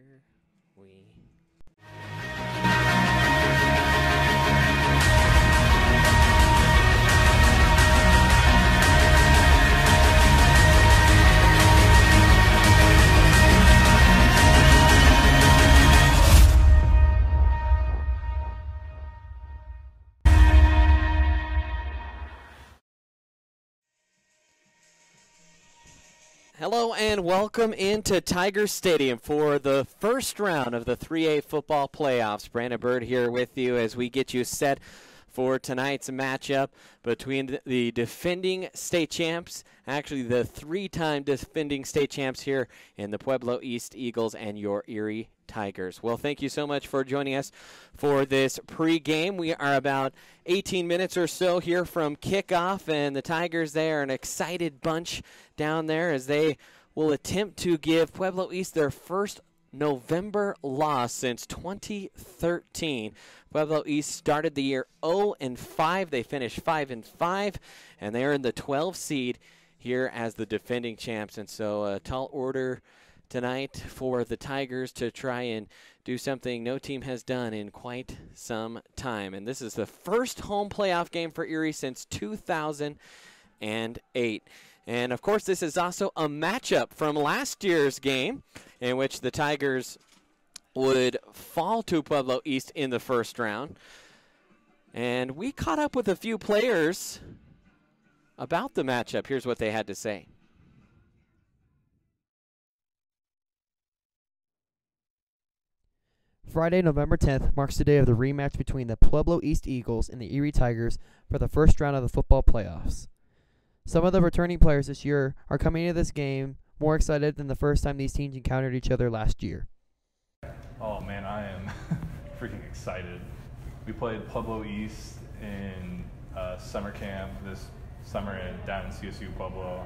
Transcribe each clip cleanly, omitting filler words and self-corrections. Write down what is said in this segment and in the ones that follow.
Here we Hello and welcome into Tiger Stadium for the first round of the 3A football playoffs. Brandon Bird here with you as we get you set for tonight's matchup between the defending state champs, actually the three-time defending state champs here in the Pueblo East Eagles and your Erie Tigers. Well, thank you so much for joining us for this pregame. We are about 18 minutes or so here from kickoff, and the Tigers, they are an excited bunch down there as they will attempt to give Pueblo East their first November loss since 2013. Pueblo East started the year 0-5. They finished 5-5, and they are in the 12th seed here as the defending champs. And so a tall order tonight for the Tigers to try and do something no team has done in quite some time. And this is the first home playoff game for Erie since 2008. And, of course, this is also a matchup from last year's game in which the Tigers would fall to Pueblo East in the first round. And we caught up with a few players about the matchup. Here's what they had to say. Friday, November 10th marks the day of the rematch between the Pueblo East Eagles and the Erie Tigers for the first round of the football playoffs. Some of the returning players this year are coming into this game more excited than the first time these teams encountered each other last year. Oh man, I am freaking excited. We played Pueblo East in summer camp this summer down in CSU Pueblo,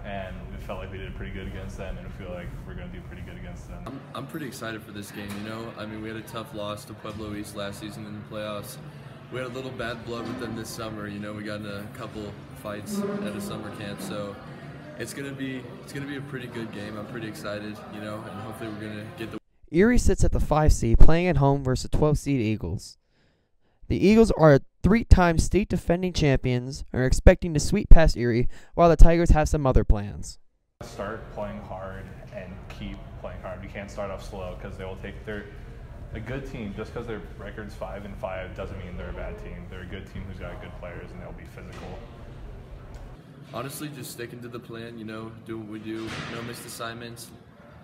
and we felt like we did pretty good against them, and I feel like we're going to do pretty good against them. I'm pretty excited for this game, you know. I mean, we had a tough loss to Pueblo East last season in the playoffs. We had a little bad blood with them this summer, you know. We got in a couple fights at a summer camp, so it's gonna be a pretty good game. I'm pretty excited, you know, and hopefully we're gonna get the. Erie sits at the 5 seed, playing at home versus the 12 seed Eagles. The Eagles are 3-time state defending champions and are expecting to sweep past Erie, while the Tigers have some other plans. Start playing hard and keep playing hard. We can't start off slow because they will take a good team. Just because their record's 5-5 doesn't mean they're a bad team. They're a good team who's got good players, and they'll be physical. Honestly, just sticking to the plan, you know, do what we do, no missed assignments,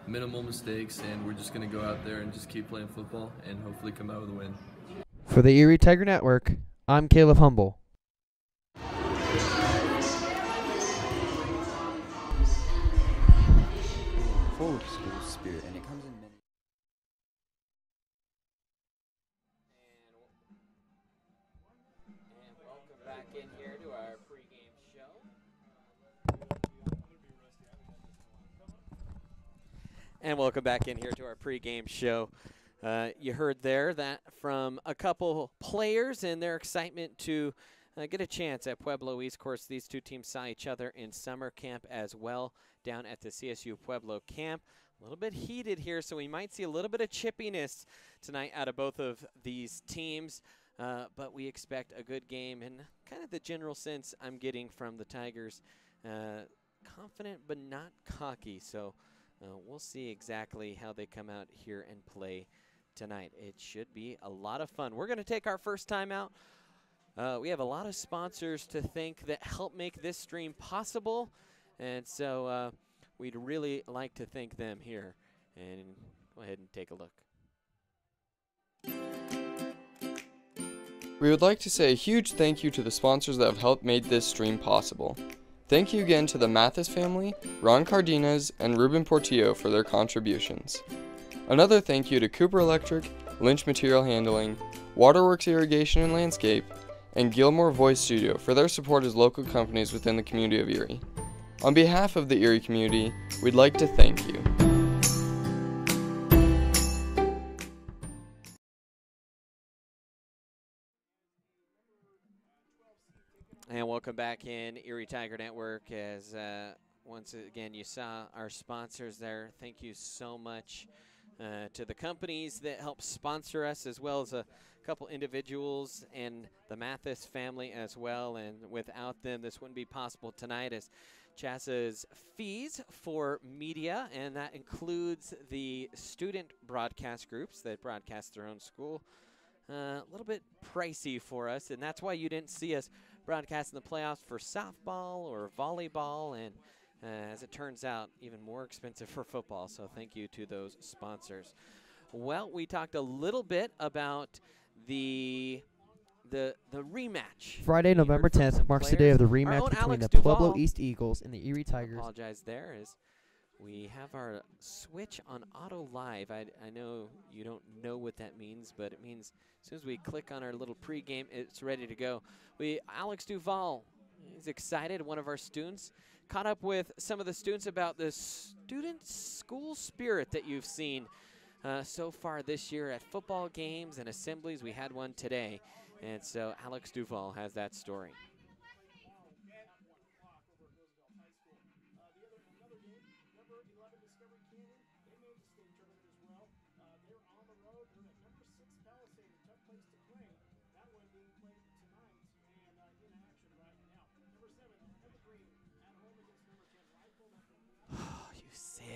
minimal mistakes, and we're just going to go out there and just keep playing football and hopefully come out with a win. For the Erie Tiger Network, I'm Caleb Humble. Full of school spirit, and it comes in many. And welcome back in here to our pregame show. And welcome back in here to our pregame show. You heard there that from a couple players and their excitement to get a chance at Pueblo East. Of course, these two teams saw each other in summer camp as well down at the CSU Pueblo camp. A little bit heated here, so we might see a little bit of chippiness tonight out of both of these teams. But we expect a good game, and kind of the general sense I'm getting from the Tigers, confident but not cocky. So we'll see exactly how they come out here and play tonight. It should be a lot of fun. We're going to take our first time out. We have a lot of sponsors to thank that help make this stream possible, and so we'd really like to thank them here. And go ahead and take a look. We would like to say a huge thank you to the sponsors that have helped make this stream possible. Thank you again to the Mathis family, Ron Cardenas, and Ruben Portillo for their contributions. Another thank you to Couper Electric, Lynch Material Handling, Werks Irrigation and Landscape, and Gilmore Voice Studio for their support as local companies within the community of Erie. On behalf of the Erie community, we'd like to thank you. And welcome back in Erie Tiger Network as once again you saw our sponsors there. Thank you so much to the companies that help sponsor us, as well as a couple individuals and the Mathis family as well. And without them, this wouldn't be possible tonight, as CHSAA's fees for media, and that includes the student broadcast groups that broadcast their own school, a little bit pricey for us, and that's why you didn't see us broadcasting the playoffs for softball or volleyball, and as it turns out, even more expensive for football. So thank you to those sponsors. Well, we talked a little bit about the rematch. Friday, November 10th marks the day of the rematch between the Pueblo East Eagles and the Erie Tigers. Apologize there, as we have our switch on auto live. I know you don't know what that means, but it means as soon as we click on our little pregame, it's ready to go. Alex Duval is excited, one of our students. Caught up with some of the students about the student school spirit that you've seen so far this year at football games and assemblies. We had one today. And so Alex Duval has that story. Oh, you sieve.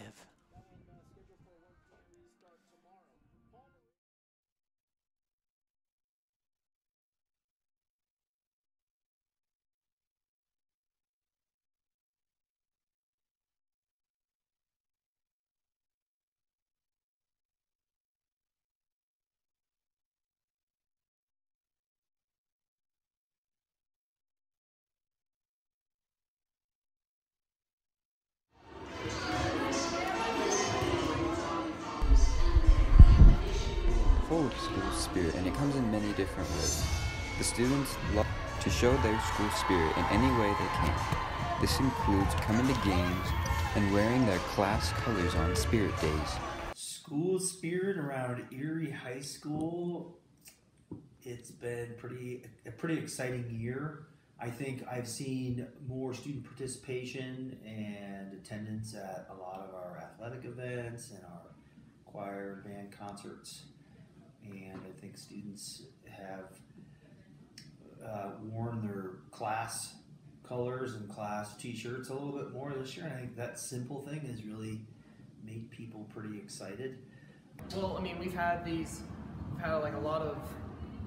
Full of school spirit, and it comes in many different ways. The students love to show their school spirit in any way they can. This includes coming to games and wearing their class colors on Spirit Days. School spirit around Erie High School, it's been a pretty exciting year. I think I've seen more student participation and attendance at a lot of our athletic events and our choir and band concerts. And I think students have worn their class colors and class t-shirts a little bit more this year. And I think that simple thing has really made people pretty excited. Well, I mean, we've had like a lot of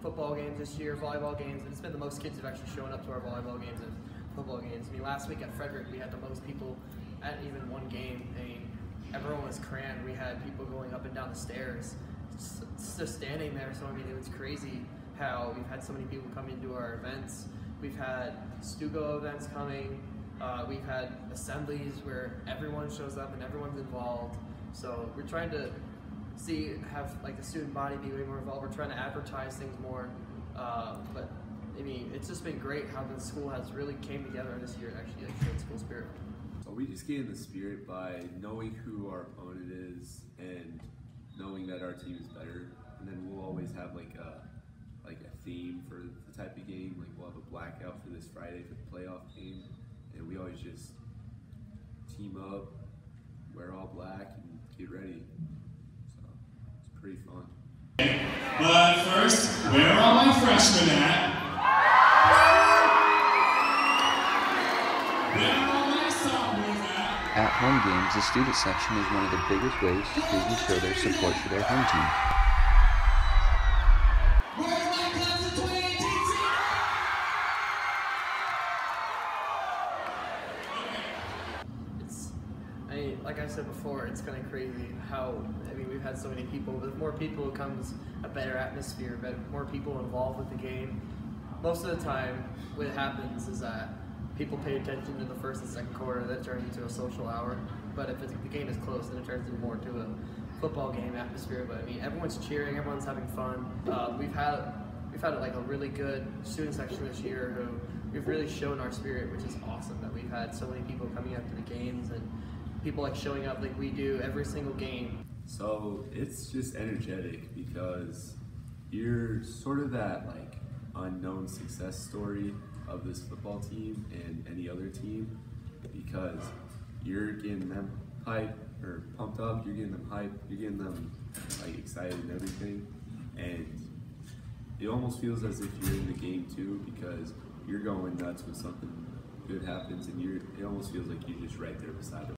football games this year, volleyball games, and it's been the most kids have actually shown up to our volleyball games and football games. I mean, last week at Frederick, we had the most people at even one game. I mean, everyone was crammed. We had people going up and down the stairs, just standing there. So I mean, it was crazy how we've had so many people come into our events. We've had Stugo events coming. We've had assemblies where everyone shows up and everyone's involved. So we're trying to have like the student body be way more involved. We're trying to advertise things more. But I mean, it's just been great how the school has really came together this year and actually like showed school spirit. So we just gain the spirit by knowing who our opponent is and knowing that our team is better. And then we'll always have like a theme for the type of game. Like we'll have a blackout for this Friday for the playoff game, and we always just team up, wear all black, and get ready. So it's pretty fun. But first, where are all my freshmen at? Where are all my sophomores at? At home games, the student section is one of the biggest ways students show their support for their home team. Like I said before, it's kind of crazy how, I mean, we've had so many people. With more people comes a better atmosphere, more people involved with the game. Most of the time, what happens is that people pay attention to the first and second quarter, that turns into a social hour. But if the game is close, then it turns into more to a football game atmosphere. But I mean, everyone's cheering, everyone's having fun. We've had like a really good student section this year who we've really shown our spirit, which is awesome. That we've had so many people coming up to the games and people like showing up like we do every single game. So it's just energetic because you're sort of that like unknown success story of this football team and any other team, because you're getting them hyped or pumped up, you're getting them hyped, you're getting them like excited and everything, and it almost feels as if you're in the game too, because you're going nuts when something good happens, and it almost feels like you're just right there beside them.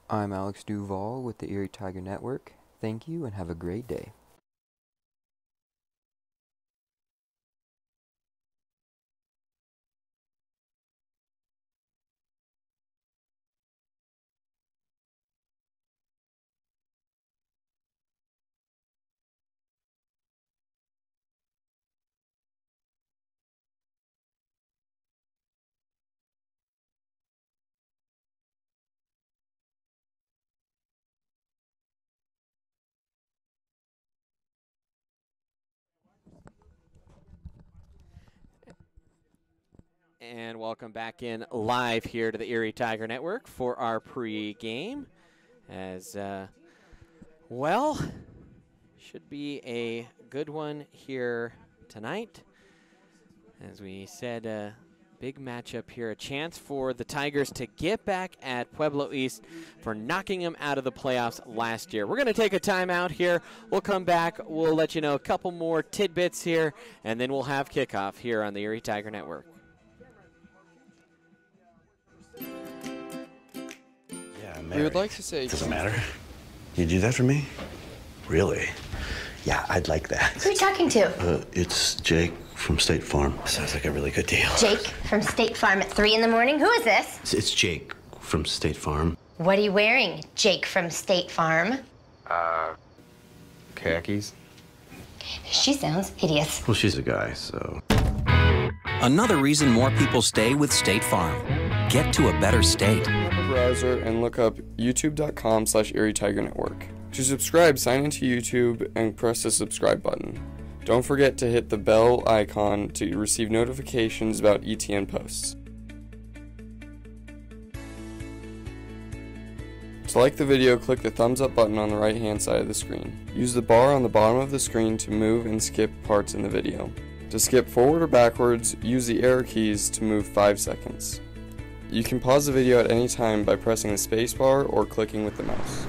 I'm Alex Duval with the Erie Tiger Network. Thank you and have a great day. And welcome back in live here to the Erie Tiger Network for our pre-game. As, well, should be a good one here tonight. As we said, a big matchup here, a chance for the Tigers to get back at Pueblo East for knocking them out of the playoffs last year. We're going to take a timeout here. We'll come back. We'll let you know a couple more tidbits here, and then we'll have kickoff here on the Erie Tiger Network. We would like to say... Doesn't matter. You do that for me? Really? Yeah, I'd like that. Who are you talking to? It's Jake from State Farm. Sounds like a really good deal. Jake from State Farm at 3 in the morning? Who is this? It's Jake from State Farm. What are you wearing, Jake from State Farm? Khakis? She sounds hideous. Well, she's a guy, so... Another reason more people stay with State Farm. Get to a better state. Browser and look up youtube.com/Erie Tiger Network. To subscribe, sign into YouTube and press the subscribe button. Don't forget to hit the bell icon to receive notifications about ETN posts. To like the video, click the thumbs up button on the right hand side of the screen. Use the bar on the bottom of the screen to move and skip parts in the video. To skip forward or backwards, use the arrow keys to move 5 seconds. You can pause the video at any time by pressing the spacebar or clicking with the mouse.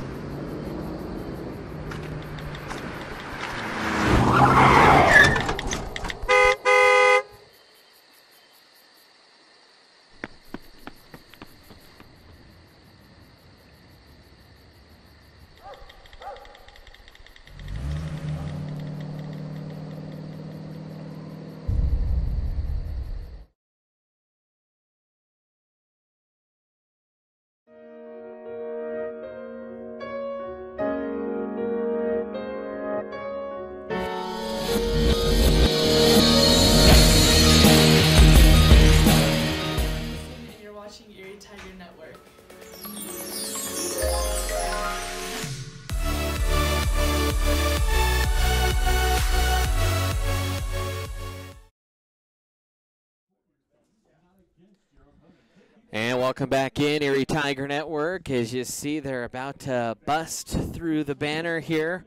And welcome back in, Erie Tiger Network. As you see, they're about to bust through the banner here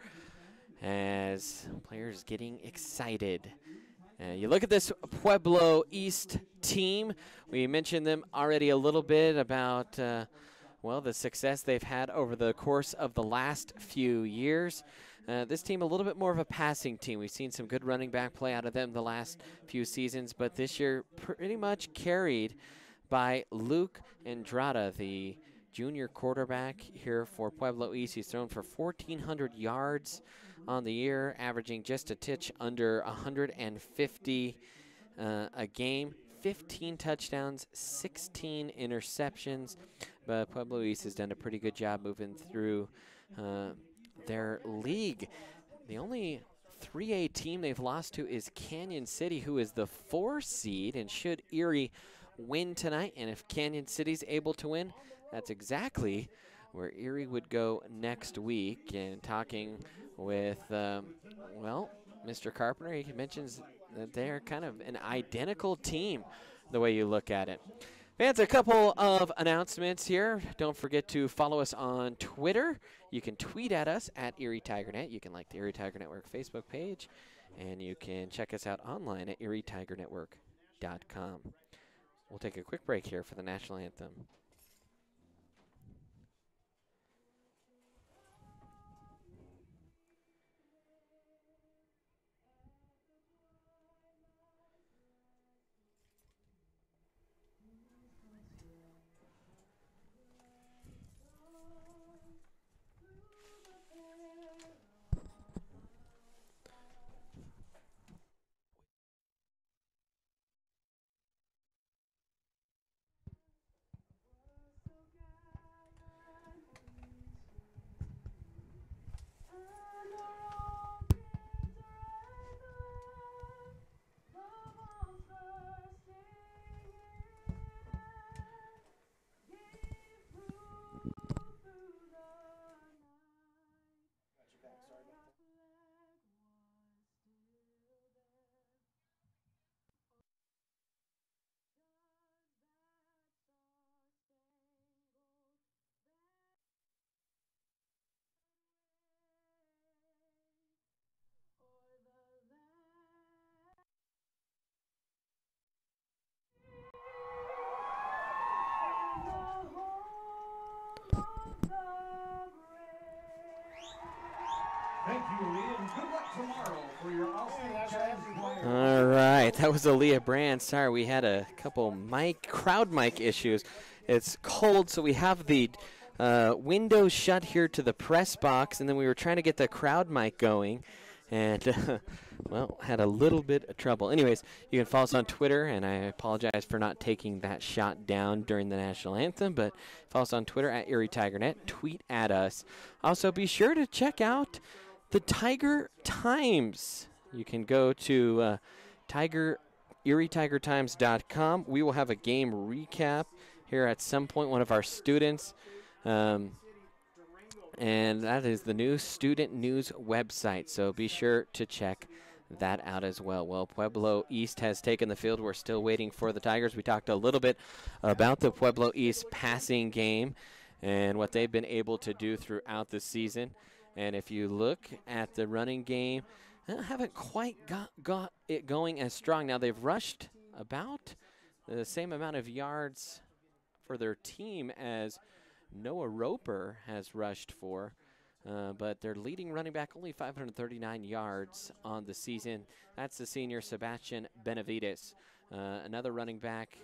as players getting excited. You look at this Pueblo East team. We mentioned them already a little bit about, well, the success they've had over the course of the last few years. This team a little bit more of a passing team. We've seen some good running back play out of them the last few seasons, but this year pretty much carried by Luke Andrada, the junior quarterback here for Pueblo East. He's thrown for 1,400 yards on the year, averaging just a titch under 150 a game. 15 touchdowns, 16 interceptions. But Pueblo East has done a pretty good job moving through their league. The only 3A team they've lost to is Canyon City, who is the 4 seed, and should Erie win tonight, and if Canyon City's able to win, that's exactly where Erie would go next week. And talking with, well, Mr. Carpenter, he mentions that they're kind of an identical team the way you look at it. Fans, a couple of announcements here. Don't forget to follow us on Twitter. You can tweet at us at Erie TigerNet. You can like the Erie Tiger Network Facebook page, and you can check us out online at erietiger.network.com. We'll take a quick break here for the national anthem. All right, that was Aaliyah Brand. Sorry, we had a couple crowd mic issues. It's cold, so we have the window shut here to the press box, and then we were trying to get the crowd mic going, and well, had a little bit of trouble. Anyways, you can follow us on Twitter, and I apologize for not taking that shot down during the national anthem, but follow us on Twitter at Erie TigerNet. Tweet at us. Also, be sure to check out the Tiger Times. You can go to ErieTigerTimes.com. We will have a game recap here at some point, one of our students. And that is the new student news website, so be sure to check that out as well. Well, Pueblo East has taken the field. We're still waiting for the Tigers. We talked a little bit about the Pueblo East passing game and what they've been able to do throughout the season. And if you look at the running game, they haven't quite got it going as strong. Now, they've rushed about the same amount of yards for their team as Noah Roper has rushed for, but their leading running back only 539 yards on the season. That's the senior Sebastian Benavides. Another running back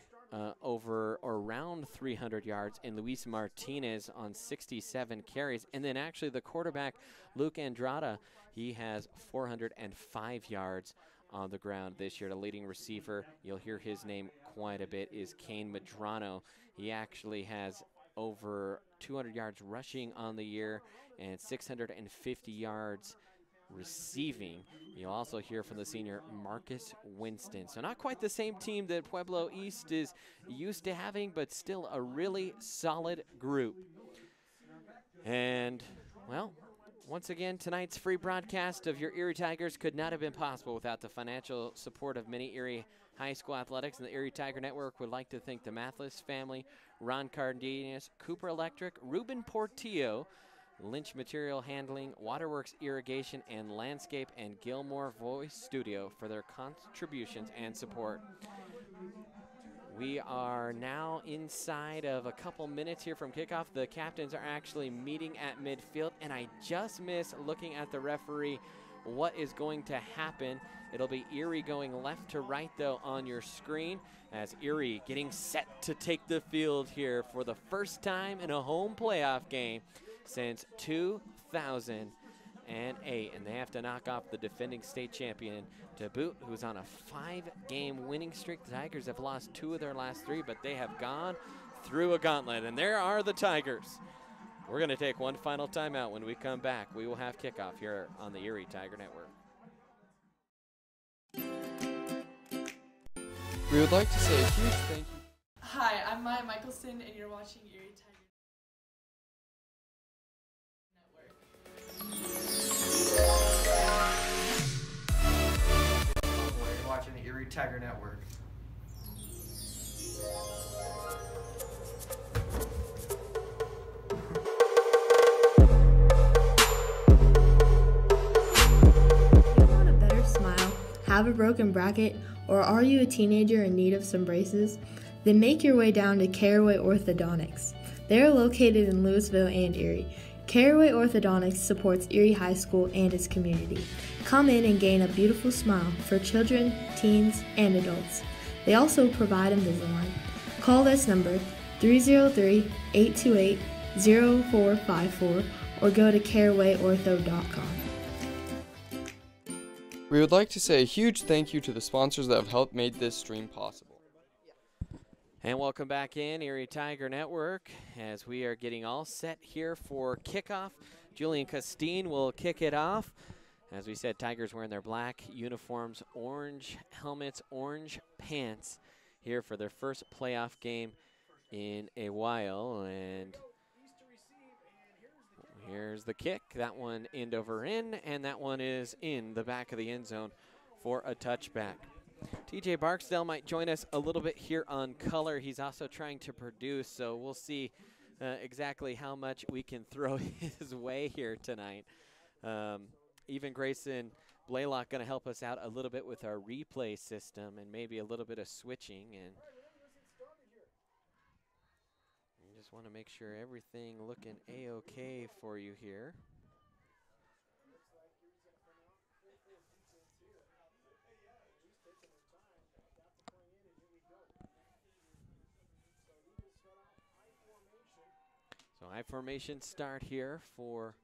over or around 300 yards in Luis Martinez on 67 carries. And then actually the quarterback, Luke Andrada, he has 405 yards on the ground this year. The leading receiver, you'll hear his name quite a bit, is Kane Madrano. He actually has over 200 yards rushing on the year and 650 yards receiving. You'll also hear from the senior Marcus Winston. So not quite the same team that Pueblo East is used to having, but still a really solid group. And, well, once again, tonight's free broadcast of your Erie Tigers could not have been possible without the financial support of many Erie High School athletics, and the Erie Tiger Network would like to thank the Mathis Family, Ron Cardenas, Couper Electric, Ruben Portillo, Lynch Material Handling, Waterworks Irrigation and Landscape, and Gilmore Voice Studio for their contributions and support. We are now inside of a couple minutes here from kickoff. The captains are actually meeting at midfield, and I just missed looking at the referee what is going to happen. It'll be Erie going left to right, though, on your screen, as Erie getting set to take the field here for the first time in a home playoff game since 2008, and they have to knock off the defending state champion to boot, who's on a 5-game winning streak. The Tigers have lost 2 of their last 3, but they have gone through a gauntlet, and there are the Tigers. We're going to take one final timeout. When we come back, we will have kickoff here on the Erie Tiger Network. We would like to say a huge thank you. Hi, I'm Maya Michelson, and you're watching Erie Tiger Network. You're watching the Erie Tiger Network. Have a broken bracket, or are you a teenager in need of some braces? Then make your way down to Caraway Orthodontics. They are located in Louisville and Erie. Caraway Orthodontics supports Erie High School and its community. Come in and gain a beautiful smile for children, teens, and adults. They also provide Invisalign. Call this number 303-828-0454 or go to carawayortho.com. We would like to say a huge thank you to the sponsors that have helped make this stream possible. And welcome back in Erie Tiger Network as we are getting all set here for kickoff. Julian Costine will kick it off. As we said, Tigers wearing their black uniforms, orange helmets, orange pants here for their first playoff game in a while. And here's the kick. That one end over end, and that one is in the back of the end zone for a touchback. TJ Barksdale might join us a little bit here on color. He's also trying to produce, so we'll see exactly how much we can throw his way here tonight. Even Grayson Blaylock going to help us out a little bit with our replay system and maybe a little bit of switching. And we just want to make sure everything looking A-okay for you here. I formation start here for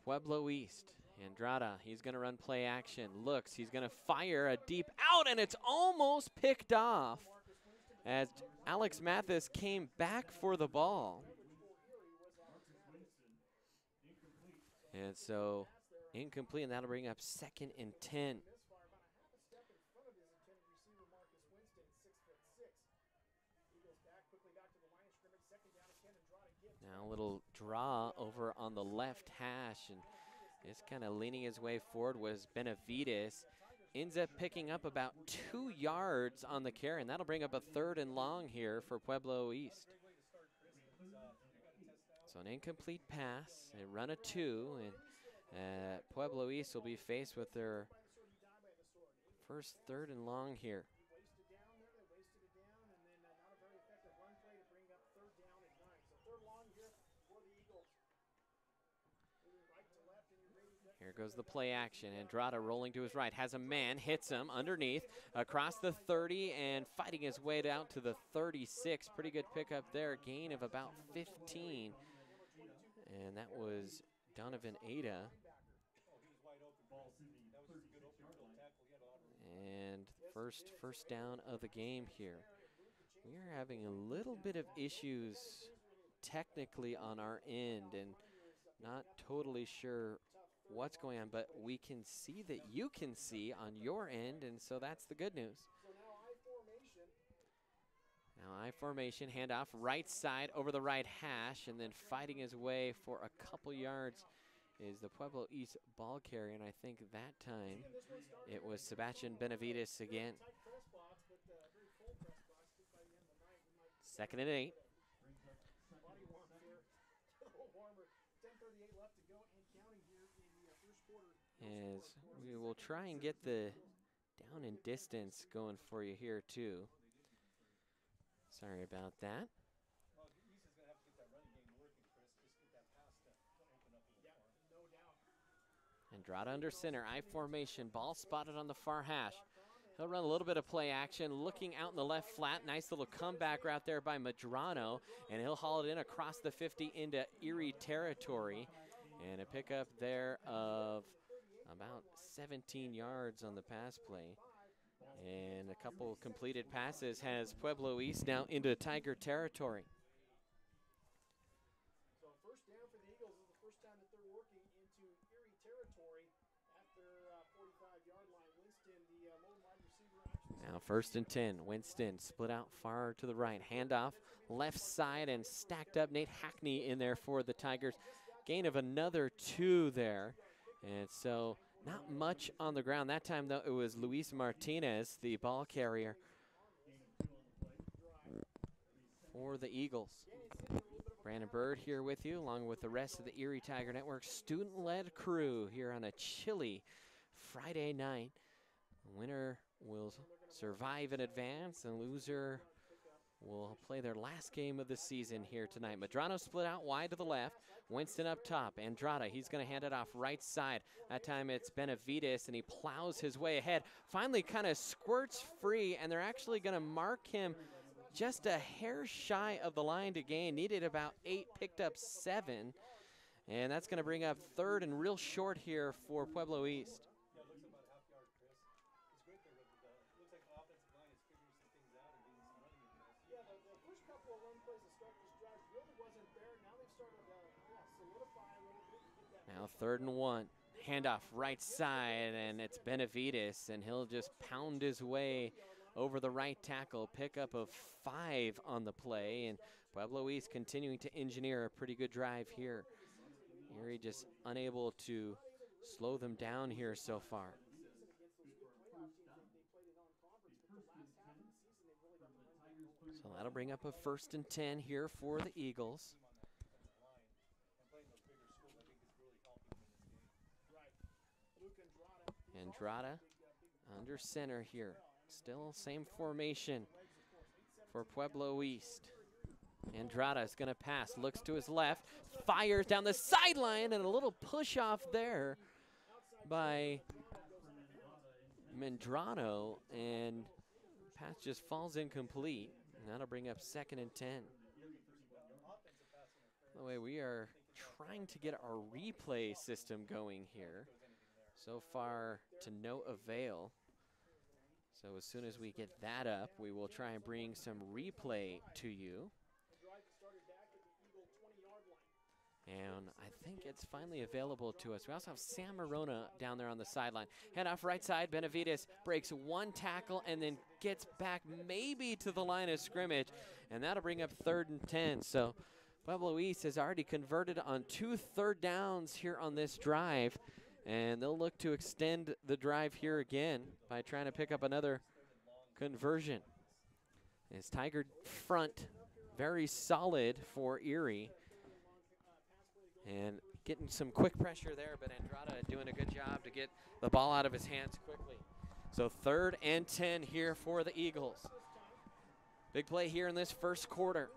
Pueblo East. Andrada, he's going to run play action. Looks, he's going to fire a deep out, and it's almost picked off as Alex Mathis came back for the ball. And so incomplete, and that'll bring up 2nd and 10. Now a little draw over on the left hash, and just kind of leaning his way forward was Benavides. Ends up picking up about 2 yards on the carry, and that'll bring up a 3rd and long here for Pueblo East. So an incomplete pass, a run of 2, and Pueblo East will be faced with their first 3rd and long here. Here goes the play action. Andrada rolling to his right, has a man, hits him underneath, across the 30, and fighting his way down to the 36. Pretty good pickup there, gain of about 15. And that was Donovan Ada. And first down of the game here. We are having a little bit of issues technically on our end, and not totally sure what's going on, but we can see that you can see on your end, and so that's the good news. Now I formation, handoff right side over the right hash, and then fighting his way for a couple yards is the Pueblo East ball carrier, and I think that time it was Sebastian Benavides again. 2nd and 8. As we will try and get the down and distance going for you here too. Sorry about that. Andrada under center, I formation, ball spotted on the far hash. He'll run a little bit of play action, looking out in the left flat. Nice little comeback route there by Medrano, and he'll haul it in across the 50 into Erie territory. And a pickup there of about 17 yards on the pass play. And a couple completed passes has Pueblo East now into Tiger territory. So first down for the Eagles is the first time that they're working into Erie territory at their 45-yard line. Winston, the lone wide receiver. Now 1st and 10. Winston split out far to the right. Handoff left side and stacked up. Nate Hackney in there for the Tigers. Gain of another 2 there. And so not much on the ground. That time, though, it was Luis Martinez, the ball carrier for the Eagles. Brandon Bird here with you, along with the rest of the Erie Tiger Network student-led crew here on a chilly Friday night. Winner will survive in advance, and loser will play their last game of the season here tonight. Medrano split out wide to the left. Winston up top. Andrada, he's going to hand it off right side. That time it's Benavides, and he plows his way ahead. Finally kind of squirts free, and they're actually going to mark him just a hair shy of the line to gain. Needed about 8, picked up 7. And that's going to bring up 3rd and real short here for Pueblo East. Now 3rd and 1. Handoff right side, and it's Benavides, and he'll just pound his way over the right tackle. Pickup of 5 on the play, and Pueblo East continuing to engineer a pretty good drive here. Erie just unable to slow them down here so far. So that'll bring up a 1st and 10 here for the Eagles. Andrada under center here. Still same formation for Pueblo East. Andrada is going to pass, looks to his left, fires down the sideline, and a little push off there by Medrano, and pass just falls incomplete, and that'll bring up 2nd and 10. By the way, we are trying to get our replay system going here. So far to no avail. So as soon as we get that up, we will try and bring some replay to you. And I think it's finally available to us. We also have Sam Marona down there on the sideline. Head off right side. Benavides breaks one tackle and then gets back maybe to the line of scrimmage. And that'll bring up 3rd and 10. So Pueblo East has already converted on 2 third downs here on this drive. And they'll look to extend the drive here again by trying to pick up another conversion. It's Tiger front, very solid for Erie. And getting some quick pressure there, but Andrada doing a good job to get the ball out of his hands quickly. So 3rd and 10 here for the Eagles. Big play here in this first quarter.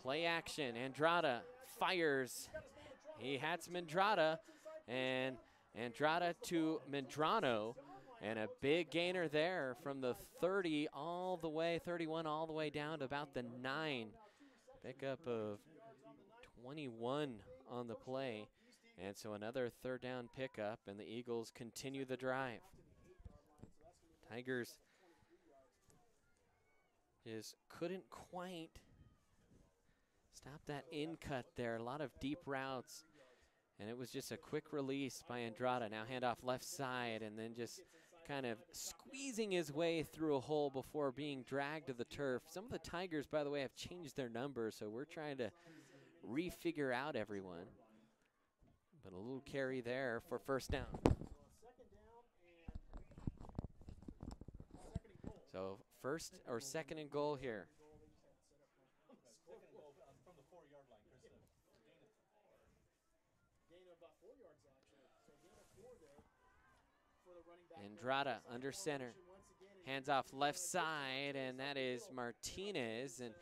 Play action, Andrada fires. He hats Mendrada, and Andrada to Mendrano, and a big gainer there from the 30 all the way, 31 all the way down to about the 9. Pickup of 21 on the play, and so another 3rd down pickup, and the Eagles continue the drive. Tigers just couldn't quite stop that in cut there. A lot of deep routes, and it was just a quick release by Andrada. Now handoff left side, and then just kind of squeezing his way through a hole before being dragged to the turf. Some of the Tigers, by the way, have changed their numbers, so we're trying to refigure out everyone. But a little carry there for 1st down. So 1st or 2nd and goal here. From the 4-yard line, Chris. Gain of about 4 yards, actually. So gain of 4 there for the running back. Andrada under center. Hands off left side, and that is Martinez. And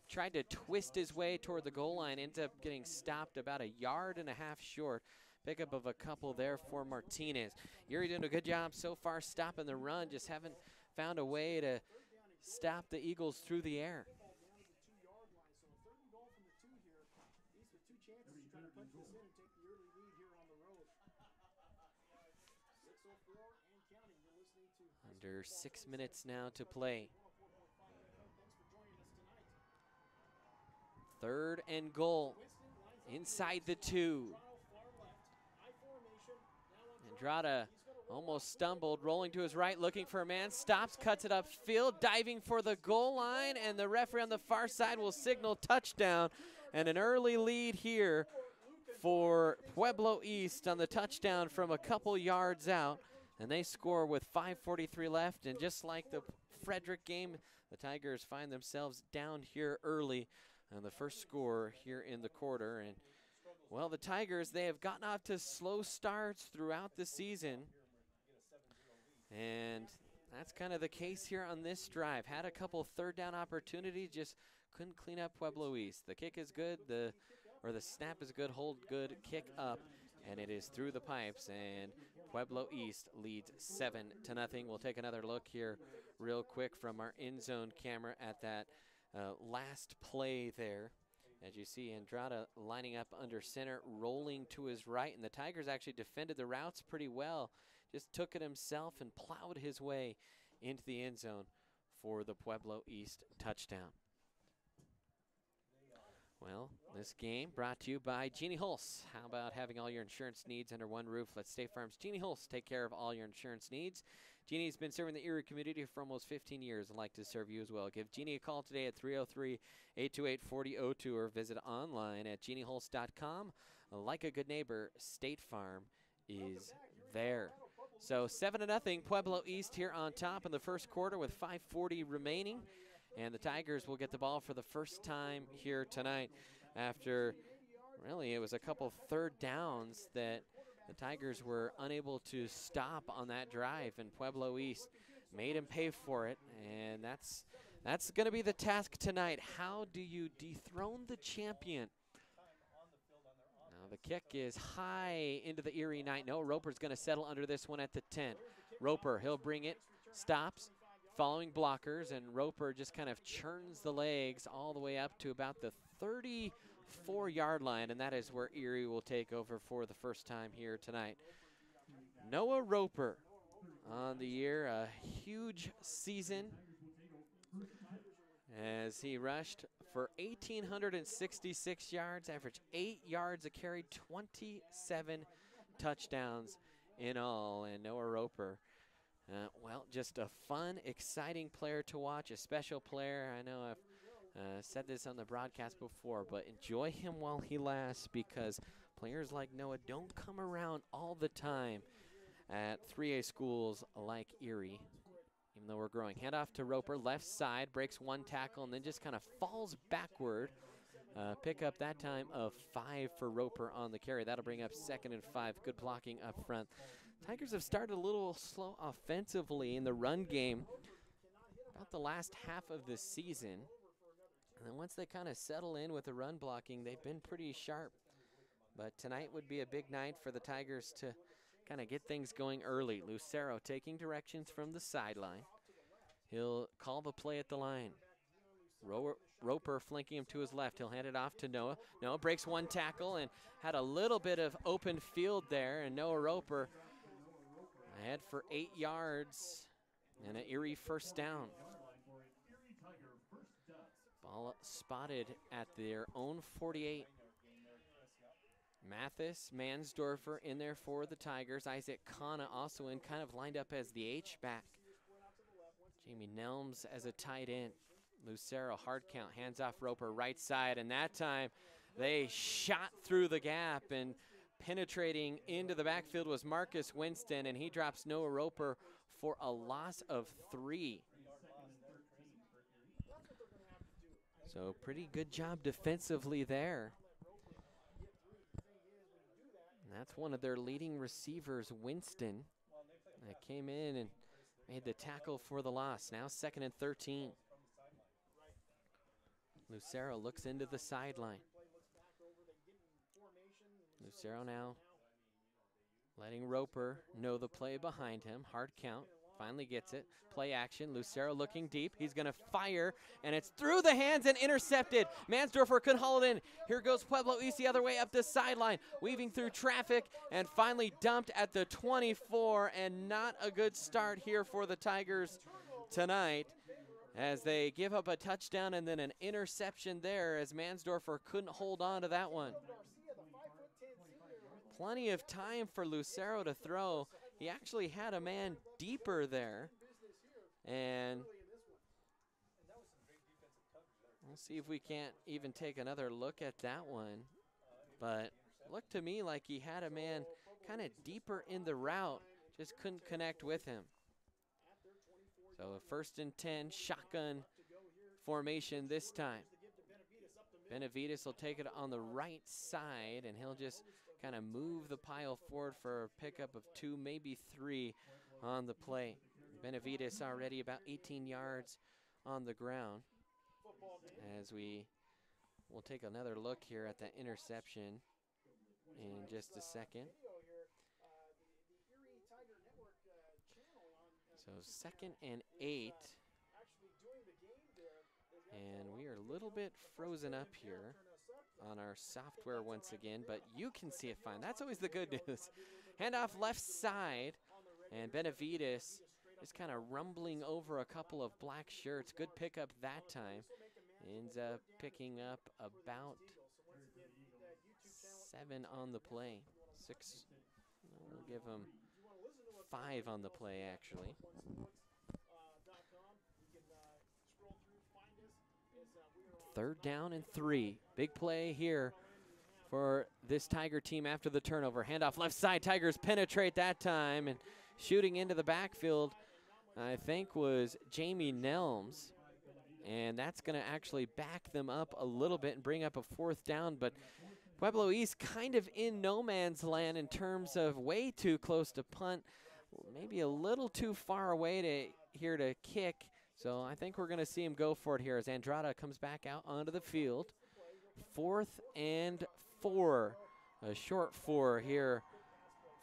tried to twist his way toward the goal line, ends up getting stopped about 1.5 yards short. Pickup of a couple there for Martinez. Erie doing a good job so far stopping the run, just haven't found a way to stop the Eagles through the air. So 3rd and goal from the 2 here. East with 2 chances to try to punch this in and take the early lead here on the road. 6:04 and counting. You're listening to Under 6 minutes now to play. 3rd and goal inside the 2. Andrada almost stumbled, rolling to his right, looking for a man, stops, cuts it upfield, diving for the goal line, and the referee on the far side will signal touchdown. And an early lead here for Pueblo East on the touchdown from a couple yards out. And they score with 5:43 left, and just like the Frederick game, the Tigers find themselves down here early on the first score here in the quarter. And well, the Tigers, they have gotten off to slow starts throughout the season, and that's kind of the case here on this drive. Had a couple 3rd down opportunities, just couldn't clean up Pueblo East. The kick is good, the snap is good, hold good, kick up, and it is through the pipes, and Pueblo East leads 7-0. We'll take another look here real quick from our end zone camera at that last play there. As you see, Andrada lining up under center, rolling to his right, and the Tigers actually defended the routes pretty well. Just took it himself and plowed his way into the end zone for the Pueblo East touchdown. Well, this game brought to you by Jeannie Hulse. How about having all your insurance needs under one roof? Let State Farm's Jeannie Hulse take care of all your insurance needs. Jeannie's been serving the Erie community for almost 15 years and like to serve you as well. Give Jeannie a call today at 303-828-4002 or visit online at jeanniehulse.com. Like a good neighbor, State Farm is there. So 7-0, Pueblo East here on top in the first quarter with 5:40 remaining. And the Tigers will get the ball for the first time here tonight after, really, it was a couple 3rd downs that the Tigers were unable to stop on that drive, and Pueblo East made him pay for it. And that's going to be the task tonight. How do you dethrone the champion? Now the kick is high into the Erie night. No, Roper's going to settle under this one at the 10. Roper, he'll bring it, stops, following blockers, and Roper just kind of churns the legs all the way up to about the 34-yard line, and that is where Erie will take over for the first time here tonight. Noah Roper on the year, a huge season as he rushed for 1,866 yards, averaged 8 yards a carry, 27 touchdowns in all. And Noah Roper, well, just a fun, exciting player to watch, a special player. I know I've said this on the broadcast before, but enjoy him while he lasts, because players like Noah don't come around all the time at 3A schools like Erie, even though we're growing. Handoff to Roper, left side, breaks one tackle, and then just kind of falls backward. Pick up that time of 5 for Roper on the carry. That'll bring up 2nd and 5. Good blocking up front. Tigers have started a little slow offensively in the run game about the last half of the season. And then once they kind of settle in with the run blocking, they've been pretty sharp. But tonight would be a big night for the Tigers to kind of get things going early. Lucero taking directions from the sideline. He'll call the play at the line. Roper flanking him to his left. He'll hand it off to Noah. Noah breaks one tackle and had a little bit of open field there, and Noah Roper ahead for 8 yards and an Erie first down. Ball spotted at their own 48. Mathis, Mansdorfer in there for the Tigers. Isaac Kana also in, kind of lined up as the H-back. Jamie Nelms as a tight end. Lucero, hard count, hands off Roper, right side, and that time they shot through the gap, and penetrating into the backfield was Marcus Winston, and he drops Noah Roper for a loss of 3. So pretty good job defensively there. And that's one of their leading receivers, Winston, that came in and made the tackle for the loss. Now 2nd and 13. Lucero looks into the sideline. Lucero now letting Roper know the play behind him. Hard count. Finally gets it. Play action. Lucero looking deep. He's going to fire, and it's through the hands and intercepted. Mansdorfer couldn't haul it in. Here goes Pueblo East the other way up the sideline, weaving through traffic, and finally dumped at the 24, and not a good start here for the Tigers tonight, as they give up a touchdown and then an interception there, as Mansdorfer couldn't hold on to that one. Plenty of time for Lucero to throw. He actually had a man deeper there. And we'll see if we can't even take another look at that one. But looked to me like he had a man kind of deeper in the route, just couldn't connect with him. So 1st and 10, shotgun formation this time. Benavides will take it on the right side, and he'll just kind of move the pile forward for a pickup of 2, maybe 3 on the play. Benavides already about 18 yards on the ground. As we will take another look here at that interception in just a second. So 2nd and 8. And we are a little bit frozen up here on our software once again, but you can see it fine. That's always the good news. Handoff left side, and Benavides is kind of rumbling over a couple of black shirts. Good pickup that time. Ends up picking up about 7 on the play. 6, we'll give him 5 on the play, actually. 3rd down and 3. Big play here for this Tiger team after the turnover. Handoff left side. Tigers penetrate that time, and shooting into the backfield, I think, was Jamie Nelms. And that's going to actually back them up a little bit and bring up a 4th down. But Pueblo East kind of in no man's land in terms of way too close to punt, maybe a little too far away to kick. So I think we're going to see him go for it here as Andrada comes back out onto the field. 4th and 4, a short 4 here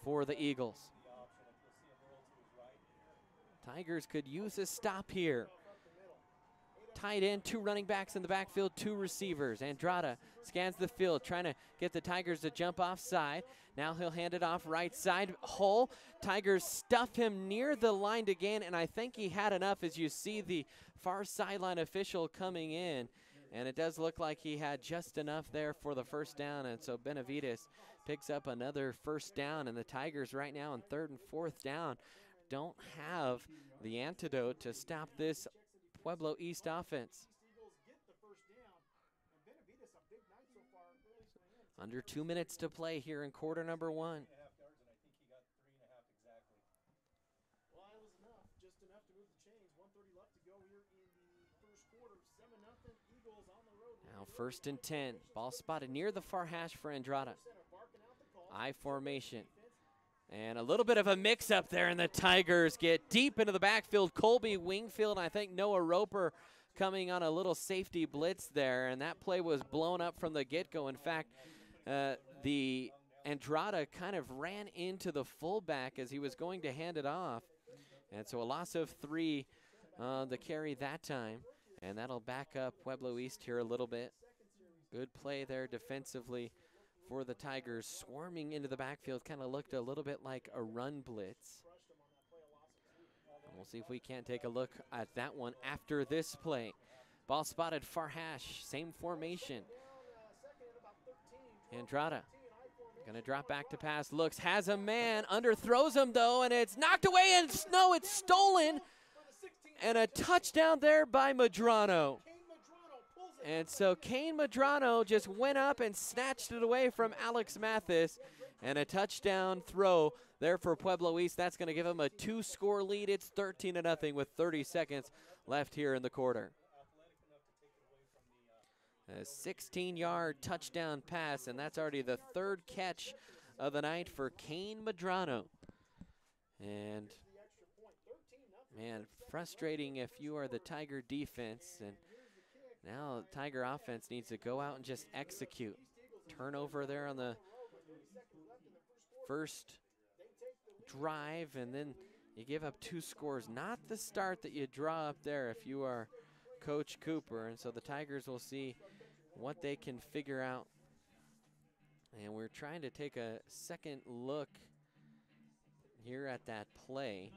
for the Eagles. Tigers could use a stop here. Tight end, 2 running backs in the backfield, 2 receivers. Andrada scans the field, trying to get the Tigers to jump offside. Now he'll hand it off right side. Hull, Tigers stuff him near the line to gain, and I think he had enough as you see the far sideline official coming in. And it does look like he had just enough there for the first down, and so Benavides picks up another first down, and the Tigers right now on 3rd and 4th down don't have the antidote to stop this Pueblo East offense. Under 2 minutes to play here in quarter number 1. Now 1st and 10. Ball spotted near the far hash for Andrada. I formation. And a little bit of a mix-up there, and the Tigers get deep into the backfield. Colby Wingfield, I think Noah Roper coming on a little safety blitz there, and that play was blown up from the get-go. In fact, the Andrada kind of ran into the fullback as he was going to hand it off. And so a loss of 3 the carry that time, and that'll back up Pueblo East here a little bit. Good play there defensively for the Tigers, swarming into the backfield. Kind of looked a little bit like a run blitz. And we'll see if we can't take a look at that one after this play. Ball spotted far hash, same formation. Andrada gonna drop back to pass, looks, has a man, underthrows him though, and it's knocked away, and no, it's stolen. And a touchdown there by Medrano. And so Kane Medrano just went up and snatched it away from Alex Mathis, and a touchdown throw there for Pueblo East. That's going to give them a 2-score lead. It's 13-0 with 30 seconds left here in the quarter. A 16-yard touchdown pass, and that's already the 3rd catch of the night for Kane Medrano. And, man, frustrating if you are the Tiger defense, and now the Tiger offense needs to go out and just execute. Turnover there on the first drive, and then you give up 2 scores. Not the start that you draw up there if you are Coach Couper, and so the Tigers will see what they can figure out. And we're trying to take a second look here at that play.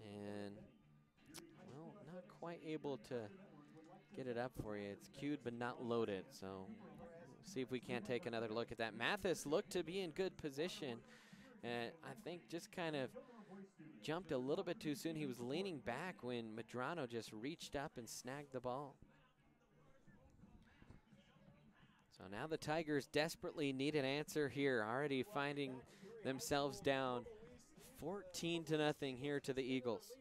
And, well, not quite able to get it up for you. It's queued but not loaded, so we'll see if we can't take another look at that. Mathis looked to be in good position, and I think just kind of jumped a little bit too soon. He was leaning back when Medrano just reached up and snagged the ball. So now the Tigers desperately need an answer here, already finding themselves down 14-0 here to the Eagles.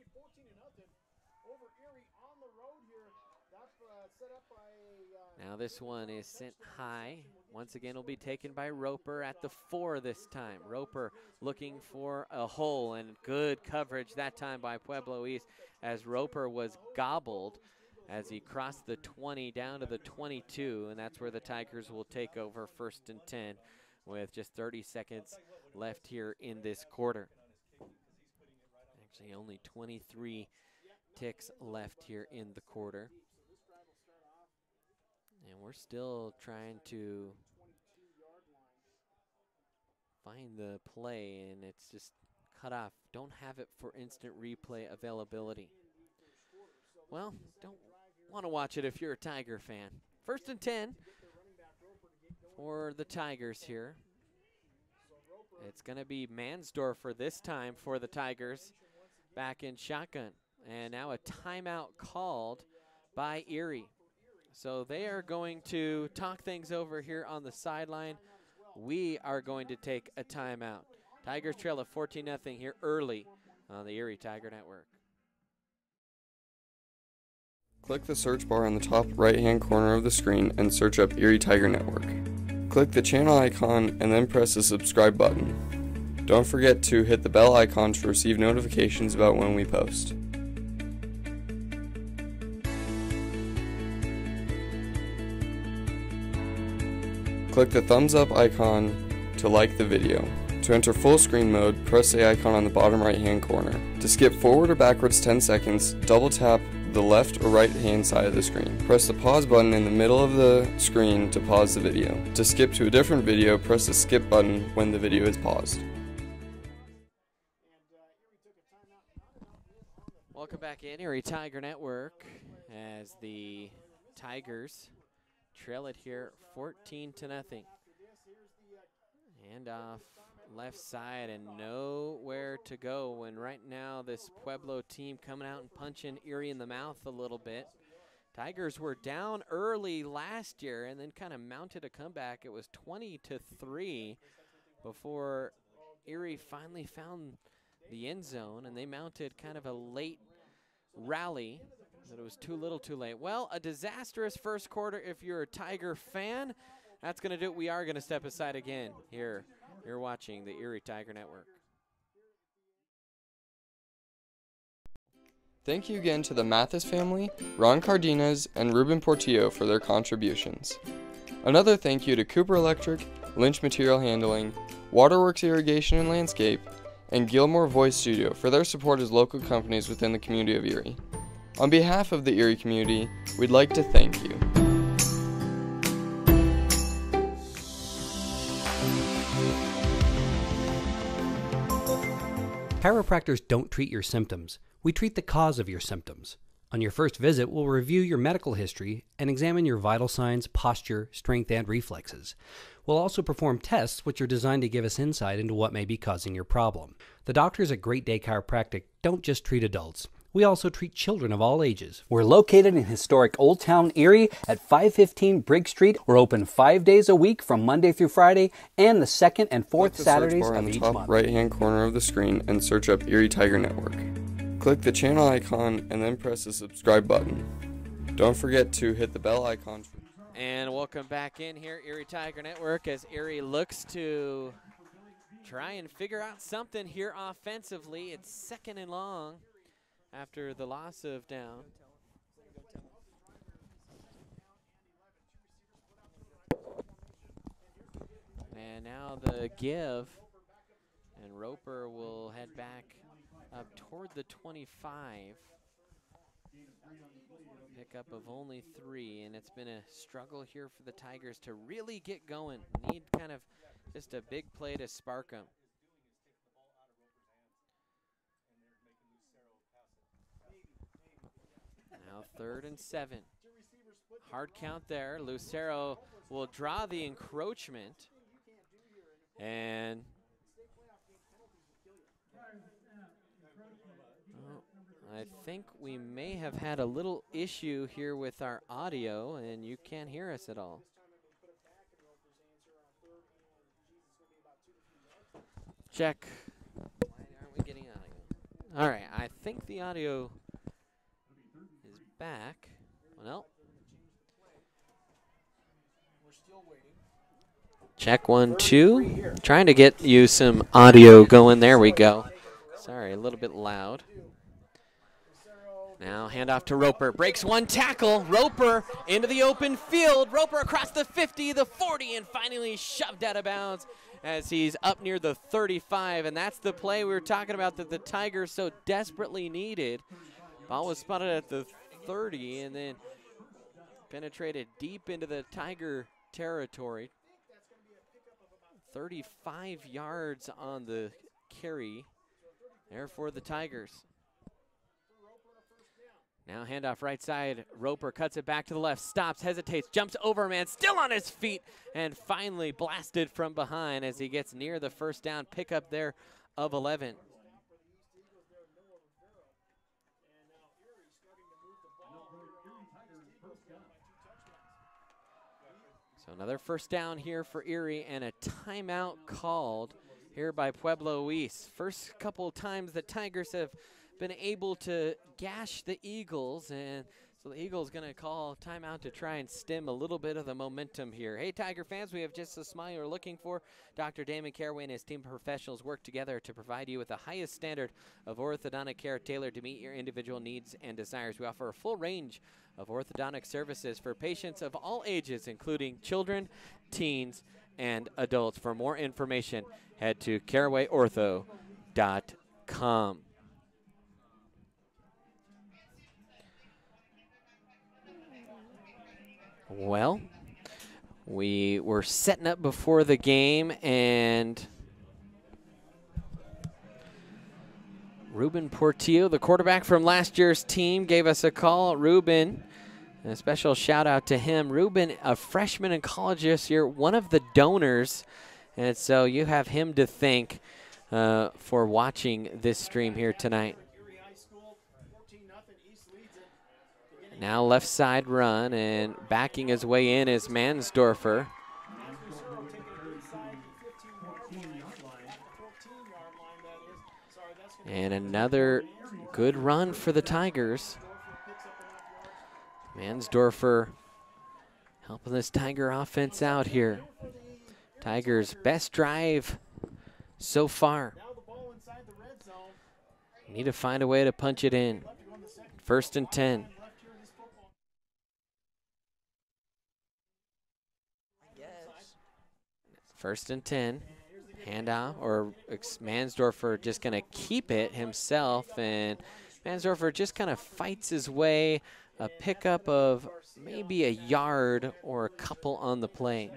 Now this one is sent high. Once again, will be taken by Roper at the 4 this time. Roper looking for a hole, and good coverage that time by Pueblo East as Roper was gobbled as he crossed the 20 down to the 22, and that's where the Tigers will take over 1st and 10 with just 30 seconds left here in this quarter. Actually, only 23 ticks left here in the quarter. And we're still trying to find the play, and it's just cut off. Don't have it for instant replay availability. Well, don't want to watch it if you're a Tiger fan. 1st and 10 for the Tigers here. It's going to be Mansdorfer this time for the Tigers back in shotgun. And now a timeout called by Erie. So they are going to talk things over here on the sideline. We are going to take a timeout. Tigers trail at 14-0 here early on the Erie Tiger Network. Click the search bar on the top right-hand corner of the screen and search up Erie Tiger Network. Click the channel icon and then press the subscribe button. Don't forget to hit the bell icon to receive notifications about when we post. Click the thumbs up icon to like the video. To enter full screen mode, press the icon on the bottom right hand corner. To skip forward or backwards 10 seconds, double tap the left or right hand side of the screen. Press the pause button in the middle of the screen to pause the video. To skip to a different video, press the skip button when the video is paused. Welcome back in, Erie Tiger Network, as the Tigers trail it here 14-0. Hand off left side and nowhere to go when right now this Pueblo team coming out and punching Erie in the mouth a little bit. Tigers were down early last year and then kind of mounted a comeback. It was 20-3 before Erie finally found the end zone, and they mounted kind of a late rally, but it was too little too late. Well, a disastrous first quarter if you're a Tiger fan. That's going to do it. We are going to step aside again here. You're watching the Erie Tiger Network. Thank you again to the Mathis family, Ron Cardenas, and Ruben Portillo for their contributions. Another thank you to Couper Electric, Lynch Material Handling, Werks Irrigation and Landscape, and Gilmore Voice Studio for their support as local companies within the community of Erie. On behalf of the Erie community, we'd like to thank you. Chiropractors don't treat your symptoms. We treat the cause of your symptoms. On your first visit, we'll review your medical history and examine your vital signs, posture, strength, and reflexes. We'll also perform tests which are designed to give us insight into what may be causing your problem. The doctors at Great Day Chiropractic don't just treat adults. We also treat children of all ages. We're located in historic Old Town Erie at 515 Briggs Street. We're open 5 days a week from Monday through Friday and the second and fourth Saturdays of each month. Click the search bar on the top right-hand corner of the screen and search up Erie Tiger Network. Click the channel icon and then press the subscribe button. Don't forget to hit the bell icon. And welcome back in here, Erie Tiger Network, as Erie looks to try and figure out something here offensively. It's second and long after the loss of down. And now the give, and Roper will head back up toward the 25. Pickup of only 3, and it's been a struggle here for the Tigers to really get going. Need kind of just a big play to spark them. Now 3rd and 7. Hard count there. Lucero will draw the encroachment. And I think we may have had a little issue here with our audio, and you can't hear us at all. Check. Why aren't we getting audio? All right, I think the audio is back. Well, check 1, 2. Trying to get you some audio going. There we go. Sorry, a little bit loud. Now handoff to Roper. Breaks one tackle. Roper into the open field. Roper across the 50, the 40, and finally shoved out of bounds as he's up near the 35. And that's the play we were talking about that the Tigers so desperately needed. Ball was spotted at the 30 and then penetrated deep into the Tiger territory. 35 yards on the carry there for the Tigers. Now handoff right side. Roper cuts it back to the left, stops, hesitates, jumps over a man, still on his feet, and finally blasted from behind as he gets near the first down pickup there of 11. So another first down here for Erie and a timeout called here by Pueblo East. First couple times the Tigers have been able to gash the Eagles, and so the Eagles going to call timeout to try and stem a little bit of the momentum here. Hey, Tiger fans, we have just the smile you're looking for. Dr. Damon Caraway and his team of professionals work together to provide you with the highest standard of orthodontic care tailored to meet your individual needs and desires. We offer a full range of orthodontic services for patients of all ages, including children, teens, and adults. For more information, head to carawayortho.com. Well, we were setting up before the game, and Ruben Portillo, the quarterback from last year's team, gave us a call. Ruben, a special shout out to him. Ruben, a freshman in college this year, one of the donors, and so you have him to thank for watching this stream here tonight. Now left side run, and backing his way in is Mansdorfer. And another good run for the Tigers. Mansdorfer helping this Tiger offense out here. Tigers' best drive so far. Need to find a way to punch it in. 1st and 10. First and 10, handoff, or Mansdorfer just going to keep it himself, and Mansdorfer just kind of fights his way, a pickup of maybe a yard or a couple on the play.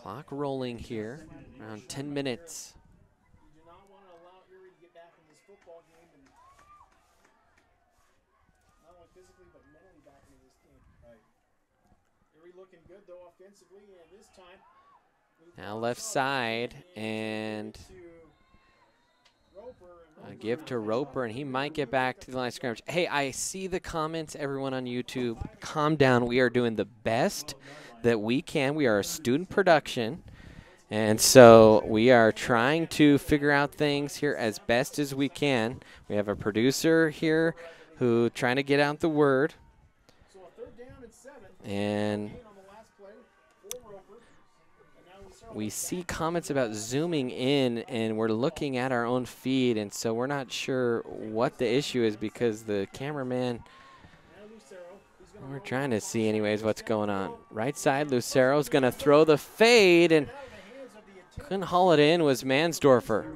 Clock rolling here, around 10 minutes. Now left side, and a give to Roper, and he might get back to the line of scrimmage. Hey, I see the comments, everyone on YouTube. Calm down. We are doing the best that we can. We are a student production, and so we are trying to figure out things here as best as we can. We have a producer here who trying to get out the word. And we see comments about zooming in, and we're looking at our own feed, and so we're not sure what the issue is because the cameraman, we're trying to see anyways what's going on. Right side, Lucero's going to throw the fade, and couldn't haul it in, was Mansdorfer.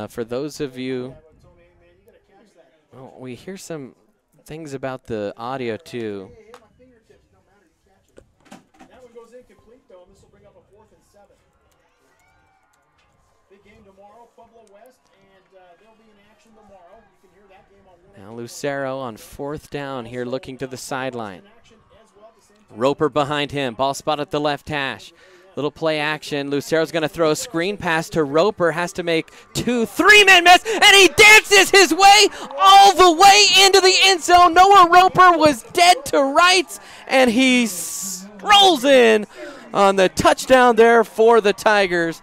For those of you, well, we hear some things about the audio too. That one goes incomplete though, and this will bring up a 4th and 7. Big game tomorrow, Pueblo West, and they'll be in action tomorrow. You can hear that game on Now Lucero on 4th down here, looking to the sideline. Roper behind him, ball spot at the left hash. Little play action. Lucero's going to throw a screen pass to Roper. Has to make 2, 3-man miss, and he dances his way all the way into the end zone. Noah Roper was dead to rights, and he rolls in on the touchdown there for the Tigers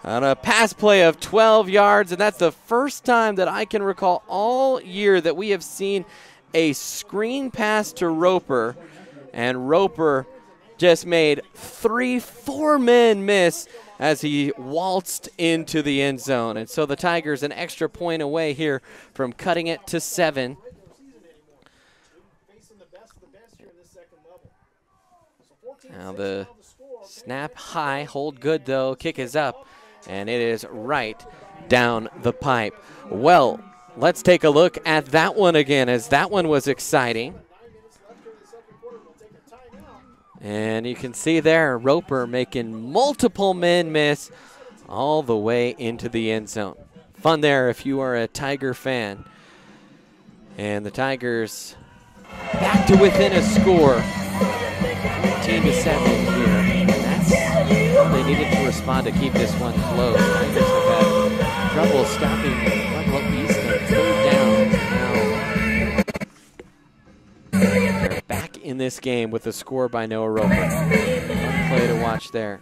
on a pass play of 12 yards, and that's the first time that I can recall all year that we have seen a screen pass to Roper, and Roper just made 3, 4 men miss as he waltzed into the end zone. And so the Tigers an extra point away here from cutting it to 7. Now the snap high, hold good though, kick is up, and it is right down the pipe. Well, let's take a look at that one again, as that one was exciting. And you can see there, Roper making multiple men miss all the way into the end zone. Fun there if you are a Tiger fan. And the Tigers back to within a score, 14-7 here. And that's how they needed to respond to keep this one close. Tigers have had trouble stopping Pueblo East on 3rd down. They're back in this game with a score by Noah Roper. One play to watch there.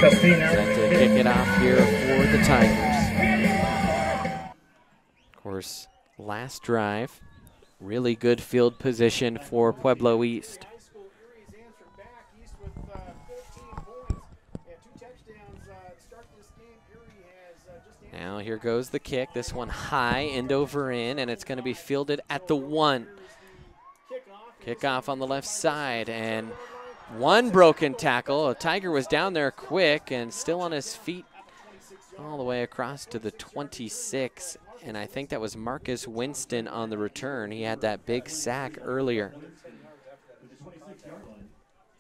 Castine set to kick it off here for the Tigers. Of course, last drive really good field position for Pueblo East. Now here goes the kick. This one high, end over in, and it's going to be fielded at the 1. Kickoff on the left side, and one broken tackle. Tiger was down there quick and still on his feet all the way across to the 26. And I think that was Marcus Winston on the return. He had that big sack earlier.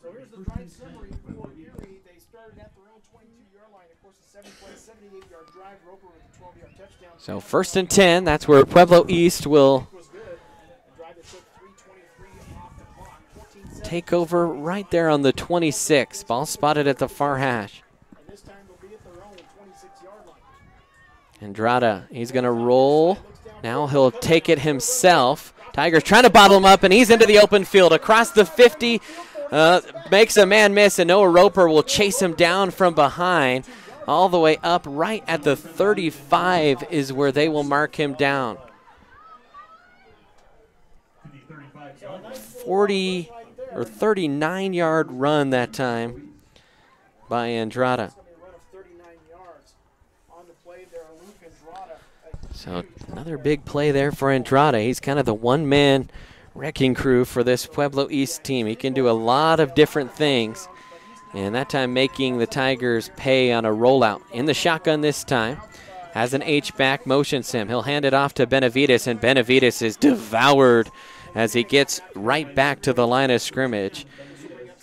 So here's the drive summary for Erie. They started at their own 22-yard line. Of course, a 7-play, 78-yard drive. Roper with a 12-yard touchdown. So 1st and 10, that's where Pueblo East will take over right there on the 26. Ball spotted at the far hash. Andrada, he's going to roll. Now he'll take it himself. Tigers trying to bottle him up, and he's into the open field. Across the 50, makes a man miss, and Noah Roper will chase him down from behind. All the way up right at the 35 is where they will mark him down. 40 or 39-yard run that time by Andrada. So another big play there for Andrada. He's kind of the one-man wrecking crew for this Pueblo East team. He can do a lot of different things, and that time making the Tigers pay on a rollout. In the shotgun this time, has an H-back, motions him. He'll hand it off to Benavides, and Benavides is devoured as he gets right back to the line of scrimmage.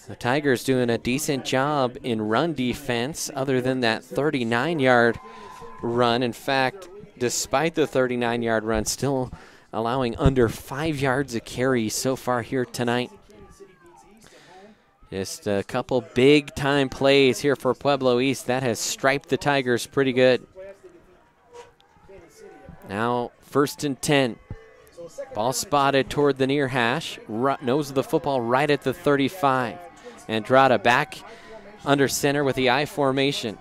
The Tigers doing a decent job in run defense other than that 39-yard run. In fact, despite the 39-yard run, still allowing under 5 yards a carry so far here tonight. Just a couple big-time plays here for Pueblo East. That has striped the Tigers pretty good. Now 1st and 10. Ball spotted toward the near hash. Nose of the football right at the 35. Andrada back under center with the I formation.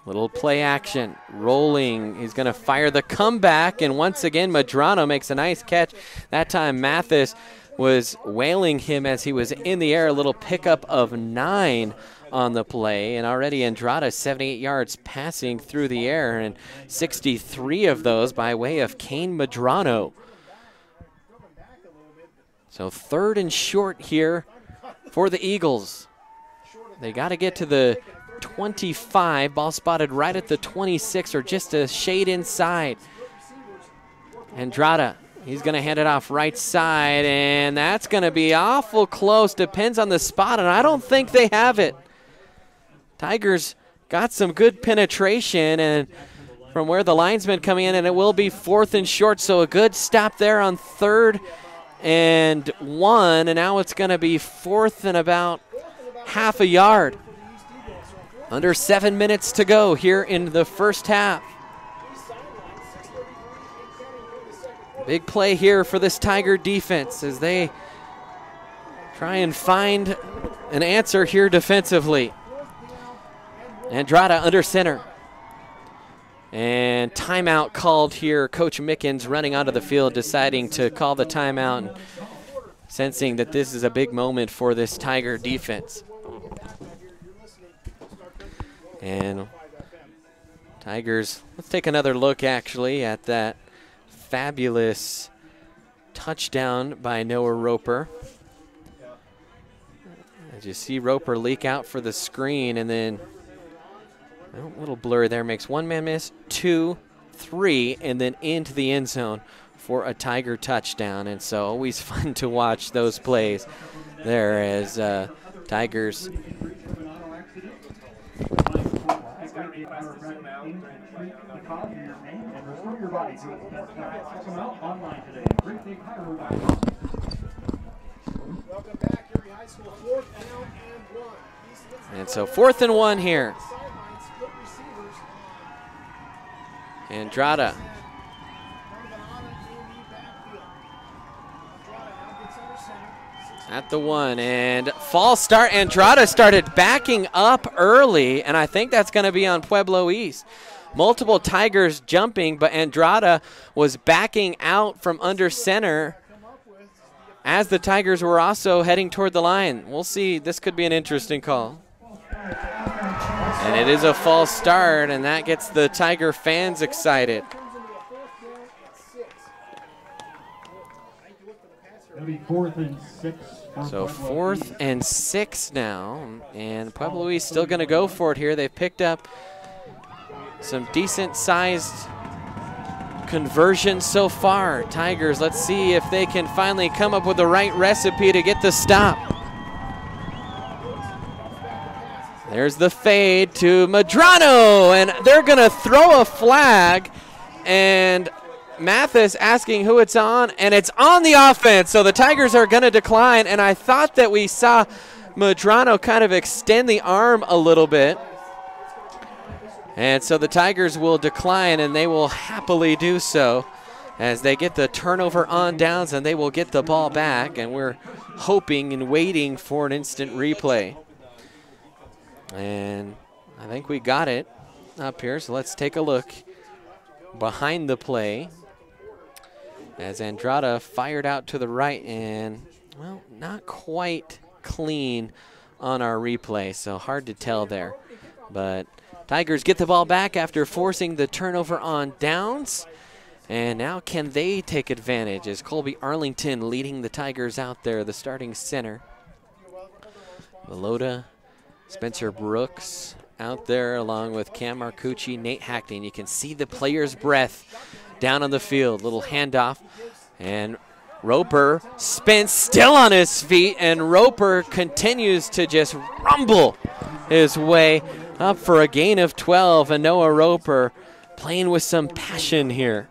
Little play action, rolling. He's going to fire the comeback, and once again, Medrano makes a nice catch. That time, Mathis was wailing him as he was in the air. A little pickup of 9 on the play, and already Andrada 78 yards passing through the air, and 63 of those by way of Kane Medrano. So 3rd and short here for the Eagles. They got to get to the 25, ball spotted right at the 26 or just a shade inside. Andrada, he's going to hand it off right side, and that's going to be awful close. Depends on the spot, and I don't think they have it. Tigers got some good penetration and from where the linesman coming in, and it will be 4th and short, so a good stop there on 3rd and 1, and now it's going to be 4th and about half a yard. Under 7 minutes to go here in the first half. Big play here for this Tiger defense as they try and find an answer here defensively. Andrada under center. And timeout called here. Coach Mickens running onto the field, deciding to call the timeout and sensing that this is a big moment for this Tiger defense. And Tigers, let's take another look actually at that fabulous touchdown by Noah Roper. As you see Roper leak out for the screen, and then a little blurry there, makes one man miss, 2, 3, and then into the end zone for a Tiger touchdown. And so always fun to watch those plays there as Tigers and so 4th and 1 here. Andrada. At the 1, and false start. Andrada started backing up early, and I think that's going to be on Pueblo East. multiple Tigers jumping, but Andrada was backing out from under center as the Tigers were also heading toward the line. We'll see. This could be an interesting call. And it is a false start, and that gets the Tiger fans excited. It'll be 4th and 6. So 4th and 6 now, and Pueblo East still going to go for it here. They've picked up some decent-sized conversions so far. Tigers, let's see if they can finally come up with the right recipe to get the stop. There's the fade to Medrano, and they're going to throw a flag, and Mathis asking who it's on, and it's on the offense, so the Tigers are going to decline, and I thought that we saw Medrano kind of extend the arm a little bit, and so the Tigers will decline, and they will happily do so as they get the turnover on downs, and they will get the ball back, and we're hoping and waiting for an instant replay. And I think we got it up here, so let's take a look behind the play as Andrada fired out to the right and, well, not quite clean on our replay, so hard to tell there. But Tigers get the ball back after forcing the turnover on downs, and now can they take advantage as Colby Arlington leading the Tigers out there, the starting center. Velota, Spencer Brooks out there along with Cam Marcucci, Nate Hackney. And you can see the player's breath down on the field. Little handoff. And Roper spins still on his feet. And Roper continues to just rumble his way up for a gain of 12. And Noah Roper playing with some passion here.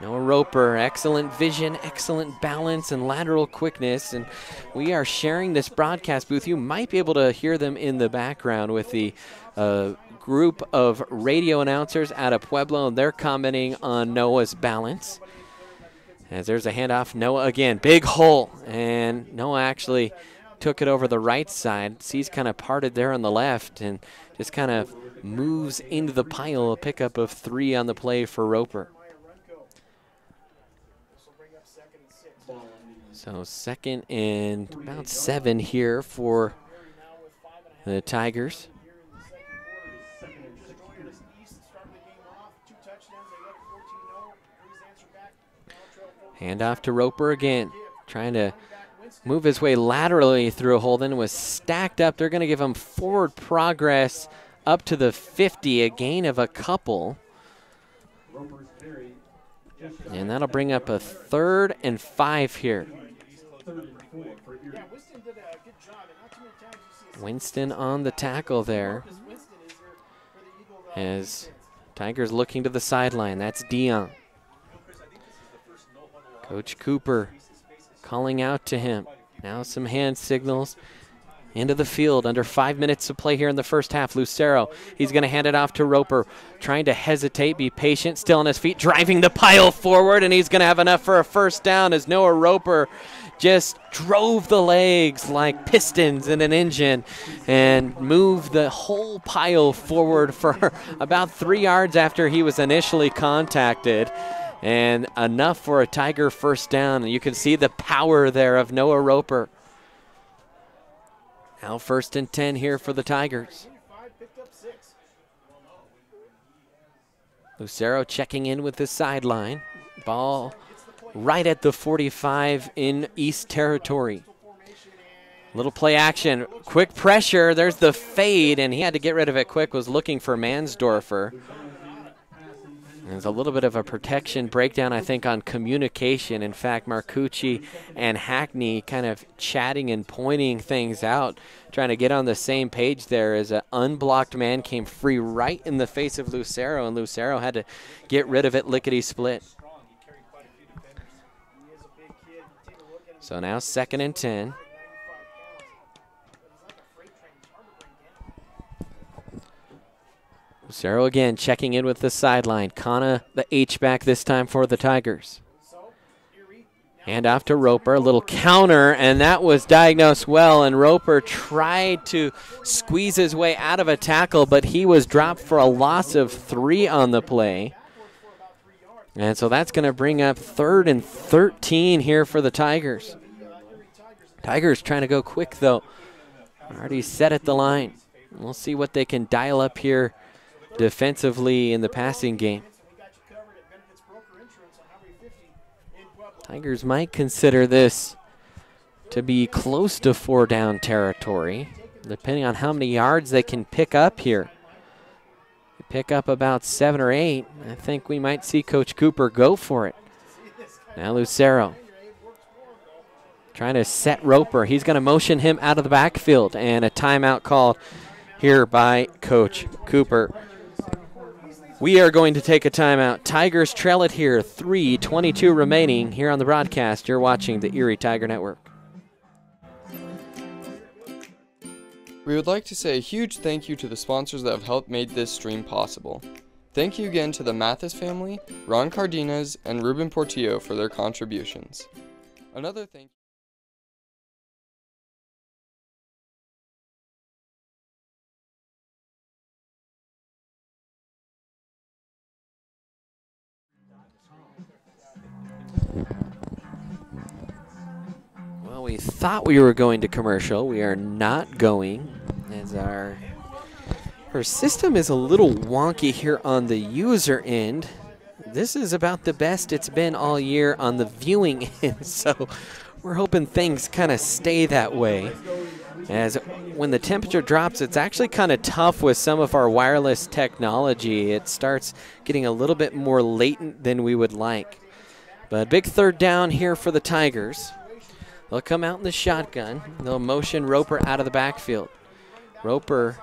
Noah Roper, excellent vision, excellent balance, and lateral quickness. And we are sharing this broadcast booth. You might be able to hear them in the background with the group of radio announcers out of Pueblo, and they're commenting on Noah's balance. As there's a handoff, Noah again, big hole. And Noah actually took it over the right side. Sees kind of parted there on the left and just kind of moves into the pile, a pickup of 3 on the play for Roper. So 2nd and about 7 here for the Tigers. Handoff to Roper again, trying to move his way laterally through a hole, then was stacked up. They're going to give him forward progress up to the 50, a gain of a couple. And that'll bring up a 3rd and 5 here. Winston on the tackle there. As Tigers looking to the sideline, that's Dion. Coach Couper calling out to him. Now some hand signals into the field. Under 5 minutes to play here in the first half. Lucero, he's going to hand it off to Roper. Trying to hesitate, be patient, still on his feet, driving the pile forward, and he's going to have enough for a first down as Noah Roper just drove the legs like pistons in an engine and moved the whole pile forward for about 3 yards after he was initially contacted. And enough for a Tiger first down. And you can see the power there of Noah Roper. Now 1st and 10 here for the Tigers. Lucero checking in with the sideline. Ball right at the 45 in East territory. Little play action, quick pressure, there's the fade, and he had to get rid of it quick, was looking for Mansdorfer. There's a little bit of a protection breakdown, I think, on communication. In fact, Marcucci and Hackney kind of chatting and pointing things out, trying to get on the same page there as an unblocked man came free right in the face of Lucero, and Lucero had to get rid of it lickety-split. So now 2nd and 10. Lucero again checking in with the sideline. Kana, the H-back this time for the Tigers. Hand off to Roper, a little counter, and that was diagnosed well, and Roper tried to squeeze his way out of a tackle, but he was dropped for a loss of 3 on the play. And so that's going to bring up 3rd and 13 here for the Tigers. Tigers trying to go quick, though. Already set at the line. We'll see what they can dial up here defensively in the passing game. Tigers might consider this to be close to 4-down territory, depending on how many yards they can pick up here. Pick up about 7 or 8. I think we might see Coach Couper go for it. Now Lucero trying to set Roper. He's going to motion him out of the backfield, and a timeout called here by Coach Couper. We are going to take a timeout. Tigers trail it here, 3:22 remaining here on the broadcast. You're watching the Erie Tiger Network. We would like to say a huge thank you to the sponsors that have helped make this stream possible. Thank you again to the Mathis family, Ron Cardenas, and Ruben Portillo for their contributions. Another thank you. Well, we thought we were going to commercial. We are not going, as our system is a little wonky here on the user end. This is about the best it's been all year on the viewing end, so we're hoping things kind of stay that way. As when the temperature drops, it's actually kind of tough with some of our wireless technology. It starts getting a little bit more latent than we would like. But big 3rd down here for the Tigers. They'll come out in the shotgun. They'll motion Roper out of the backfield. Roper,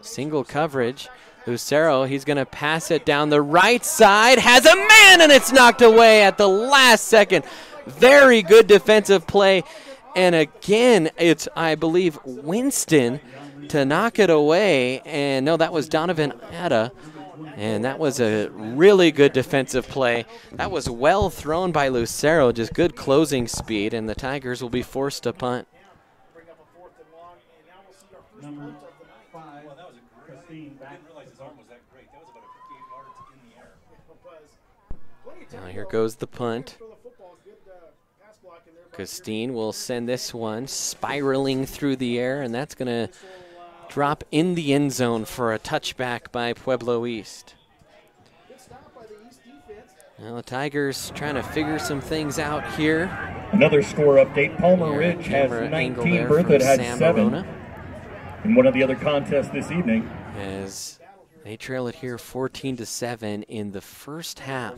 single coverage. Lucero, he's going to pass it down the right side. Has a man, and it's knocked away at the last second. Very good defensive play. And again, it's, I believe, Winston to knock it away. And no, that was Donovan Atta. And that was a really good defensive play. That was well thrown by Lucero, just good closing speed, and the Tigers will be forced to punt. Number 5. Well, that was a great thing. I didn't realize his arm was that great. That was about a 58 yards in the air. Now here goes the punt. Costine will send this one spiraling through the air, and that's going to drop in the end zone for a touchback by Pueblo East. Well, the Tigers trying to figure some things out here. Another score update. Palmer Ridge has 19, Berthoud had 7 in one of the other contests this evening. As they trail it here 14-7 in the first half.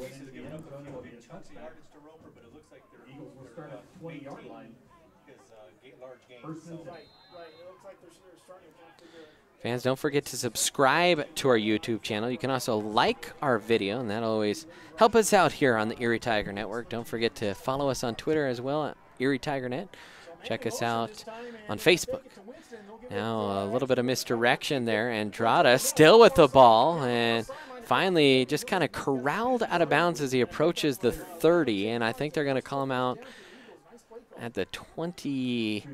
Fans, don't forget to subscribe to our YouTube channel. You can also like our video, and that'll always help us out here on the Erie Tiger Network. Don't forget to follow us on Twitter as well at Erie Tiger Net. Check us out on Facebook. Now a little bit of misdirection there. Andrada still with the ball, and finally just kind of corralled out of bounds as he approaches the 30, and I think they're going to call him out at the 20.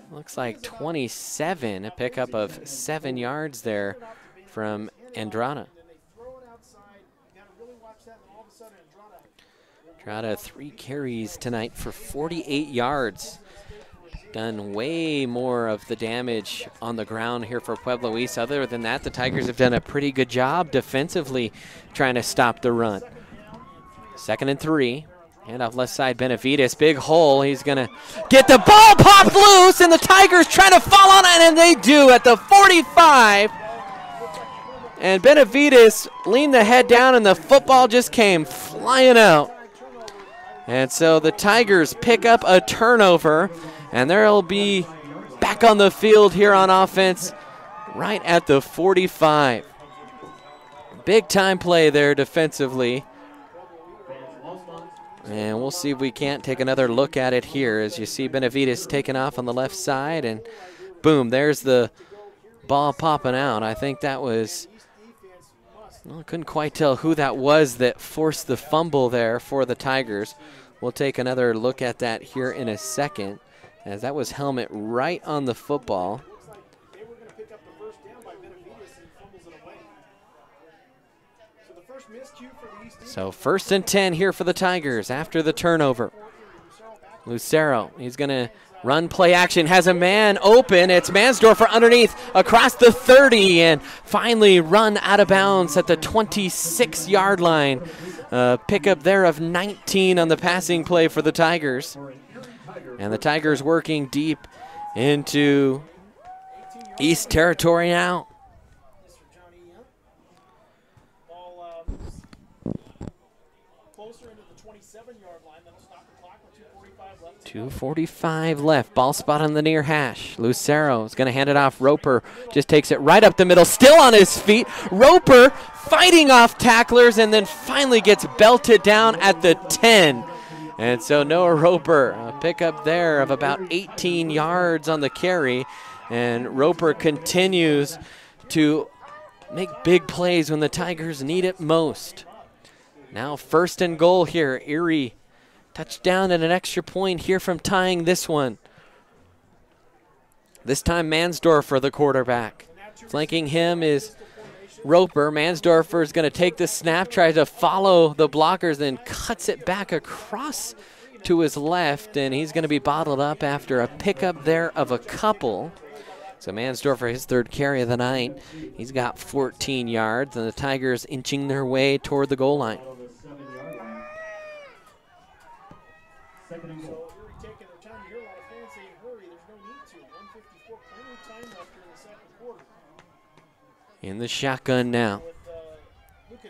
Looks like 27, a pickup of 7 yards there from Andrada. Andrada 3 carries tonight for 48 yards. Done way more of the damage on the ground here for Pueblo East. Other than that, the Tigers have done a pretty good job defensively trying to stop the run. 2nd and 3. Hand off left side, Benavides, big hole. He's going to get the ball popped loose, and the Tigers trying to fall on it, and they do at the 45. And Benavides leaned the head down, and the football just came flying out. And so the Tigers pick up a turnover, and they'll be back on the field here on offense right at the 45. Big time play there defensively. And we'll see if we can't take another look at it here as you see Benavides taking off on the left side, and boom, there's the ball popping out. I think that was, well, I couldn't quite tell who that was that forced the fumble there for the Tigers. we'll take another look at that here in a second, as that was helmet right on the football. They were going to pick up the first down by Benavides and fumbles it away. So the first miscue for the East. So 1st and 10 here for the Tigers after the turnover. Lucero, he's going to run play action, has a man open. It's Mansdorfer underneath across the 30 and finally run out of bounds at the 26-yard line. Pickup there of 19 on the passing play for the Tigers. And the Tigers working deep into East territory now. 2:45 left. Ball spot on the near hash. Lucero is going to hand it off. Roper just takes it right up the middle, still on his feet. Roper fighting off tacklers and then finally gets belted down at the 10. And so Noah Roper, a pickup there of about 18 yards on the carry. And Roper continues to make big plays when the Tigers need it most. Now 1st and goal here. Erie touchdown and an extra point here from tying this one. This time Mansdorfer, the quarterback. Flanking him is Roper. Mansdorfer is going to take the snap, tries to follow the blockers, then cuts it back across to his left, and he's going to be bottled up after a pickup there of a couple. So Mansdorfer, his 3rd carry of the night. He's got 14 yards, and the Tigers inching their way toward the goal line. Second and goal. Erie taking their time. You hear a lot of fans saying hurry. There's no need to. 1:54, plenty of time left in the second quarter. In the shotgun now.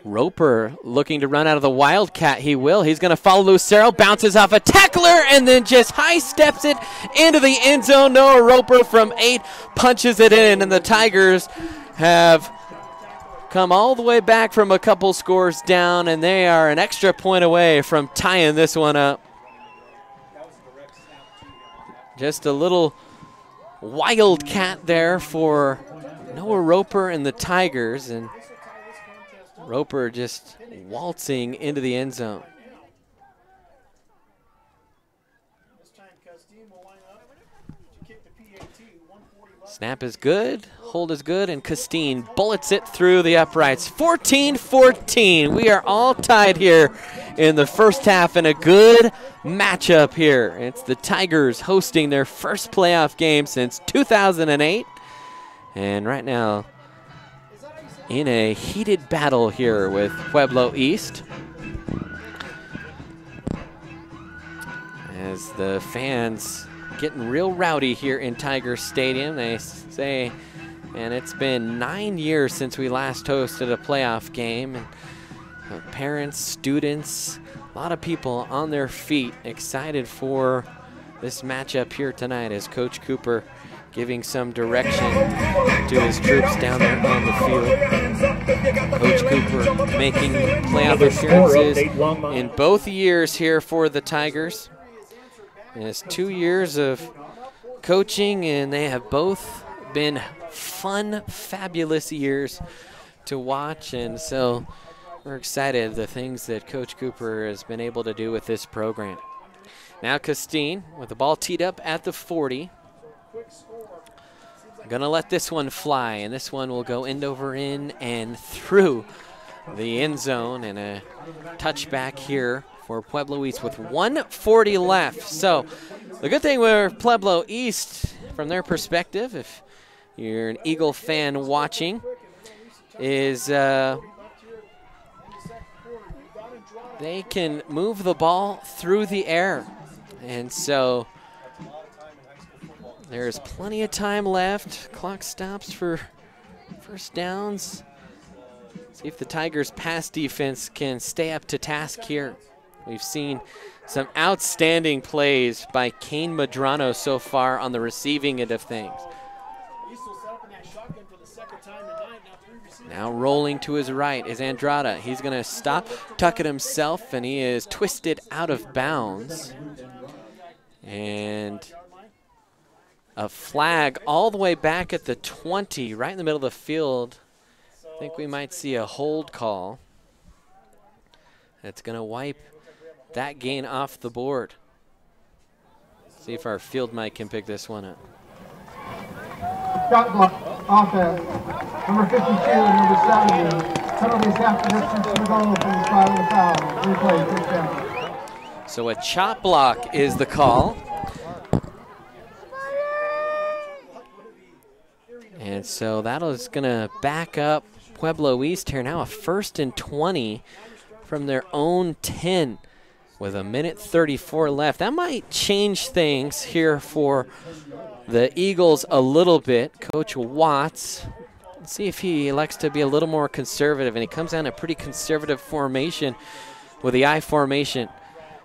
Roper looking to run out of the Wildcat. He will. He's going to follow Lucero, bounces off a tackler, and then just high steps it into the end zone. Noah Roper from 8 punches it in, and the Tigers have come all the way back from a couple scores down, and they are an extra point away from tying this one up. Just a little wildcat there for Noah Roper and the Tigers, and Roper just waltzing into the end zone. Snap is good, hold is good, and Castine bullets it through the uprights. 14-14. We are all tied here in the first half in a good matchup here. It's the Tigers hosting their first playoff game since 2008. And right now, in a heated battle here with Pueblo East, as the fans getting real rowdy here in Tiger Stadium. They say, and it's been 9 years since we last hosted a playoff game. And parents, students, a lot of people on their feet, excited for this matchup here tonight as Coach Couper giving some direction to his troops down there on the field. Coach Couper making playoff appearances in both years here for the Tigers. And it's 2 years of coaching, and they have both been fun, fabulous years to watch. And so we're excited the things that Coach Couper has been able to do with this program. Now Castine with the ball teed up at the 40. Gonna let this one fly, and this one will go end over end and through the end zone, and a touchback here for Pueblo East with 1:40 left. So the good thing with Pueblo East, from their perspective, if you're an Eagle fan watching, is they can move the ball through the air. And so there's plenty of time left. Clock stops for first downs. See if the Tigers' pass defense can stay up to task here. We've seen some outstanding plays by Kane Madrano so far on the receiving end of things. Now rolling to his right is Andrada. He's going to stop, tuck it himself, and he is twisted out of bounds. And a flag all the way back at the 20, right in the middle of the field. I think we might see a hold call. That's going to wipe that gain off the board. See if our field mic can pick this one up. Shot block, offense. Number 52 and number 70. Penalties after distance to the goal from the spot of the foul. Replay, first down. So a chop block is the call. And so that is going to back up Pueblo East here. Now a 1st and 20 from their own 10 with a minute 34 left. That might change things here for the Eagles a little bit. Coach Watts, let's see if he elects to be a little more conservative, and he comes down a pretty conservative formation with the I formation.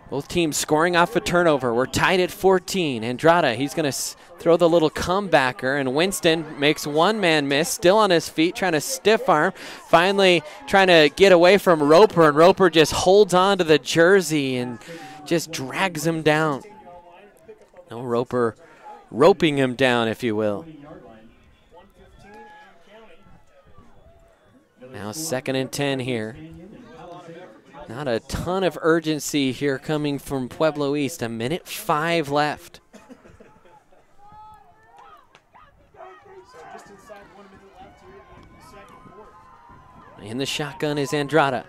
Both teams scoring off a turnover. We're tied at 14. Andrada, he's going to throw the little comebacker, and Winston makes one man miss, still on his feet, trying to stiff arm. Finally trying to get away from Roper, and Roper just holds on to the jersey and just drags him down. No, Roper roping him down, if you will. Now 2nd and 10 here. Not a ton of urgency here coming from Pueblo East. A minute 5 left. In the shotgun is Andrada.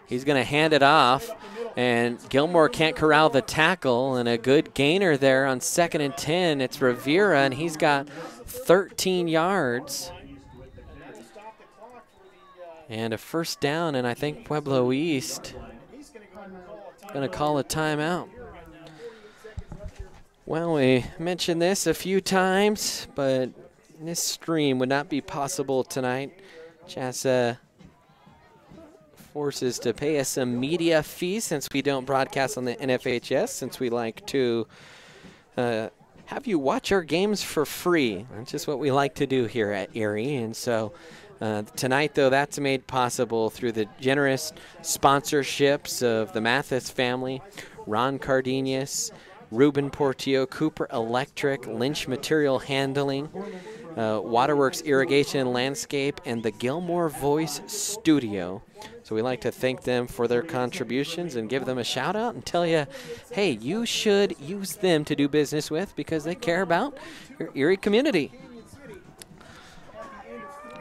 He's going to hand it off, and Gilmore can't corral the tackle, and a good gainer there on 2nd and 10. It's Rivera, and he's got 13 yards. And a 1st down, and I think Pueblo East going to call a timeout. Well, we mentioned this a few times, but this stream would not be possible tonight. Chassa forces to pay us a media fee since we don't broadcast on the NFHS, since we like to have you watch our games for free. That's just what we like to do here at Erie, and so tonight, though, that's made possible through the generous sponsorships of the Mathis family, Ron Cardenas, Ruben Portillo, Couper Electric, Lynch Material Handling, Waterworks Irrigation and Landscape, and the Gilmore Voice Studio. So we like to thank them for their contributions and give them a shout out and tell you, hey, you should use them to do business with because they care about your Erie community.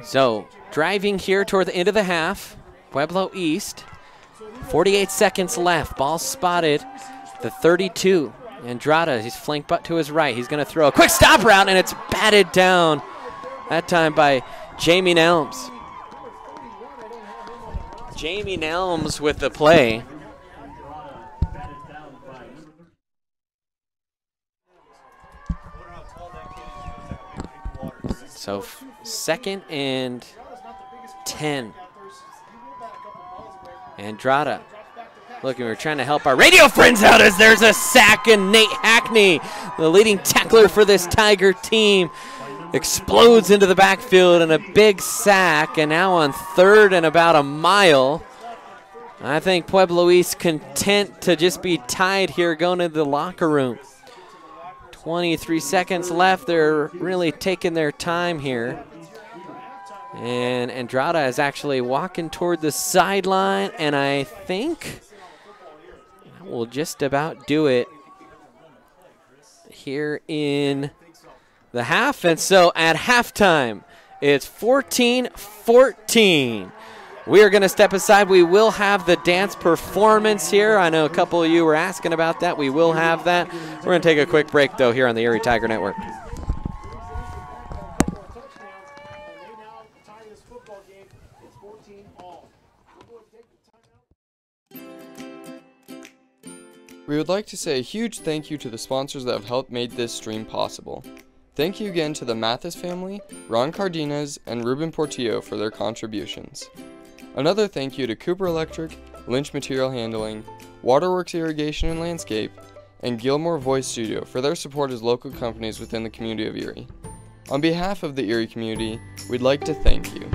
So, driving here toward the end of the half, Pueblo East, 48 seconds left. Ball spotted, the 32. Andrada, he's flanked butt to his right. He's going to throw a quick stop route, and it's batted down, that time by Jamie Nelms. Jamie Nelms with the play. So 2nd and 10. Andrada. Look, we're trying to help our radio friends out as there's a sack, and Nate Hackney, the leading tackler for this Tiger team, explodes into the backfield and a big sack, and now on 3rd and about a mile. I think Pueblo East content to just be tied here going into the locker room. 23 seconds left. They're really taking their time here. And Andrada is actually walking toward the sideline, and I think that will just about do it here in the half. And so at halftime, it's 14-14. We are going to step aside. We will have the dance performance here. I know a couple of you were asking about that. We will have that. We're going to take a quick break, though, here on the Erie Tiger Network. We would like to say a huge thank you to the sponsors that have helped make this stream possible. Thank you again to the Mathis family, Ron Cardenas, and Ruben Portillo for their contributions. Another thank you to Couper Electric, Lynch Material Handling, Waterworks Irrigation and Landscape, and Gilmore Voice Studio for their support as local companies within the community of Erie. On behalf of the Erie community, we'd like to thank you.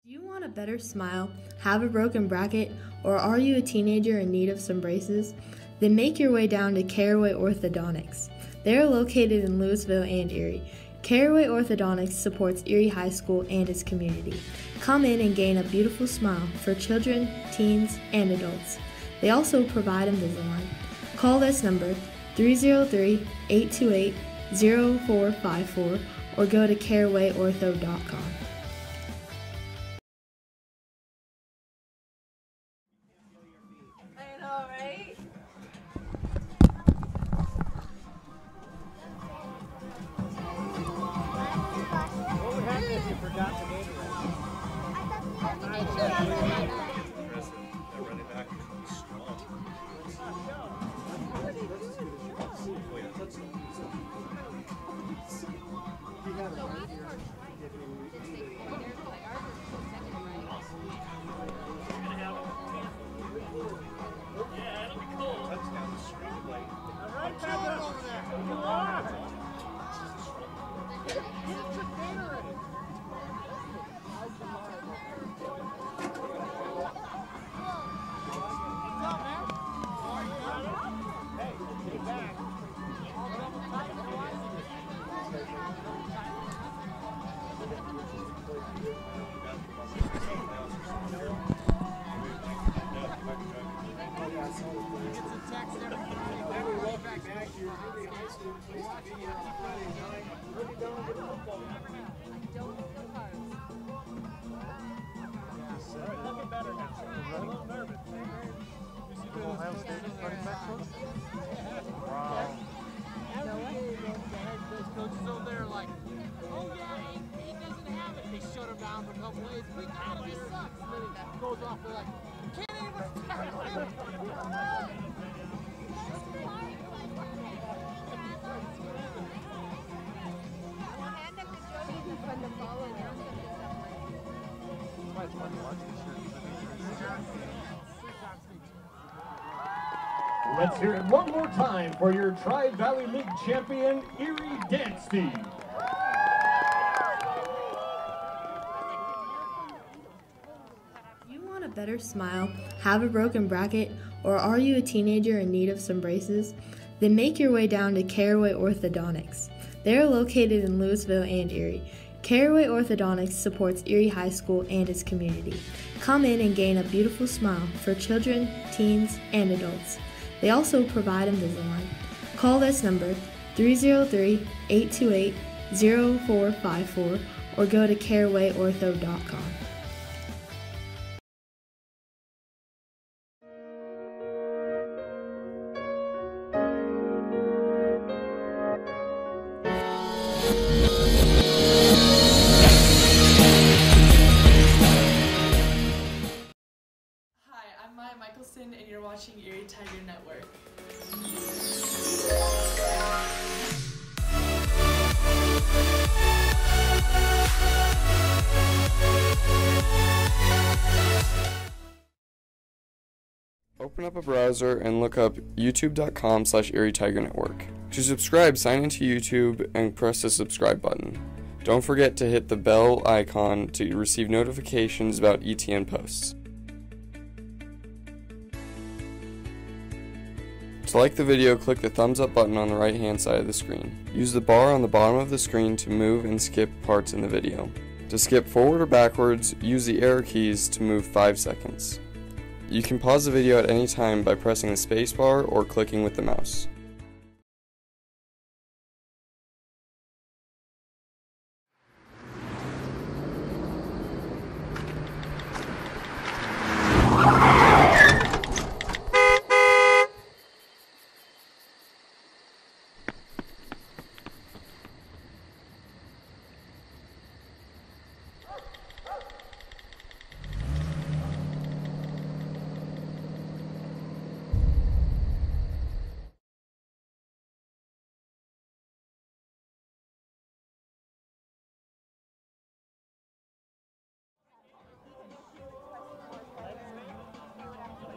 Do you want a better smile, have a broken bracket, or are you a teenager in need of some braces? Then make your way down to Caraway Orthodontics. They are located in Louisville and Erie. Caraway Orthodontics supports Erie High School and its community. Come in and gain a beautiful smile for children, teens, and adults. They also provide Invisalign. Call this number 303-828-0454 or go to carawayortho.com. Let's hear it one more time for your Tri-Valley League champion, Erie Dance Team. You want a better smile, have a broken bracket, or are you a teenager in need of some braces? Then make your way down to Caraway Orthodontics. They are located in Louisville and Erie. Caraway Orthodontics supports Erie High School and its community. Come in and gain a beautiful smile for children, teens, and adults. They also provide Invisalign. Call this number 303-828-0454 or go to carawayortho.com. And you're watching Erie Tiger Network. Open up a browser and look up youtube.com/Erie Tiger Network. To subscribe, sign into YouTube and press the subscribe button. Don't forget to hit the bell icon to receive notifications about ETN posts. To like the video, click the thumbs up button on the right hand side of the screen. Use the bar on the bottom of the screen to move and skip parts in the video. To skip forward or backwards, use the arrow keys to move 5 seconds. You can pause the video at any time by pressing the spacebar or clicking with the mouse.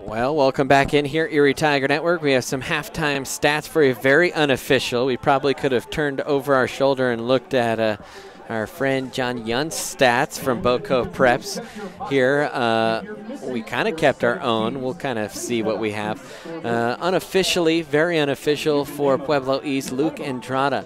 Well, welcome back in here, Erie Tiger Network. We have some halftime stats for you, very unofficial. We probably could have turned over our shoulder and looked at our friend John Yunn's stats from Boat Cove Preps here. We kind of kept our own. We'll kind of see what we have. Unofficially, very unofficial for Pueblo East, Luke Andrada.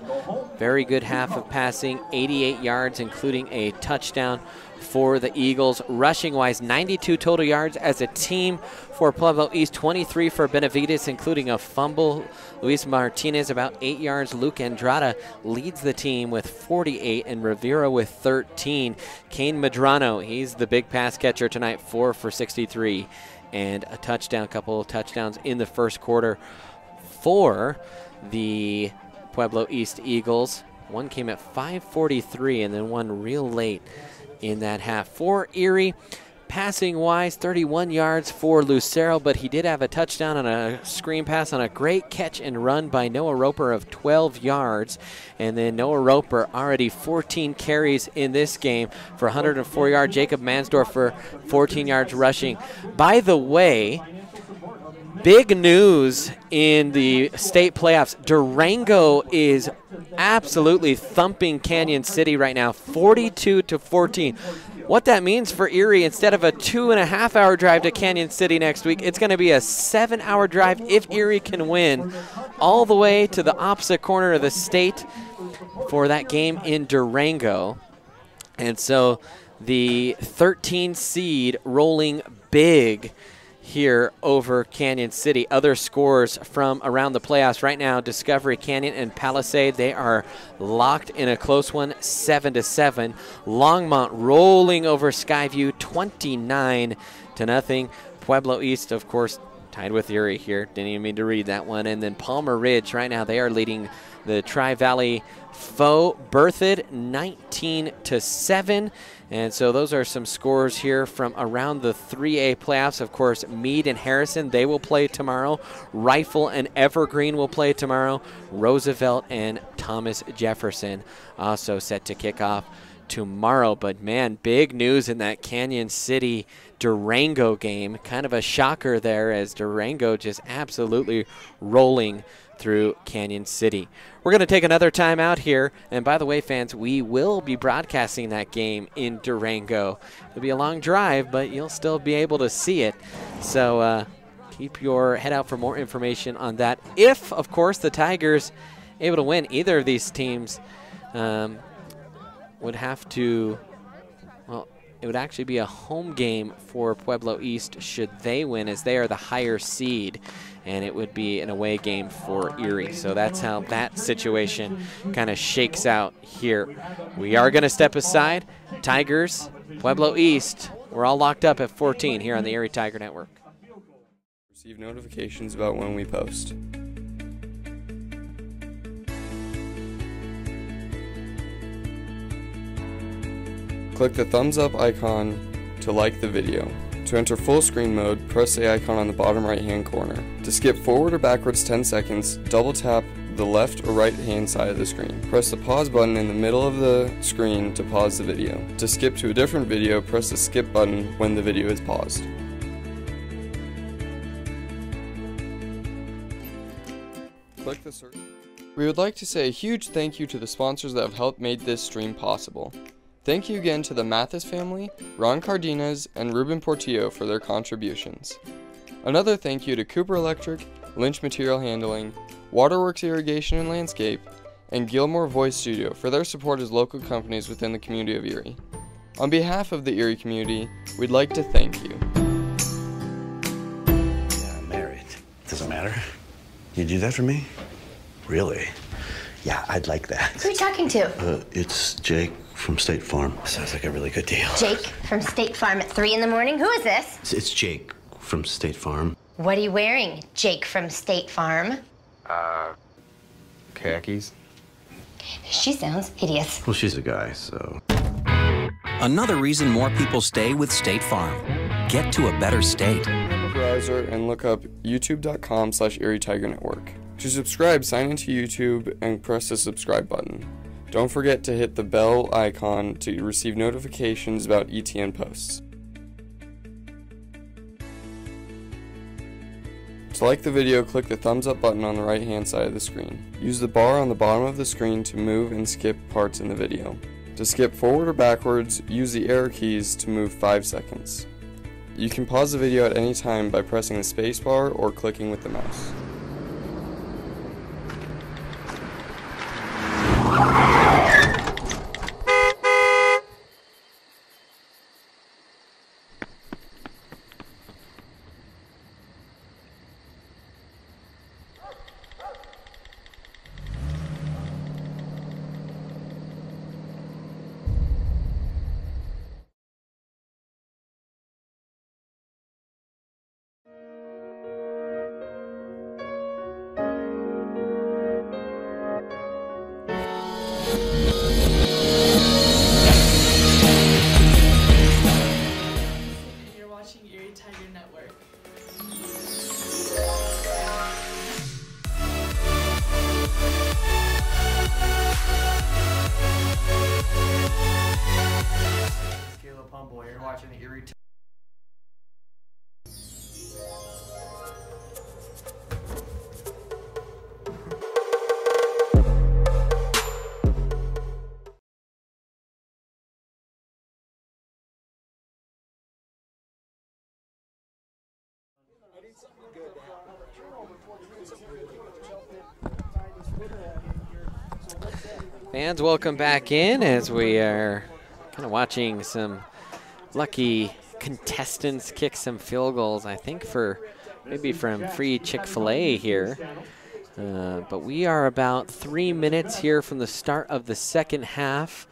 Very good half of passing, 88 yards, including a touchdown for the Eagles. Rushing-wise, 92 total yards as a team for Pueblo East, 23 for Benavides, including a fumble. Luis Martinez about 8 yards. Luke Andrada leads the team with 48 and Rivera with 13. Kane Medrano, he's the big pass catcher tonight, 4 for 63 and a touchdown, couple of touchdowns in the first quarter for the Pueblo East Eagles. One came at 5:43 and then one real late in that half. For Erie, passing-wise, 31 yards for Lucero, but he did have a touchdown on a screen pass on a great catch and run by Noah Roper of 12 yards. And then Noah Roper already 14 carries in this game for 104 yards. Jacob Mansdorf for 14 yards rushing. By the way, big news in the state playoffs. Durango is absolutely thumping Canyon City right now, 42-14. What that means for Erie, instead of a 2.5-hour drive to Canyon City next week, it's going to be a 7-hour drive if Erie can win, all the way to the opposite corner of the state for that game in Durango. And so the 13 seed rolling big here over Canyon City. Other scores from around the playoffs right now, Discovery Canyon and Palisade, they are locked in a close one, 7-7. Longmont rolling over Skyview, 29-0. Pueblo East, of course, tied with Erie here. Didn't even mean to read that one. And then Palmer Ridge, right now, they are leading the Tri-Valley foe, Berthoud, 19-7. And so those are some scores here from around the 3A playoffs. Of course, Meade and Harrison, they will play tomorrow. Rifle and Evergreen will play tomorrow. Roosevelt and Thomas Jefferson also set to kick off tomorrow. But, man, big news in that Canyon City Durango game. Kind of a shocker there as Durango just absolutely rolling through Canyon City. We're going to take another time out here. And by the way, fans, we will be broadcasting that game in Durango. It'll be a long drive, but you'll still be able to see it. So keep your head out for more information on that. If, of course, the Tigers able to win, either of these teams would have to, well, it would actually be a home game for Pueblo East should they win, as they are the higher seed, and it would be an away game for Erie. So that's how that situation kind of shakes out here. We are going to step aside. Tigers, Pueblo East, we're all locked up at 14 here on the Erie Tiger Network. Receive notifications about when we post. Click the thumbs up icon to like the video. To enter full screen mode, press the icon on the bottom right hand corner. To skip forward or backwards 10 seconds, double tap the left or right hand side of the screen. Press the pause button in the middle of the screen to pause the video. To skip to a different video, press the skip button when the video is paused. Click the search. We would like to say a huge thank you to the sponsors that have helped make this stream possible. Thank you again to the Mathis family, Ron Cardenas, and Ruben Portillo for their contributions. Another thank you to Couper Electric, Lynch Material Handling, Werks Irrigation and Landscape, and Gilmore Voice Studio for their support as local companies within the community of Erie. On behalf of the Erie community, we'd like to thank you. Yeah, I'm married. Doesn't matter. You do that for me? Really? Yeah, I'd like that. Who are you talking to? It's Jake from State Farm. Sounds like a really good deal. Jake from State Farm at 3 in the morning? Who is this? It's Jake from State Farm. What are you wearing, Jake from State Farm? Khakis. She sounds hideous. Well, she's a guy, so. Another reason more people stay with State Farm. Get to a better state. Browser and look up youtube.com/Erie Tiger Network. To subscribe, sign into YouTube and press the subscribe button. Don't forget to hit the bell icon to receive notifications about ETN posts. To like the video, click the thumbs up button on the right hand side of the screen. Use the bar on the bottom of the screen to move and skip parts in the video. To skip forward or backwards, use the arrow keys to move 5 seconds. You can pause the video at any time by pressing the spacebar or clicking with the mouse. You're watching Erie Tiger Network. Caleb Humble. You're watching the Erie. Fans, welcome back in as we are kind of watching some lucky contestants kick some field goals, I think maybe from free Chick-fil-A here. But we are about 3 minutes here from the start of the second half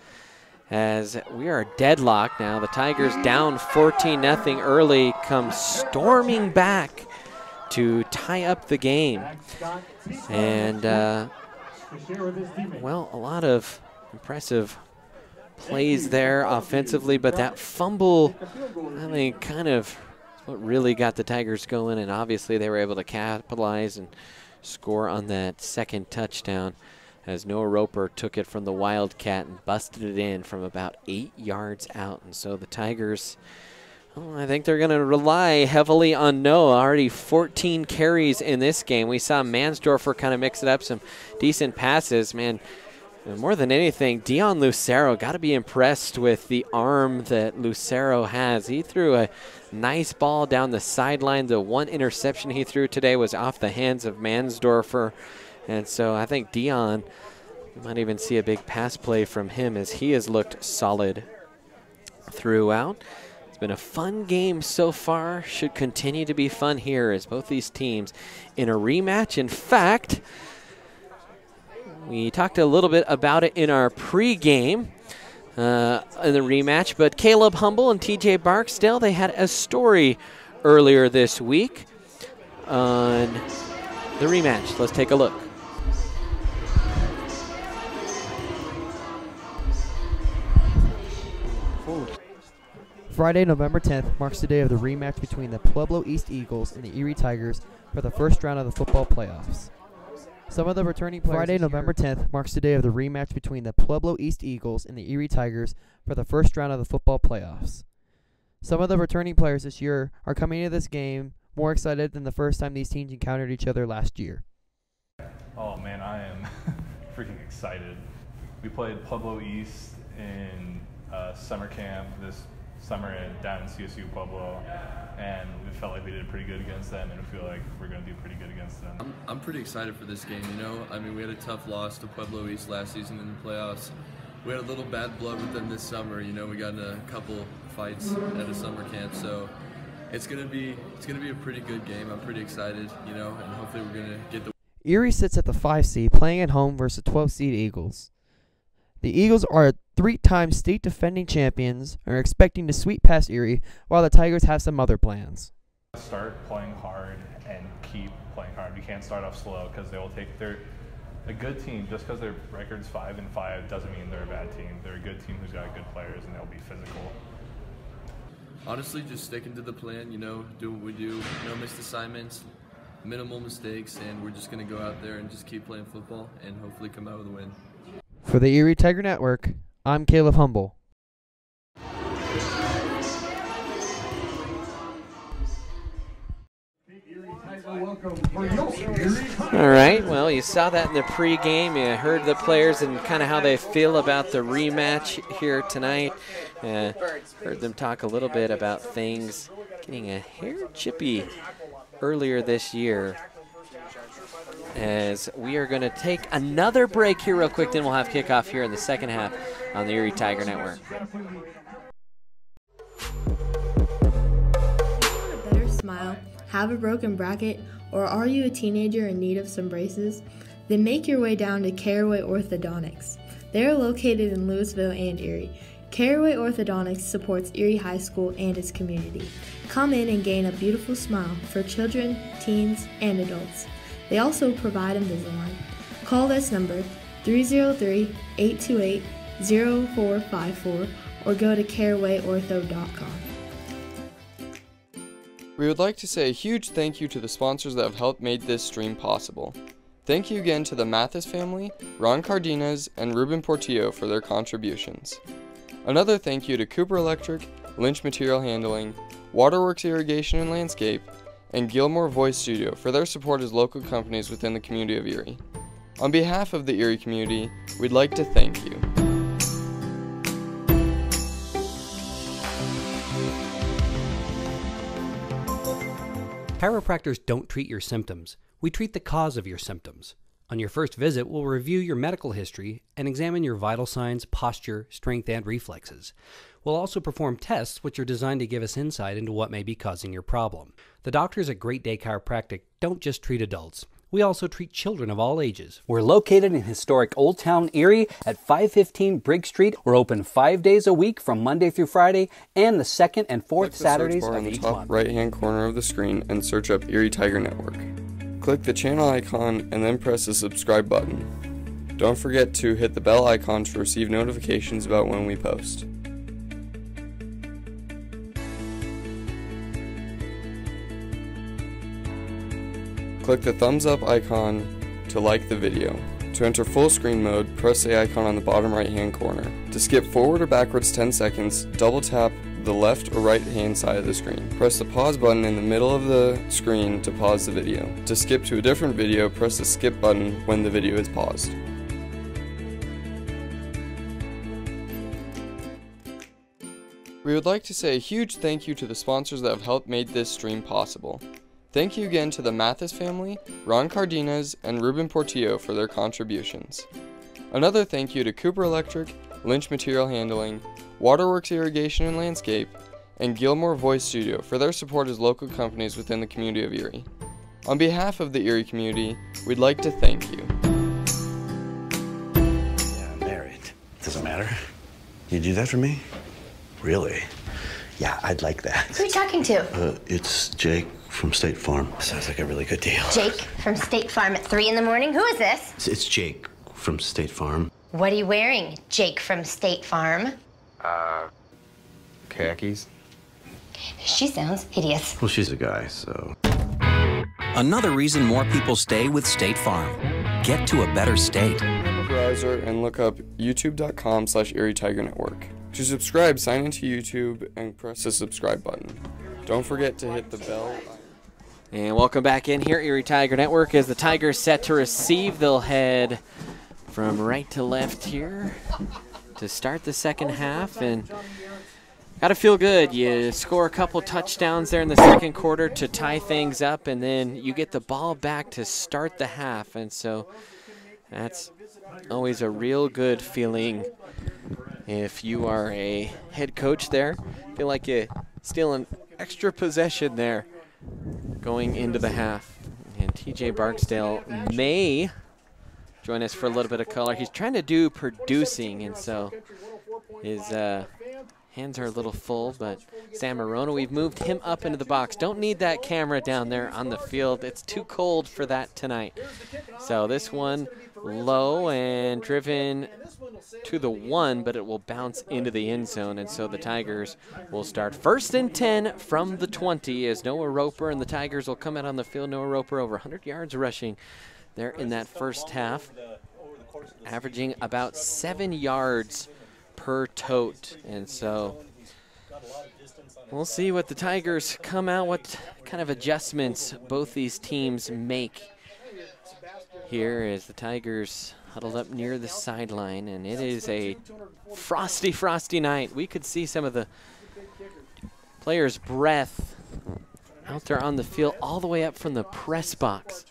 as we are deadlocked now. The Tigers down 14-0 early come storming back to tie up the game. And well, a lot of impressive plays there offensively, but that fumble, I think, kind of what really got the Tigers going, and obviously they were able to capitalize and score on that second touchdown as Noah Roper took it from the Wildcat and busted it in from about 8 yards out. And so the Tigers, I think they're going to rely heavily on Noah. Already 14 carries in this game. We saw Mansdorfer kind of mix it up, some decent passes. Man, more than anything, Dion Lucero, got to be impressed with the arm that Lucero has. He threw a nice ball down the sideline. The one interception he threw today was off the hands of Mansdorfer. And so I think Dion, you might even see a big pass play from him as he has looked solid throughout. It's been a fun game so far. Should continue to be fun here as both these teams in a rematch. In fact, we talked a little bit about it in our pregame in the rematch, but Caleb Humble and TJ Barksdale, they had a story earlier this week on the rematch. Let's take a look. Friday, November 10th marks the day of the rematch between the Pueblo East Eagles and the Erie Tigers for the first round of the football playoffs. Some of the returning players. Friday, November 10th marks the day of the rematch between the Pueblo East Eagles and the Erie Tigers for the first round of the football playoffs. Some of the returning players this year are coming into this game more excited than the first time these teams encountered each other last year. Oh man, I am freaking excited. We played Pueblo East in summer camp this summer down in CSU Pueblo, and we felt like we did pretty good against them, and I feel like we're going to do pretty good against them. I'm pretty excited for this game, you know. I mean, we had a tough loss to Pueblo East last season in the playoffs. We had a little bad blood with them this summer, you know. We got in a couple fights at a summer camp, so it's gonna be a pretty good game. I'm pretty excited, you know, and hopefully we're gonna get the. Erie sits at the 5 seed, playing at home versus 12 seed Eagles. The Eagles are 3-time state defending champions and are expecting to sweep past Erie, while the Tigers have some other plans. Start playing hard and keep playing hard. We can't start off slow because they will take. They're a good team. Just because their record's 5-5 doesn't mean they're a bad team. They're a good team who's got good players, and they'll be physical. Honestly, just sticking to the plan, you know, do what we do, no missed assignments, minimal mistakes, and we're just going to go out there and just keep playing football and hopefully come out with a win. For the Erie Tiger Network, I'm Caleb Humble. Erie Tiger welcome All right, well, you saw that in the pregame. You heard the players and kind of how they feel about the rematch here tonight. Heard them talk a little bit about things getting a hair chippy earlier this year. As we are going to take another break here real quick, then we'll have kickoff here in the second half on the Erie Tiger Network. A better smile, have a broken bracket, or are you a teenager in need of some braces? Then make your way down to Caraway Orthodontics. They are located in Louisville and Erie. Caraway Orthodontics supports Erie High School and its community. Come in and gain a beautiful smile for children, teens, and adults. They also provide Invisalign. Call this number 303-828-0454 or go to carawayortho.com. We would like to say a huge thank you to the sponsors that have helped make this stream possible. Thank you again to the Mathis family, Cardenas, and Ruben Portillo for their contributions. Another thank you to Couper Electric, Lynch Material Handling, Werks Irrigation and Landscape, and Gilmore Voice Studio for their support as local companies within the community of Erie. On behalf of the Erie community, we'd like to thank you. Chiropractors don't treat your symptoms. We treat the cause of your symptoms. On your first visit, we'll review your medical history and examine your vital signs, posture, strength, and reflexes. We'll also perform tests which are designed to give us insight into what may be causing your problem. The doctors at Great Day Chiropractic don't just treat adults. We also treat children of all ages. We're located in historic Old Town Erie at 515 Briggs Street. We're open 5 days a week from Monday through Friday and the second and fourth Saturdays Click the search bar of in the each top month. right-hand corner of the screen and search up Erie Tiger Network. Click the channel icon and then press the subscribe button. Don't forget to hit the bell icon to receive notifications about when we post. Click the thumbs up icon to like the video. To enter full screen mode, press the icon on the bottom right hand corner. To skip forward or backwards 10 seconds, double tap the left or right hand side of the screen. Press the pause button in the middle of the screen to pause the video. To skip to a different video, press the skip button when the video is paused. We would like to say a huge thank you to the sponsors that have helped make this stream possible. Thank you again to the Mathis family, Cardenas, and Ruben Portillo for their contributions. Another thank you to Couper Electric, Lynch Material Handling, Werks Irrigation and Landscape, and Gilmore Voice Studio for their support as local companies within the community of Erie. On behalf of the Erie community, we'd like to thank you. Yeah, I'm married. Doesn't matter. You do that for me? Really? Yeah, I'd like that. Who are you talking to? It's Jake from State Farm. Sounds like a really good deal. Jake from State Farm at 3 in the morning? Who is this? It's Jake from State Farm. What are you wearing, Jake from State Farm? Khakis. She sounds hideous. Well, she's a guy, so. Another reason more people stay with State Farm. Get to a better state. Browser and look up youtube.com/Erie Tiger Network. To subscribe, sign into YouTube and press the subscribe button. Don't forget to hit the bell. And welcome back in here, Erie Tiger Network. As the Tigers set to receive, they'll head from right to left here to start the second half. And got to feel good. You score a couple touchdowns there in the second quarter to tie things up, and then you get the ball back to start the half. And so that's always a real good feeling if you are a head coach there. Feel like you steal an extra possession there going into the half. And TJ Barksdale may join us for a little bit of color. He's trying to do producing, and so his hands are a little full, but Sam Morona, we've moved him up into the box. Don't need that camera down there on the field. It's too cold for that tonight. So this one low and driven to the 1, but it will bounce into the end zone, and so the Tigers will start 1st and 10 from the 20 as Noah Roper and the Tigers will come out on the field. Noah Roper over 100 yards rushing there in that first half, averaging about 7 yards per tote, and so We'll see what the Tigers come out, what kind of adjustments both these teams make here as the Tigers huddled up near the sideline, and it is a frosty, frosty night. We could see some of the players' breath out there on the field all the way up from the press box.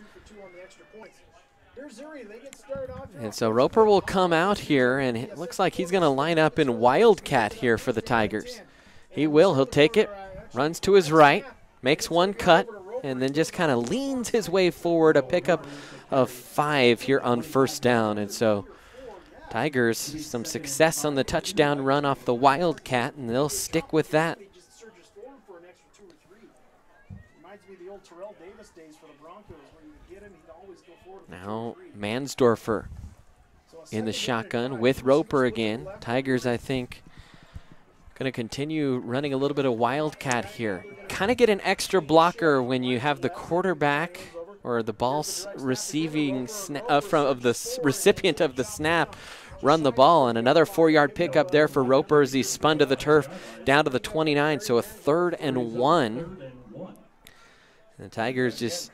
And so Roper will come out here, and it looks like he's going to line up in Wildcat here for the Tigers. He will. He'll take it, runs to his right, makes one cut, and then just kind of leans his way forward, a pickup of 5 here on first down. And so Tigers, some success on the touchdown run off the Wildcat, and they'll stick with that. Now Mansdorfer in the shotgun with Roper again. Tigers, I think, going to continue running a little bit of Wildcat here. Kind of get an extra blocker when you have the quarterback or the ball receiving of the recipient of the snap run the ball, and another 4-yard pickup there for Roper as he spun to the turf down to the 29. So a 3rd and 1. And the Tigers just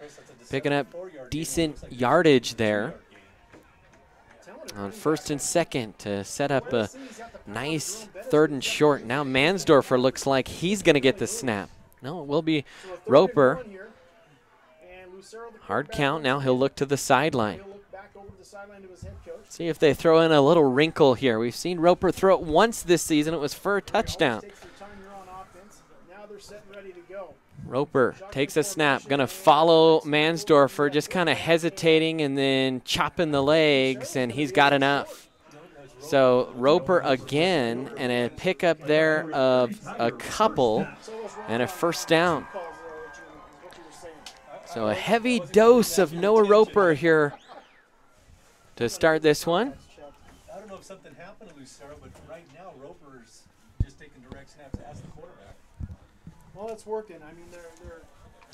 picking up decent yardage there on 1st and 2nd to set up a nice 3rd and short. Now Mansdorfer looks like he's going to get the snap. No, it will be Roper. Hard count. Now he'll look to the sideline. See if they throw in a little wrinkle here. We've seen Roper throw it once this season. It was for a touchdown. Roper takes a snap, going to follow Mansdorfer, just kind of hesitating and then chopping the legs, and he's got enough. So Roper again, and a pickup there of a couple, and a 1st down. So a heavy dose of Noah Roper here to start this one. I don't know if something happened to Lucero, but right now Roper's just taking direct snaps as the quarterback. Well, it's working. I mean, they're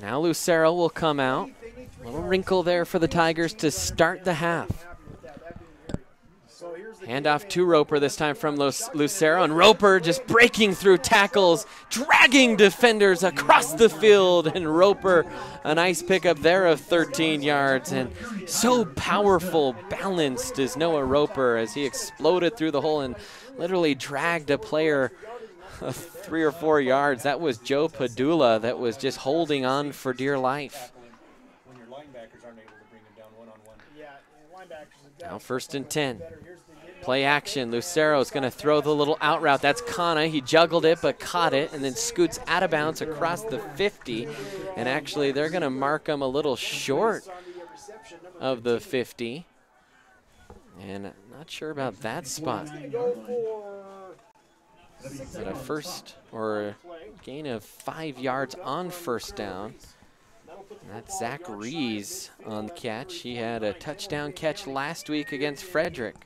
now Lucero will come out. A little wrinkle there for the Tigers to start the half. Handoff to Roper, this time from Lucero, and Roper just breaking through tackles, dragging defenders across the field, and Roper, a nice pickup there of 13 yards, and so powerful, balanced is Noah Roper as he exploded through the hole and literally dragged a player 3 or 4 yards. That was Joe Padula that was just holding on for dear life. when your linebackers aren't able to bring him down one-on-one. Yeah, linebackers. Now 1st and 10. Play action. Lucero's going to throw the little out route. That's Kana. He juggled it but caught it and then scoots out of bounds across the 50. And actually they're going to mark him a little short of the 50. And not sure about that spot. But a first or a gain of 5 yards on 1st down. That's Zach Rees on the catch. He had a touchdown catch last week against Frederick.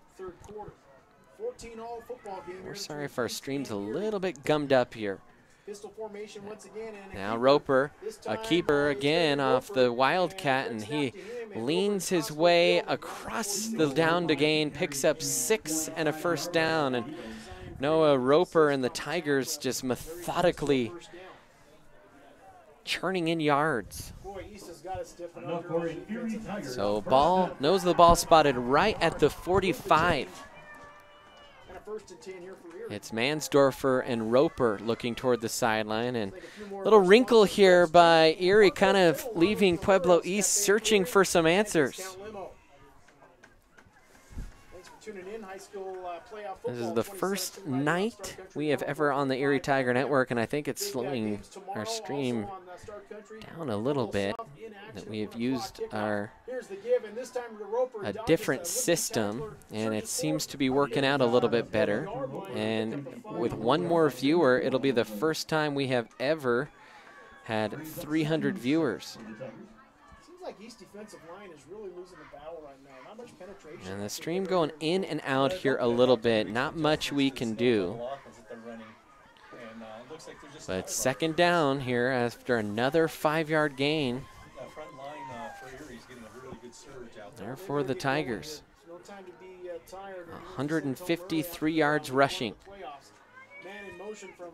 We're sorry if our stream's a little bit gummed up here. Now Roper, a keeper again off the Wildcat, and he leans his way across the down to gain, picks up 6 and a 1st down. And Noah Roper and the Tigers just methodically churning in yards. So ball, nose of the ball spotted right at the 45. It's Mansdorfer and Roper looking toward the sideline, and a little wrinkle here by Erie, kind of leaving Pueblo East searching for some answers. This is the first night we have ever on the Erie Tiger Network, and I think it's slowing our stream down a little bit, that we have used a different system, and it seems to be working out a little bit better. And with one more viewer, it'll be the first time we have ever had 300 viewers. Seems like East defensive line is really losing the battle right now. Not much penetration. And the stream going in and out here a little bit. Not much we can do. But 2nd down here after another 5-yard gain. There for the Tigers. 153 yards rushing. Man in motion from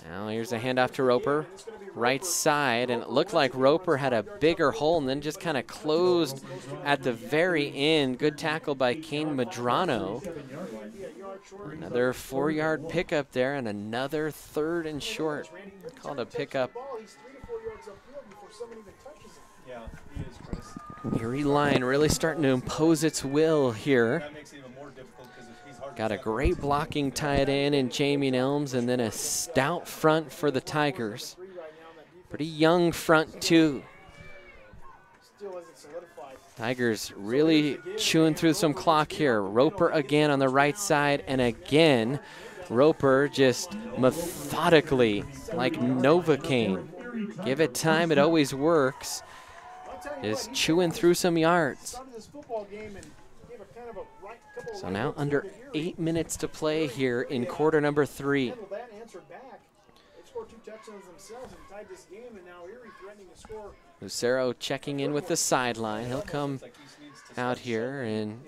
Now here's a handoff to Roper, right side, and it looked like Roper had a bigger hole and then just kind of closed at the very end. Good tackle by Kane Medrano. Another 4-yard pickup there and another 3rd and short. Called a pickup. Erie line really starting to impose its will here. Got a great blocking tight end in Jamie Nelms, and then a stout front for the Tigers. Pretty young front too. Tigers really chewing through some clock here. Roper again on the right side, and again Roper just methodically, like Novocaine. Give it time, it always works. Just chewing through some yards. So now under 8 minutes to play here in quarter number 3. Lucero checking in with the sideline. He'll come out here, and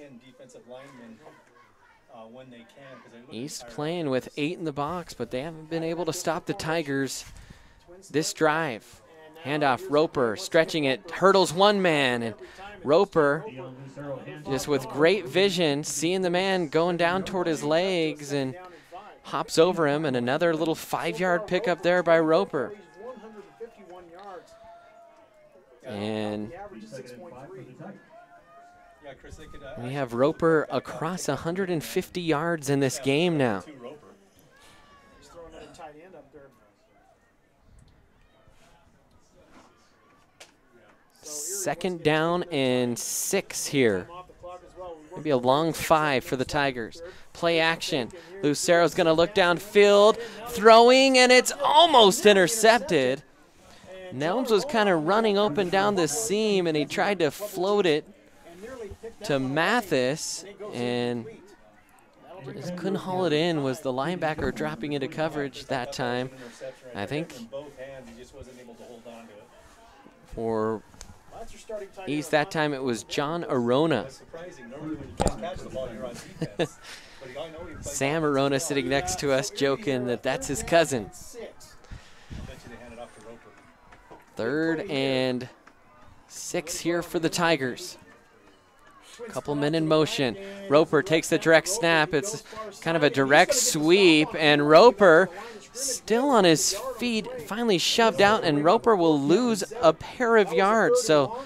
East playing with 8 in the box, but they haven't been able to stop the Tigers this drive. Handoff, Roper stretching it, hurdles one man, and Roper just with great vision, seeing the man going down toward his legs, and hops over him, and another little 5-yard pickup there by Roper. And we have Roper across 150 yards in this game now. Second down and 6 here. Maybe a long 5 for the Tigers. Play action. Lucero's going to look downfield, throwing, and it's almost intercepted. Nelms was kind of running open down the seam, and he tried to float it to Mathis, and just couldn't haul it in. Was the linebacker dropping into coverage that time? I think for East that time it was John Arona. Sam Arona sitting next to us joking that that's his cousin. 3rd and 6 here for the Tigers. Couple men in motion. Roper takes the direct snap. It's kind of a direct sweep, and Roper still on his feet, finally shoved out, and Roper will lose a pair of yards. So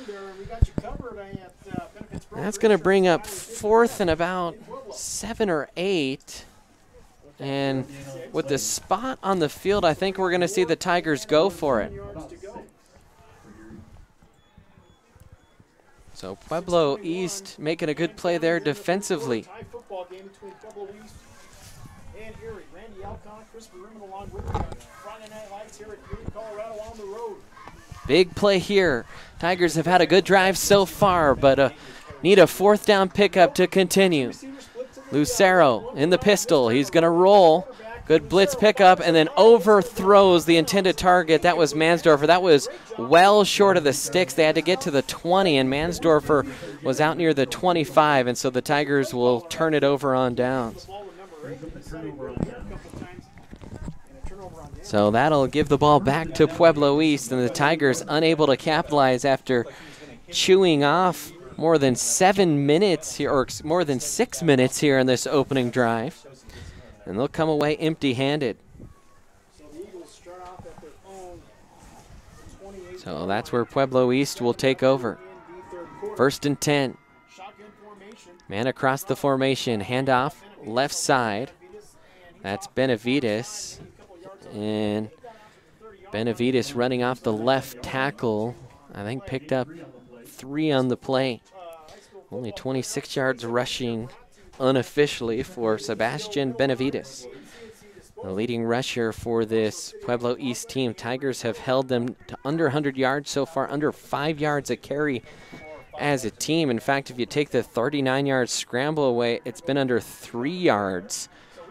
that's going to bring up 4th and about 7 or 8. And with the spot on the field, I think we're going to see the Tigers go for it. So Pueblo East making a good play there defensively. Big play here. Tigers have had a good drive so far, but need a 4th down pickup to continue. Lucero in the pistol. He's going to roll. Good blitz pickup, and then overthrows the intended target. That was Mansdorfer. That was well short of the sticks. They had to get to the 20, and Mansdorfer was out near the 25, and so the Tigers will turn it over on downs. So that'll give the ball back to Pueblo East, and the Tigers unable to capitalize after chewing off more than 7 minutes here, or more than 6 minutes here in this opening drive. And they'll come away empty-handed. So that's where Pueblo East will take over. 1st and 10. Man across the formation. Handoff, left side. That's Benavides. And Benavides running off the left tackle. I think picked up 3 on the play. Only 26 yards rushing unofficially for Sebastian Benavides, the leading rusher for this Pueblo East team. Tigers have held them to under 100 yards so far, under 5 yards a carry as a team. In fact, if you take the 39-yard scramble away, it's been under 3 yards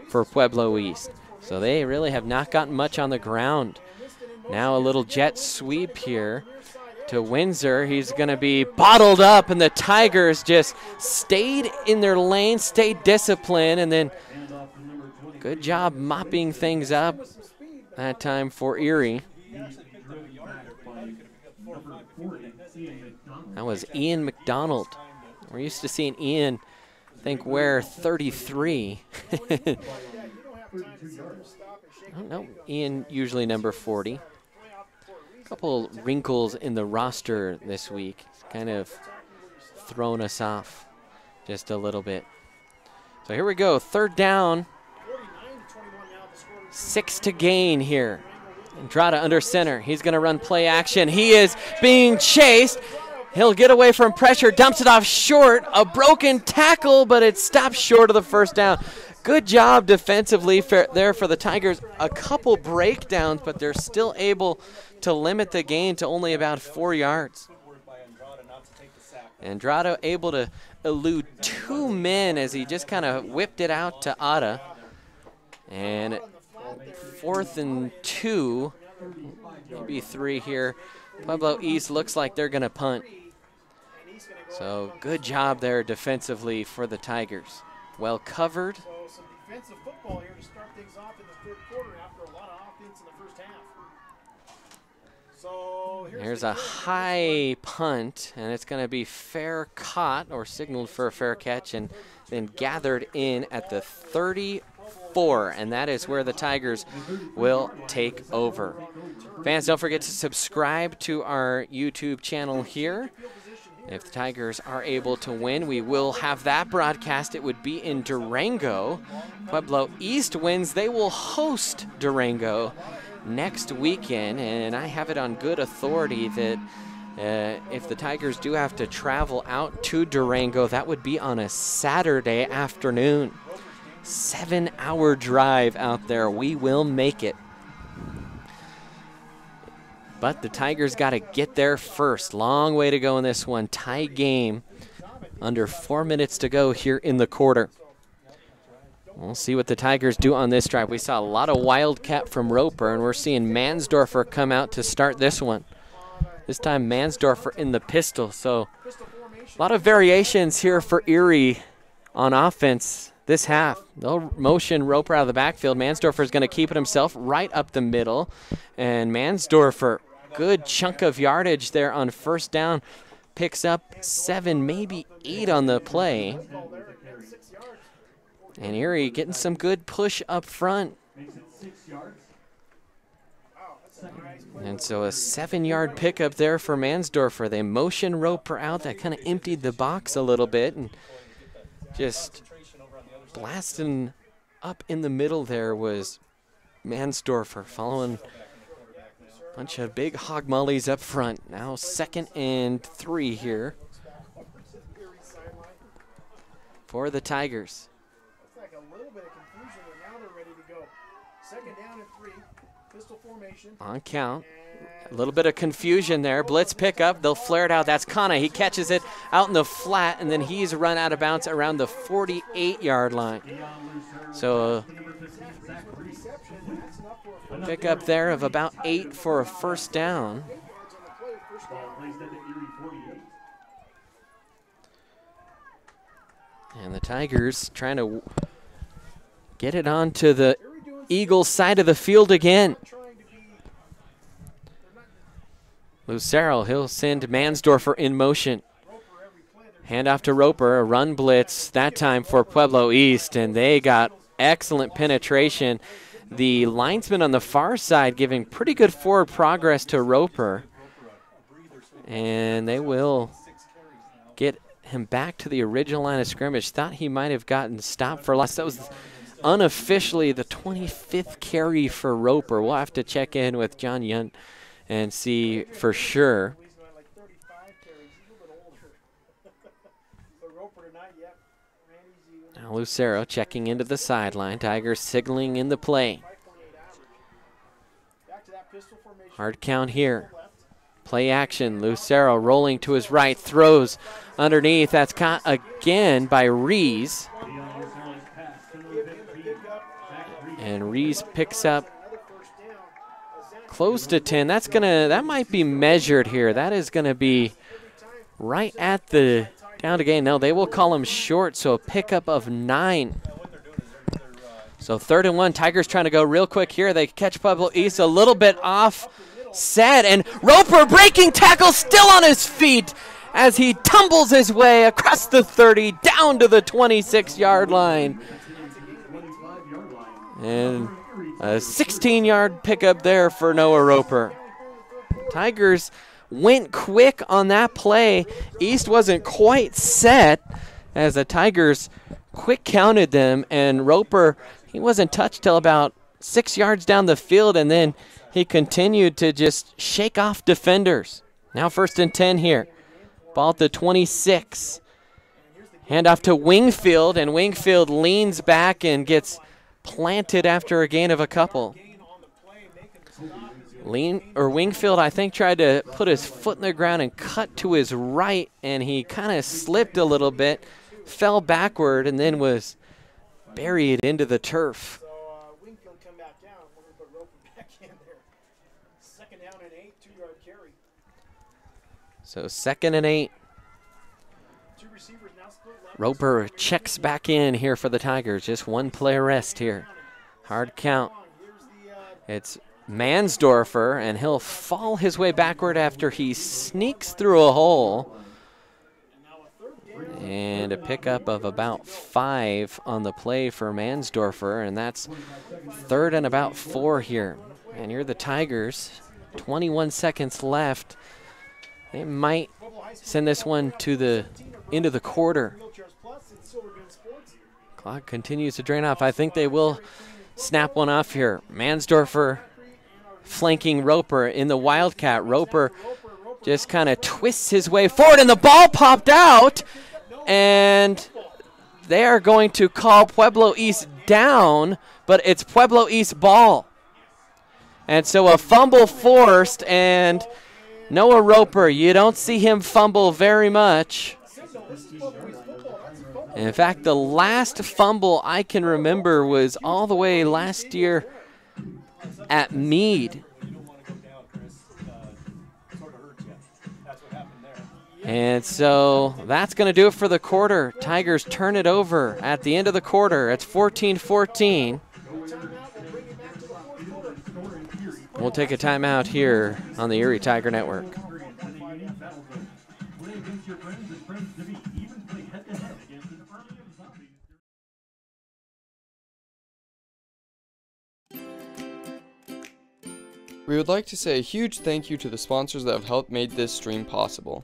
for Pueblo East. So they really have not gotten much on the ground. Now a little jet sweep here to Windsor. He's going to be bottled up, and the Tigers just stayed in their lane, stayed disciplined, and then Good job mopping things up that time for Erie. That was Ian McDonald. We're used to seeing Ian, I think, wear 33. I don't know. Ian usually number 40. A couple wrinkles in the roster this week. It's kind of thrown us off just a little bit. So here we go. 3rd down. 6 to gain here. Andrada under center. He's going to run play action. He is being chased. He'll get away from pressure, dumps it off short. A broken tackle, but it stops short of the 1st down. Good job defensively there for the Tigers. A couple breakdowns, but they're still able to limit the gain to only about 4 yards. Andrada able to elude 2 men as he just kind of whipped it out to Otta. And 4th and 2, maybe 3 here. Pueblo East looks like they're going to punt. So good job there defensively for the Tigers. Well covered. So some defensive football here to start things off in the 3rd quarter after a lot of offense in the 1st half. So here's a high punt, and it's going to be fair caught or signaled for a fair catch and then gathered in at the 34, and that is where the Tigers will take over. Fans, don't forget to subscribe to our YouTube channel here. If the Tigers are able to win, we will have that broadcast. It would be in Durango. Pueblo East wins, they will host Durango next weekend, and I have it on good authority that if the Tigers do have to travel out to Durango, that would be on a Saturday afternoon. 7-hour drive out there. We will make it. But the Tigers got to get there first. Long way to go in this one. Tie game. Under 4 minutes to go here in the quarter. We'll see what the Tigers do on this drive. We saw a lot of wildcat from Roper, and we're seeing Mansdorfer come out to start this one. This time Mansdorfer in the pistol. So a lot of variations here for Erie on offense this half. They'll motion Roper out of the backfield. Mansdorfer is going to keep it himself right up the middle. And Mansdorfer, good chunk of yardage there on 1st down. Picks up 7, maybe 8 on the play. And Erie getting some good push up front. And so a 7-yard pickup there for Mansdorfer. They motion Roper out. That kind of emptied the box a little bit. And just blasting up in the middle there was Mansdorfer, following a bunch of big hog mollies up front. Now 2nd and 3 here for the Tigers. Looks like a little bit of confusion, but now they're ready to go. 2nd down and 3, pistol formation. On count. A little bit of confusion there. Blitz pickup. They'll flare it out. That's Kana. He catches it out in the flat, and then he's run out of bounds around the 48-yard line. So a pickup there of about 8 for a 1st down. And the Tigers trying to get it onto the Eagles side of the field again. Lucero, he'll send Mansdorfer in motion. Hand off to Roper, a run blitz, that time for Pueblo East, and they got excellent penetration. The linesman on the far side giving pretty good forward progress to Roper. And they will get him back to the original line of scrimmage. Thought he might have gotten stopped for loss. That was unofficially the 25th carry for Roper. We'll have to check in with John Yunt and see for sure. Now Lucero checking into the sideline. Tigers signaling in the play. Hard count here. Play action. Lucero rolling to his right. Throws underneath. That's caught again by Rees. And Rees picks up close to 10. That might be measured here. That is gonna be right at the down to gain. No, they will call him short, so a pickup of 9. So 3rd and 1, Tigers trying to go real quick here. They catch Pueblo East a little bit off set, and Roper breaking tackle, still on his feet as he tumbles his way across the 30 down to the 26-yard line. And a 16-yard pickup there for Noah Roper. Tigers went quick on that play. East wasn't quite set as the Tigers quick counted them, and Roper, he wasn't touched till about 6 yards down the field, and then he continued to just shake off defenders. Now 1st and 10 here. Ball at the 26. Handoff to Wingfield, and Wingfield leans back and gets planted after a gain of a couple. Wingfield, I think, tried to put his foot in the ground and cut to his right, and he kind of slipped a little bit, fell backward, and then was buried into the turf. So Wingfield come back down. We're going to put Roper back in there. 2nd down and 8, 2-yard carry. So 2nd and 8. Roper checks back in here for the Tigers. Just one play rest here. Hard count. It's Mansdorfer, and he'll fall his way backward after he sneaks through a hole. And a pickup of about 5 on the play for Mansdorfer, and that's 3rd and about 4 here. And you're the Tigers. 21 seconds left. They might send this one to the end of the quarter. Clock continues to drain off. I think they will snap one off here. Mansdorfer flanking Roper in the Wildcat. Roper just kind of twists his way forward, and the ball popped out, and they are going to call Pueblo East down, but it's Pueblo East ball. And so a fumble forced, and Noah Roper, you don't see him fumble very much. In fact, the last fumble I can remember was all the way last year at Meade. And so that's going to do it for the quarter. Tigers turn it over at the end of the quarter. It's 14-14. We'll take a timeout here on the Erie Tiger Network. We would like to say a huge thank you to the sponsors that have helped make this stream possible.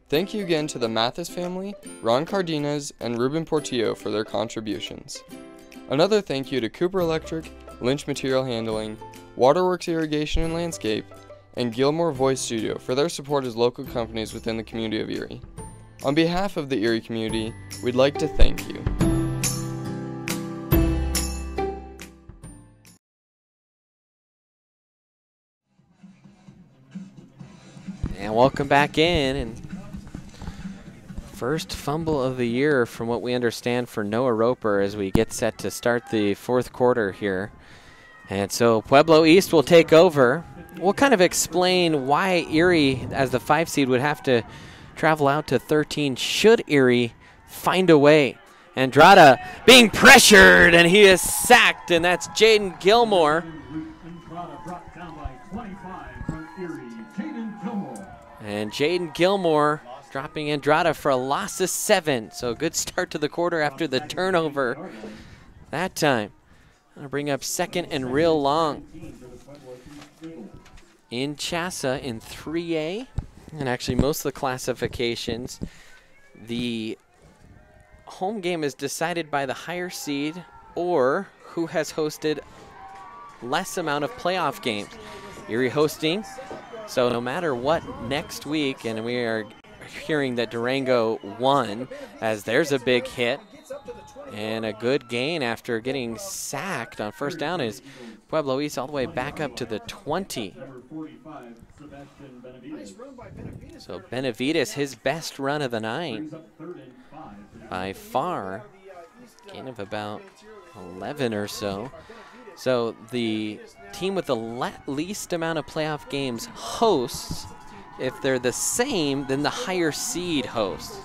Thank you again to the Mathis family, Ron Cardenas, and Ruben Portillo for their contributions. Another thank you to Couper Electric, Lynch Material Handling, Werks Irrigation and Landscape, and Gilmore Voice Studio for their support as local companies within the community of Erie. On behalf of the Erie community, we'd like to thank you. And welcome back in, and first fumble of the year from what we understand for Noah Roper as we get set to start the 4th quarter here. And so Pueblo East will take over. We'll kind of explain why Erie, as the 5 seed, would have to travel out to 13 should Erie find a way. Andrada being pressured, and he is sacked, and that's Jaden Gilmore. And Jaden Gilmore dropping Andrada for a loss of 7. So a good start to the quarter after the turnover that time. I'll bring up 2nd and real long. In Chassa in 3A, and actually most of the classifications, the home game is decided by the higher seed or who has hosted less amount of playoff games. Erie hosting, so no matter what next week, and we are hearing that Durango won, as there's a big hit and a good gain after getting sacked on first down is Pueblo East all the way back up to the 20. So Benavides, his best run of the night by far, gain of about 11 or so. So the team with the least amount of playoff games hosts. If they're the same, then the higher seed hosts.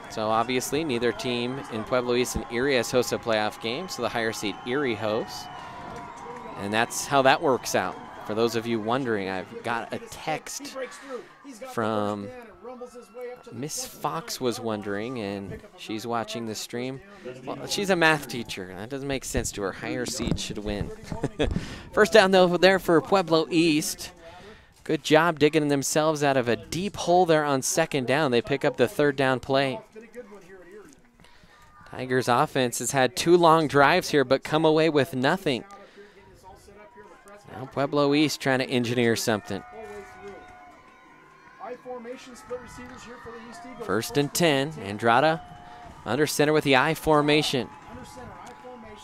So obviously neither team in Pueblo East and Erie has hosted a playoff game, so the higher seed Erie hosts. And that's how that works out. For those of you wondering, I've got a text from Miss Fox was wondering, and she's watching the stream. Well, she's a math teacher. That doesn't make sense to her. Higher seed should win. First down, though, there for Pueblo East. Good job digging themselves out of a deep hole there on second down. They pick up the third down play. Tigers offense has had 2 long drives here, but come away with nothing. Now Pueblo East trying to engineer something. First and 10. Andrada under center with the I formation.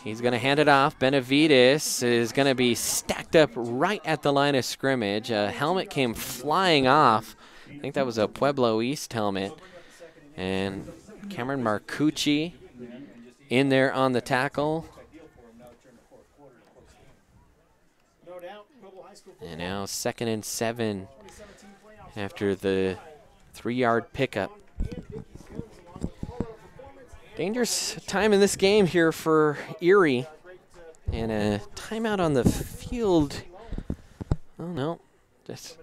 He's going to hand it off. Benavides is going to be stacked up right at the line of scrimmage. A helmet came flying off. I think that was a Pueblo East helmet. And Cameron Marcucci in there on the tackle. And now 2nd and 7 after the 3-yard pickup. Dangerous time in this game here for Erie. And a timeout on the field. Oh, no. Just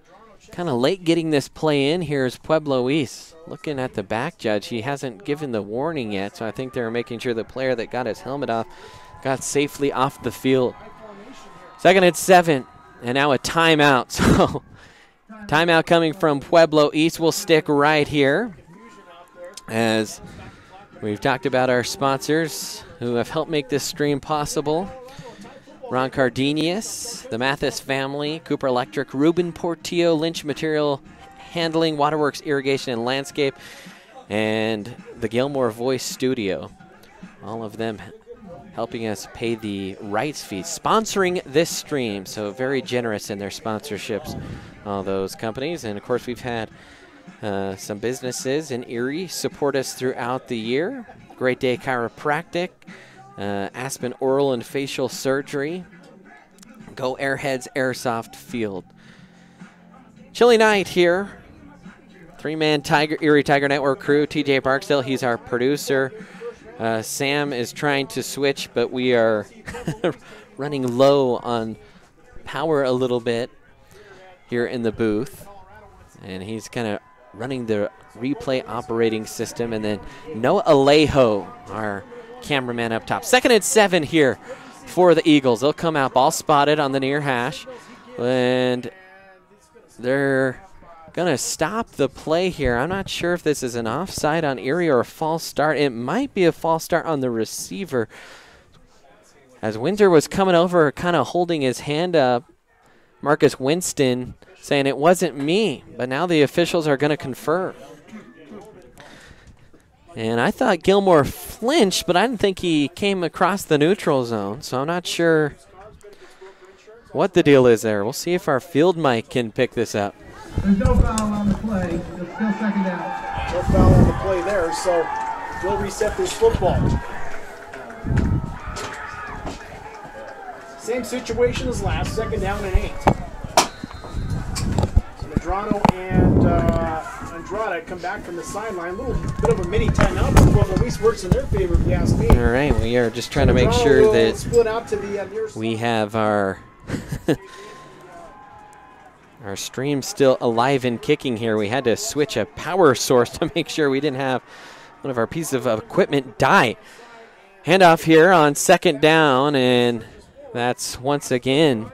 kind of late getting this play in here is Pueblo East. Looking at the back judge, he hasn't given the warning yet, so I think they're making sure the player that got his helmet off got safely off the field. 2nd and 7, and now a timeout. So timeout coming from Pueblo East. Will stick right here as we've talked about our sponsors who have helped make this stream possible. Ron Cardenas, the Mathis Family, Couper Electric, Ruben Portillo, Lynch Material Handling, Waterworks Irrigation and Landscape, and the Gilmore Voice Studio. All of them helping us pay the rights fees, sponsoring this stream. So very generous in their sponsorships, all those companies. And of course we've had some businesses in Erie support us throughout the year. Great Day Chiropractic, Aspen Oral and Facial Surgery, Go Airheads Airsoft Field. Chilly night here. 3-man Erie Tiger Network crew. TJ Barksdale, he's our producer. Sam is trying to switch, but we are running low on power a little bit here in the booth. And he's kind of running the replay operating system. And then Noah Alejo, our cameraman up top. 2nd and 7 here for the Eagles. They'll come out ball spotted on the near hash. And they're going to stop the play here. I'm not sure if this is an offside on Erie or a false start. It might be a false start on the receiver. As Windsor was coming over, kind of holding his hand up, Marcus Winston saying it wasn't me, but now the officials are going to confer. And I thought Gilmore flinched, but I didn't think he came across the neutral zone, so I'm not sure what the deal is there. We'll see if our field mic can pick this up. There's no foul on the play. It's still 2nd down. No foul on the play there, so we'll reset this football. Same situation as last, 2nd down and 8. So Medrano and Andrada come back from the sideline. A little bit of a mini timeout, but at least works in their favor, if you ask me. All right, we are just trying to make sure that split out to the we have our our stream still alive and kicking here. We had to switch a power source to make sure we didn't have one of our pieces of equipment die. Handoff here on 2nd down, and that's once again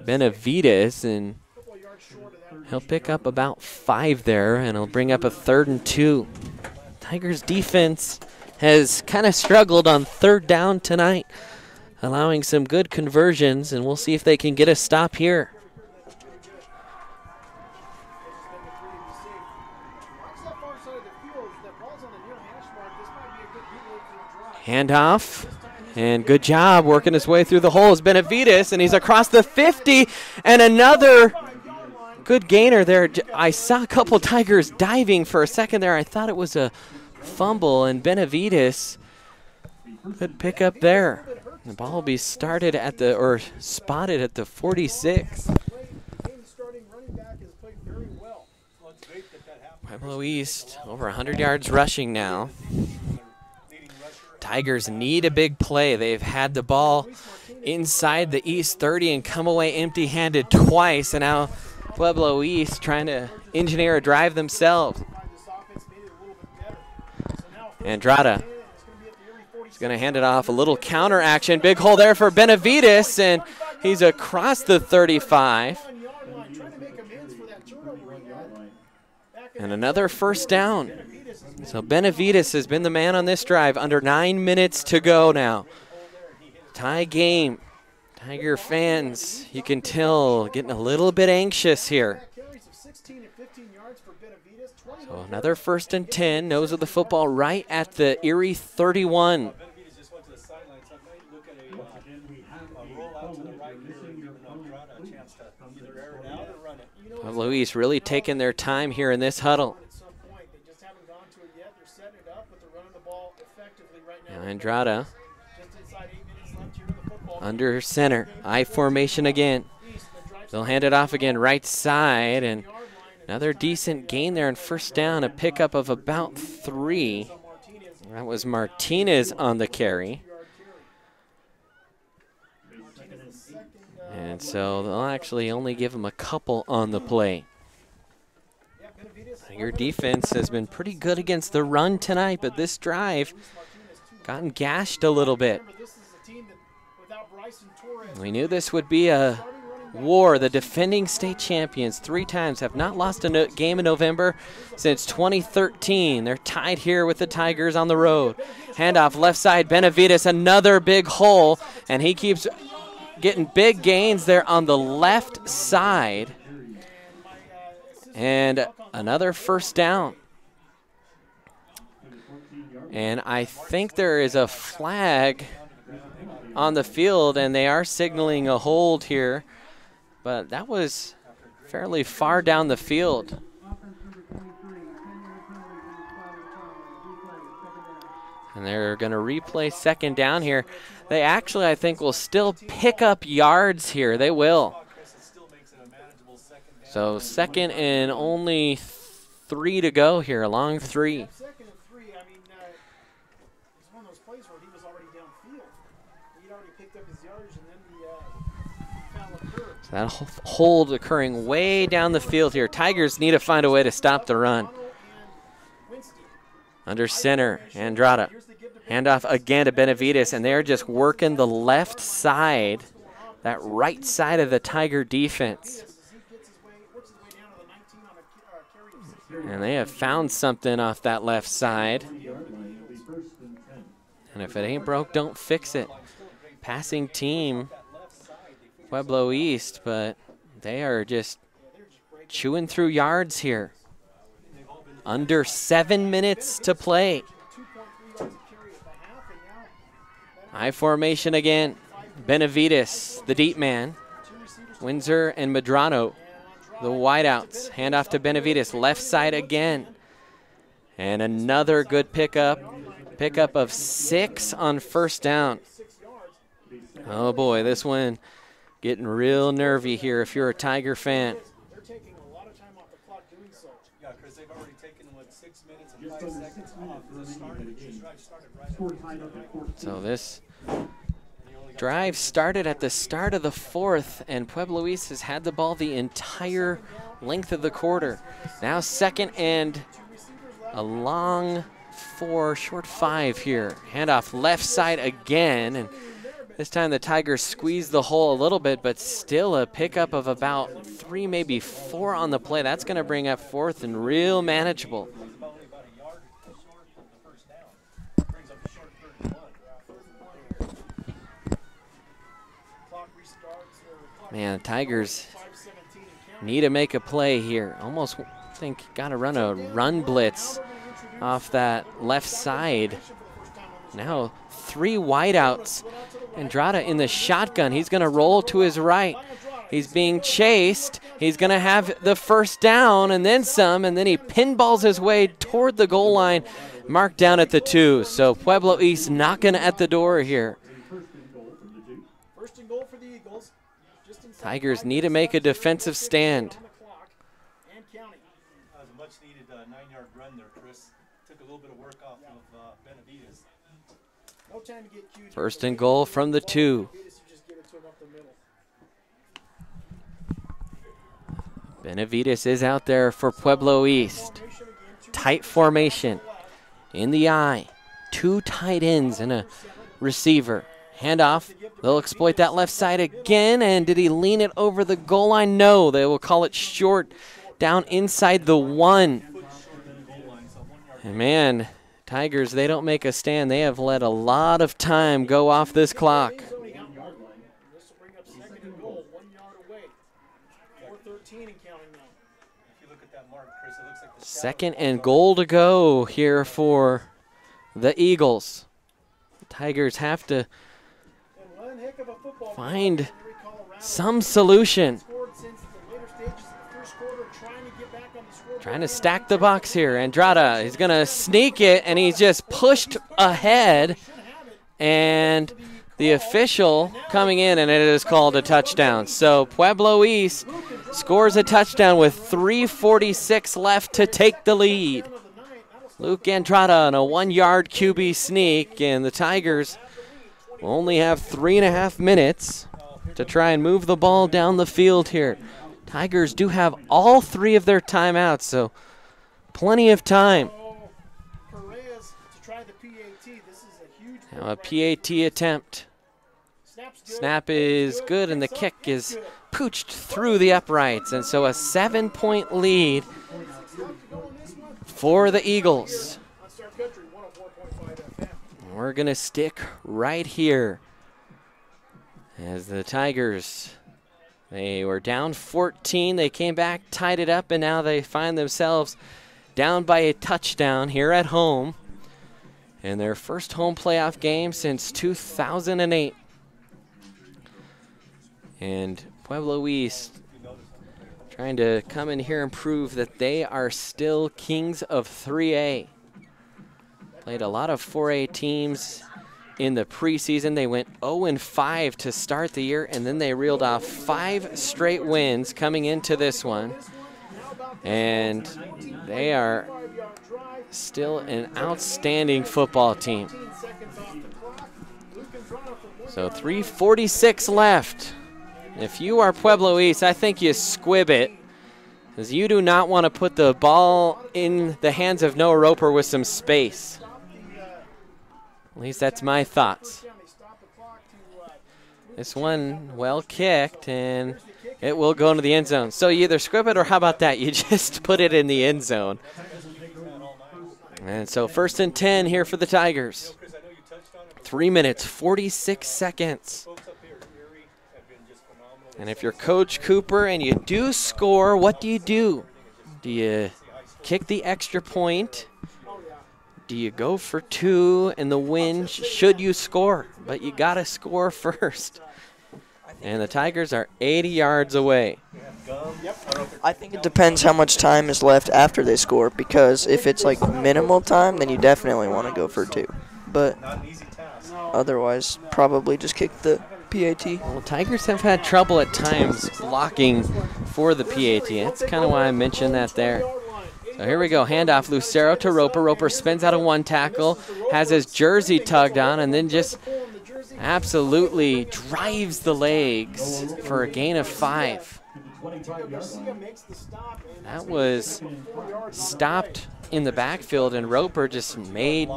Benavides, and he'll pick up about 5 there, and he'll bring up a 3rd and 2. Tigers defense has kind of struggled on 3rd down tonight, allowing some good conversions, and we'll see if they can get a stop here. Handoff, and good job working his way through the hole is Benavides, and he's across the 50, and another good gainer there. I saw a couple Tigers diving for a second there. I thought it was a fumble, and Benavides could pick up there. The ball will be spotted at the 46. Pueblo East over 100 yards rushing now. Tigers need a big play. They've had the ball inside the East 30 and come away empty-handed twice, and now Pueblo East trying to engineer a drive themselves. Andrada is going to hand it off. A little counter action. Big hole there for Benavides, and he's across the 35. And another first down. So Benavides has been the man on this drive. Under 9 minutes to go now. Tie game. Tiger fans, you can tell, getting a little bit anxious here. So another 1st and 10. Nose of the football right at the Erie 31. Pueblo East really taking their time here in this huddle. Now Andrada under center, I formation again. They'll hand it off again right side, and another decent gain there and first down, a pickup of about 3. That was Martinez on the carry. And so they'll actually only give him a couple on the play. Your defense has been pretty good against the run tonight, but this drive gotten gashed a little bit. We knew this would be a war. The defending state champions 3 times have not lost a game in November since 2013. They're tied here with the Tigers on the road. Handoff left side, Benavides, another big hole, and he keeps getting big gains there on the left side. And another first down. And I think there is a flag on the field, and they are signaling a hold here. But that was fairly far down the field. And they're going to replay second down here. They actually, I think, will still pick up yards here. They will. So second and only 3 to go here, a long 3. So that hold occurring way down the field here. Tigers need to find a way to stop the run. Under center, Andrada. Handoff again to Benavides, and they're just working the left side, that right side of the Tiger defense. And they have found something off that left side. And if it ain't broke, don't fix it. Passing team, Pueblo East, but they are just chewing through yards here. Under 7 minutes to play. I formation again. Benavides, the deep man. Windsor and Medrano, the wideouts. Handoff to Benavides, left side again. And another good pickup. Pickup of 6 on first down. Oh boy, this one getting real nervy here if you're a Tiger fan. So this drive started at the start of the 4th, and Pueblo East has had the ball the entire length of the quarter. Now second and a long 4, short 5 here. Handoff left side again, and this time the Tigers squeeze the hole a little bit, but still a pickup of about 3, maybe 4 on the play. That's going to bring up 4th and real manageable. Man, the Tigers need to make a play here. Almost think got to run a run blitz off that left side. Now 3 wideouts. Andrada in the shotgun. He's going to roll to his right. He's being chased. He's going to have the first down and then some, and then he pinballs his way toward the goal line, marked down at the 2. So Pueblo East knocking at the door here. Tigers need to make a defensive stand. much-needed 9-yard run there, Chris. Took a little bit of work off of Benavides. No time to get cute. First and goal from the 2. Benavides is out there for Pueblo East. Tight formation in the eye. 2 tight ends and a receiver. Handoff. They'll exploit that left side again. And did he lean it over the goal line? No, they will call it short down inside the 1. And man, Tigers, they don't make a stand. They have let a lot of time go off this clock. Second and goal to go here for the Eagles. Tigers have to find some solution. Trying to stack the box here. Andrada is going to sneak it, and he's just pushed ahead. And the official coming in, and it is called a touchdown. So Pueblo East scores a touchdown with 3:46 left to take the lead. Luke Andrada on a 1-yard QB sneak, and the Tigers only have 3.5 minutes to try and move the ball down the field here. Tigers do have all 3 of their timeouts, so plenty of time. Now a PAT attempt. Snap is good, and the kick is pooched through the uprights, and so a 7-point lead for the Eagles. We're going to stick right here as the Tigers, they were down 14. They came back, tied it up, and now they find themselves down by a touchdown here at home in their first home playoff game since 2008. And Pueblo East trying to come in here and prove that they are still kings of 3A. Played a lot of 4A teams in the preseason. They went 0-5 to start the year, and then they reeled off 5 straight wins coming into this one. And they are still an outstanding football team. So 3:46 left. If you are Pueblo East, I think you squib it, because you do not want to put the ball in the hands of Noah Roper with some space. At least that's my thoughts. This one well kicked, and it will go into the end zone. So you either squib it, or how about that? You just put it in the end zone. And so 1st and 10 here for the Tigers. 3 minutes, 46 seconds. And if you're Coach Couper and you do score, what do? Do you kick the extra point? Do you go for 2 in the win should you score? But you got to score first. And the Tigers are 80 yards away. I think it depends how much time is left after they score, because if it's like minimal time, then you definitely want to go for 2. But otherwise, probably just kick the PAT. Well, Tigers have had trouble at times blocking for the PAT. That's kind of why I mentioned that there. So here we go, handoff, Lucero to Roper. Roper spins out of 1 tackle, has his jersey tugged on, and then just absolutely drives the legs for a gain of 5. That was stopped in the backfield, and Roper just made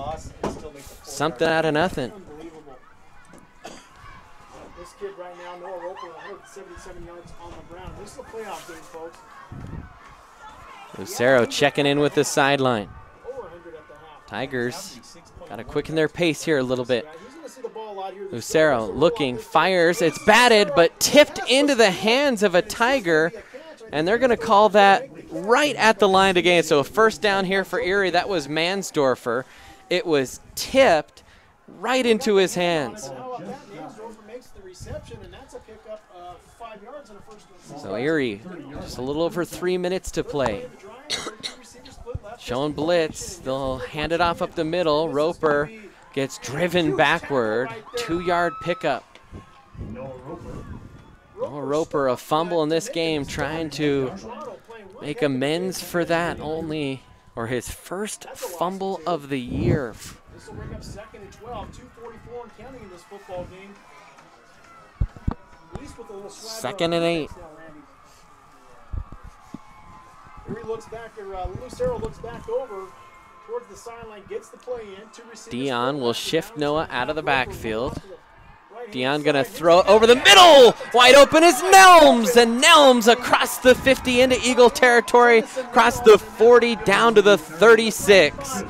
something out of nothing. This kid right now, Noah Roper, 177 yards on the ground. This is a playoff game, folks. Lucero checking in with the sideline. Tigers got to quicken their pace here a little bit. Lucero looking, fires. It's batted, but tipped into the hands of a Tiger, and they're going to call that right at the line to gain. So a 1st down here for Erie. That was Mansdorfer. It was tipped right into his hands. So Erie, just a little over 3 minutes to play. Showing blitz, they'll hand it off up the middle. Roper gets driven backward, 2-yard pickup. Noah Roper, a fumble in this game, trying to make amends for that or his first fumble of the year. This will bring up 2nd and 12, 2:44 and counting in this football game. East with a little swagger. 2nd and 8. Erie looks back, Lucero looks back over towards the sideline, gets the play in. 2 receivers. Dion will shift Noah out of the backfield. Dion going to throw it over the middle. Wide open is Nelms, and Nelms across the 50 into Eagle territory, across the 40 down to the 36.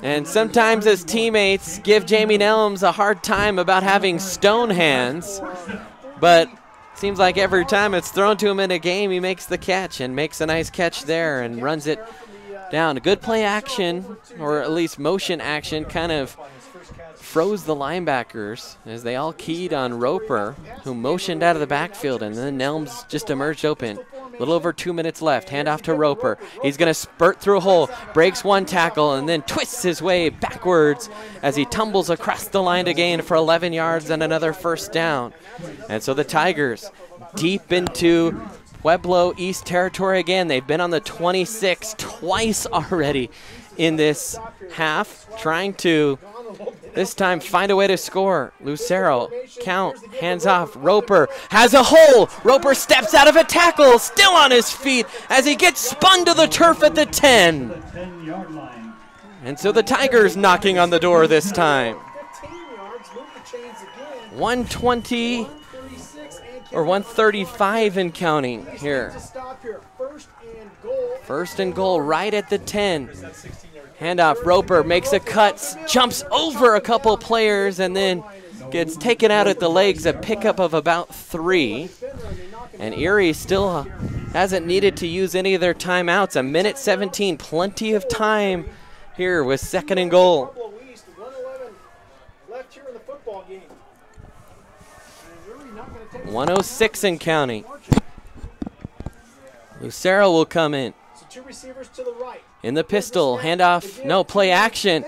And sometimes his teammates give Jamie Nelms a hard time about having stone hands, but seems like every time it's thrown to him in a game, he makes the catch and makes a nice catch there and runs it down. A good play action, or at least motion action, kind of froze the linebackers as they all keyed on Roper, who motioned out of the backfield, and then Nelms just emerged open. A little over 2 minutes left. Handoff to Roper. He's going to spurt through a hole, breaks one tackle, and then twists his way backwards as he tumbles across the line to gain for 11 yards and another first down. And so the Tigers deep into Pueblo East territory again. They've been on the 26 twice already in this half, trying to this time find a way to score. Lucero, count, hands off. Roper has a hole. Roper steps out of a tackle, still on his feet as he gets spun to the turf at the 10. And so the Tigers knocking on the door this time. 120 or 135 and counting here. First and goal right at the 10. Handoff, Roper makes a cut, jumps over a couple players, and then gets taken out at the legs, a pickup of about 3. And Erie still hasn't needed to use any of their timeouts. A minute 17, plenty of time here with 2nd and goal. 106 and counting. Lucero will come in. Two receivers to the right. In the pistol, handoff, no, play action.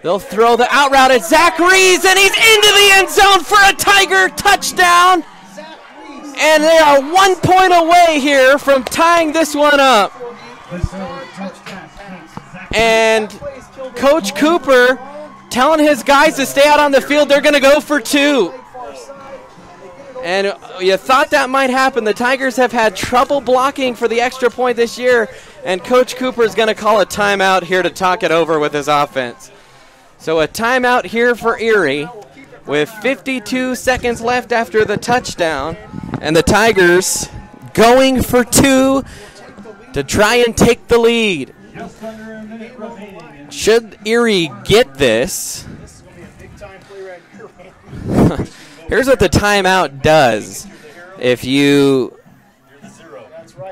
They'll throw the out route at Zach Rees, and he's into the end zone for a Tiger touchdown. And they are 1 point away here from tying this one up. And Coach Couper telling his guys to stay out on the field. They're going to go for 2. And you thought that might happen. The Tigers have had trouble blocking for the extra point this year, and Coach Couper is going to call a timeout here to talk it over with his offense. So a timeout here for Erie with 52 seconds left after the touchdown, and the Tigers going for 2 to try and take the lead. Should Erie get this, here's what the timeout does. If you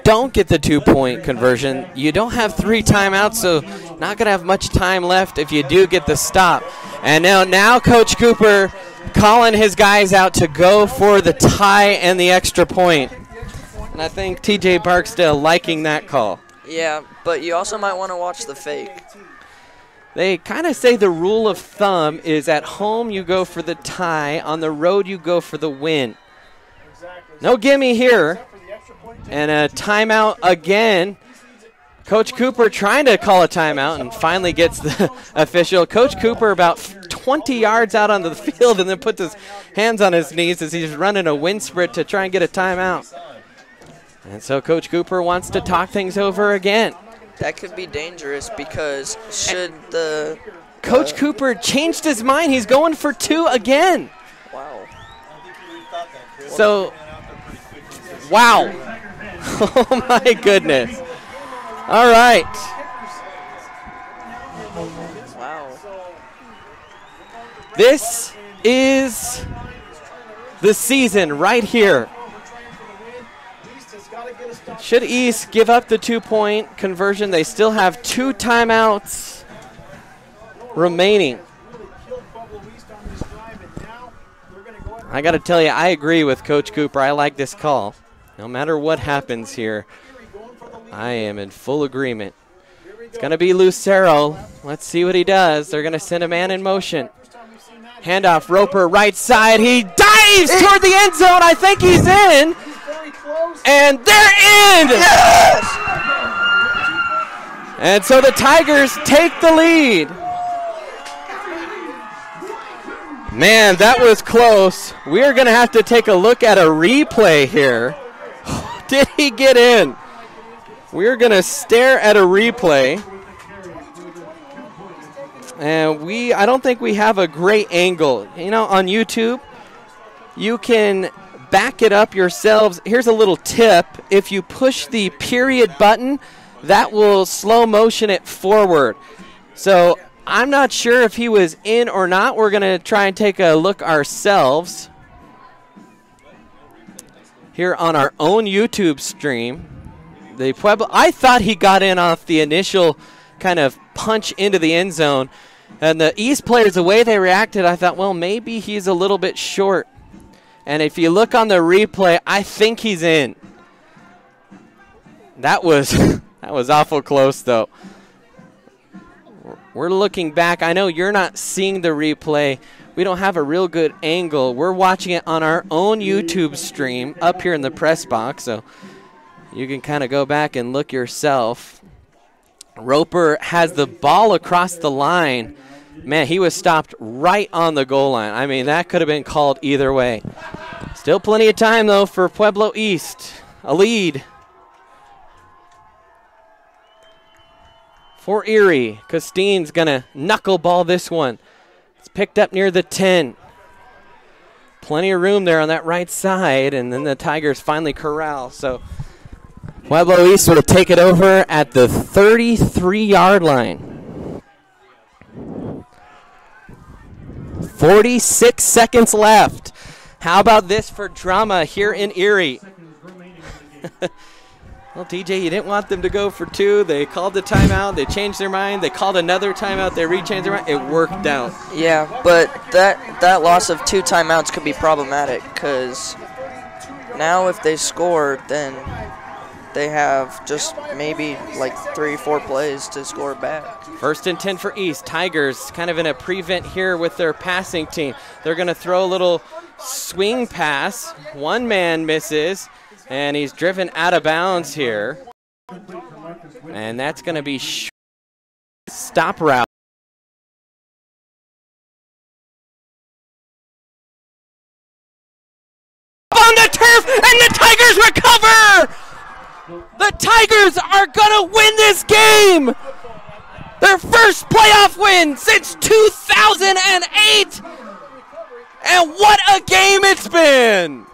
don't get the 2-point conversion, you don't have 3 timeouts, so not going to have much time left if you do get the stop. And now Coach Couper calling his guys out to go for the tie and the extra point. And I think TJ Barksdale liking that call. Yeah, but you also might want to watch the fake. They kind of say the rule of thumb is at home you go for the tie, on the road you go for the win. No gimme here. And a timeout again. Coach Couper trying to call a timeout and finally gets the official. Coach Couper about 20 yards out onto the field and then puts his hands on his knees as he's running a wind sprint to try and get a timeout. And so Coach Couper wants to talk things over again. That could be dangerous because should the... Coach Couper changed his mind. He's going for 2 again. Wow. So, wow. Oh, my goodness. All right. Wow. This is the season right here. Should East give up the 2-point conversion, they still have 2 timeouts remaining. I got to tell you, I agree with Coach Couper. I like this call. No matter what happens here, I am in full agreement. It's going to be Lucero. Let's see what he does. They're going to send a man in motion. Handoff, Roper, right side. He dives toward the end zone. I think he's in. And they're in! Yes! And so the Tigers take the lead. Man, that was close. We are going to have to take a look at a replay here. Did he get in? We're going to stare at a replay. And I don't think we have a great angle. You know, on YouTube, you can back it up yourselves. Here's a little tip. If you push the period button, that will slow motion it forward. So I'm not sure if he was in or not. We're going to try and take a look ourselves here on our own YouTube stream. The Pueblo, I thought he got in off the initial kind of punch into the end zone. And the East players, the way they reacted, I thought, well, maybe he's a little bit short. And if you look on the replay, I think he's in. That was that was awful close, though. We're looking back. I know you're not seeing the replay. We don't have a real good angle. We're watching it on our own YouTube stream up here in the press box, so you can kind of go back and look yourself. Roper has the ball across the line. Man, he was stopped right on the goal line. I mean, that could have been called either way. Still plenty of time, though, for Pueblo East. A lead for Erie. Costine's going to knuckleball this one. It's picked up near the 10. Plenty of room there on that right side, and then the Tigers finally corral. So Pueblo East will take it over at the 33-yard line. 46 seconds left. How about this for drama here in Erie? Well, TJ, you didn't want them to go for two. They called the timeout. They changed their mind. They called another timeout. They rechanged their mind. It worked out. Yeah, but that loss of 2 timeouts could be problematic because now if they score, then they have just maybe like 3-4 plays to score back. 1st and 10 for East. Tigers kind of in a prevent here with their passing team. They're going to throw a little swing pass. One man misses, and he's driven out of bounds here. And that's going to be stop route. On the turf, and the Tigers recover! The Tigers are going to win this game! Their first playoff win since 2008! And what a game it's been!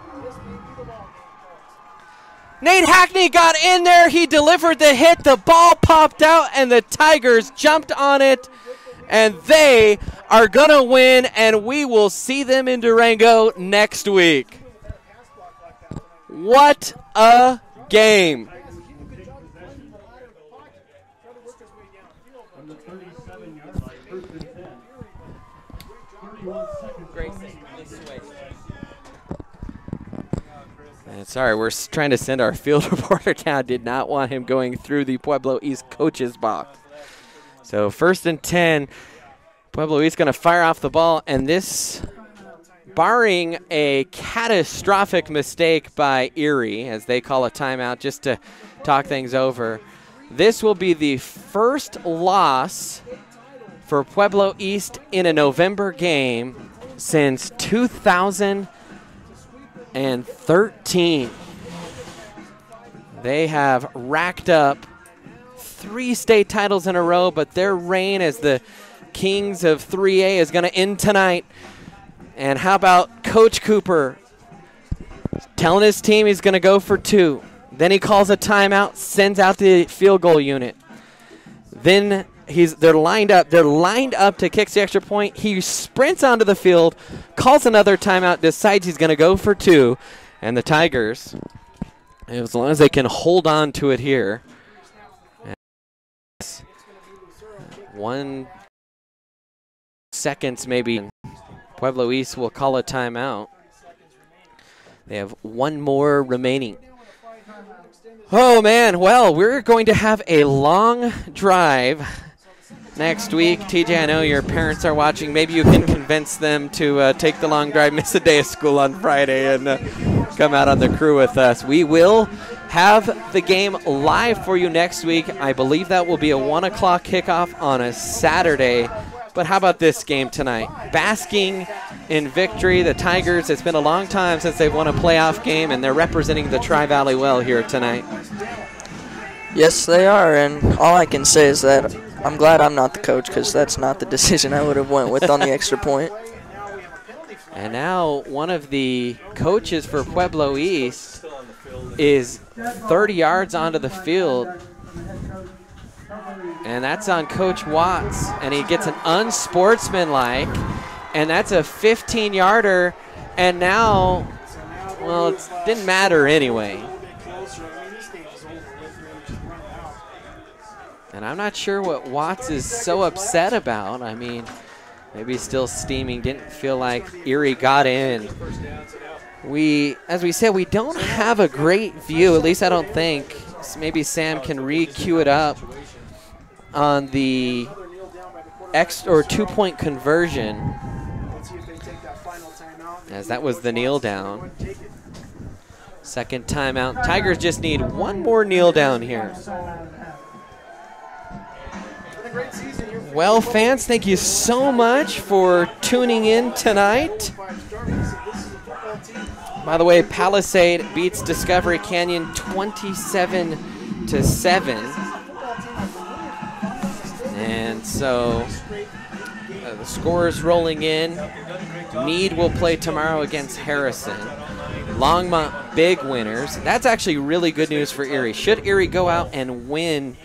Nate Hackney got in there, he delivered the hit, the ball popped out, and the Tigers jumped on it, and they are going to win, and we will see them in Durango next week. What a game. Sorry, we're trying to send our field reporter down. Did not want him going through the Pueblo East coach's box. So 1st and 10. Pueblo East going to fire off the ball, and this, barring a catastrophic mistake by Erie, as they call a timeout just to talk things over, this will be the first loss for Pueblo East in a November game since 2013. They have racked up 3 state titles in a row, but their reign as the Kings of 3A is going to end tonight. And how about Coach Couper telling his team he's going to go for 2. Then he calls a timeout, sends out the field goal unit. Then they're lined up. They're lined up to kick the extra point. He sprints onto the field, calls another timeout, decides he's going to go for 2. And the Tigers, as long as they can hold on to it here, 1 second maybe, Pueblo East will call a timeout. They have 1 more remaining. Oh, man. Well, we're going to have a long drive next week. TJ, I know your parents are watching. Maybe you can convince them to take the long drive, miss a day of school on Friday, and come out on the crew with us. We will have the game live for you next week. I believe that will be a 1 o'clock kickoff on a Saturday. But how about this game tonight? Basking in victory. The Tigers, it's been a long time since they've won a playoff game, and they're representing the Tri-Valley well here tonight. Yes, they are, and all I can say is that I'm glad I'm not the coach, because that's not the decision I would have went with on the extra point. And now one of the coaches for Pueblo East is 30 yards onto the field. And that's on Coach Watts, and he gets an unsportsmanlike, and that's a 15-yarder, and now, well, it didn't matter anyway. And I'm not sure what Watts is so upset about. I mean, maybe he's still steaming, didn't feel like Erie got in. As we said, we don't have a great view, at least I don't think. Maybe Sam can re-cue it up on the two-point conversion, as that was the kneel down. Second timeout. Tigers just need one more kneel down here. Well, fans, thank you so much for tuning in tonight. By the way, Palisade beats Discovery Canyon 27-7. And so the score is rolling in. Meade will play tomorrow against Harrison. Longmont, big winners. That's actually really good news for Erie. Should Erie go out and win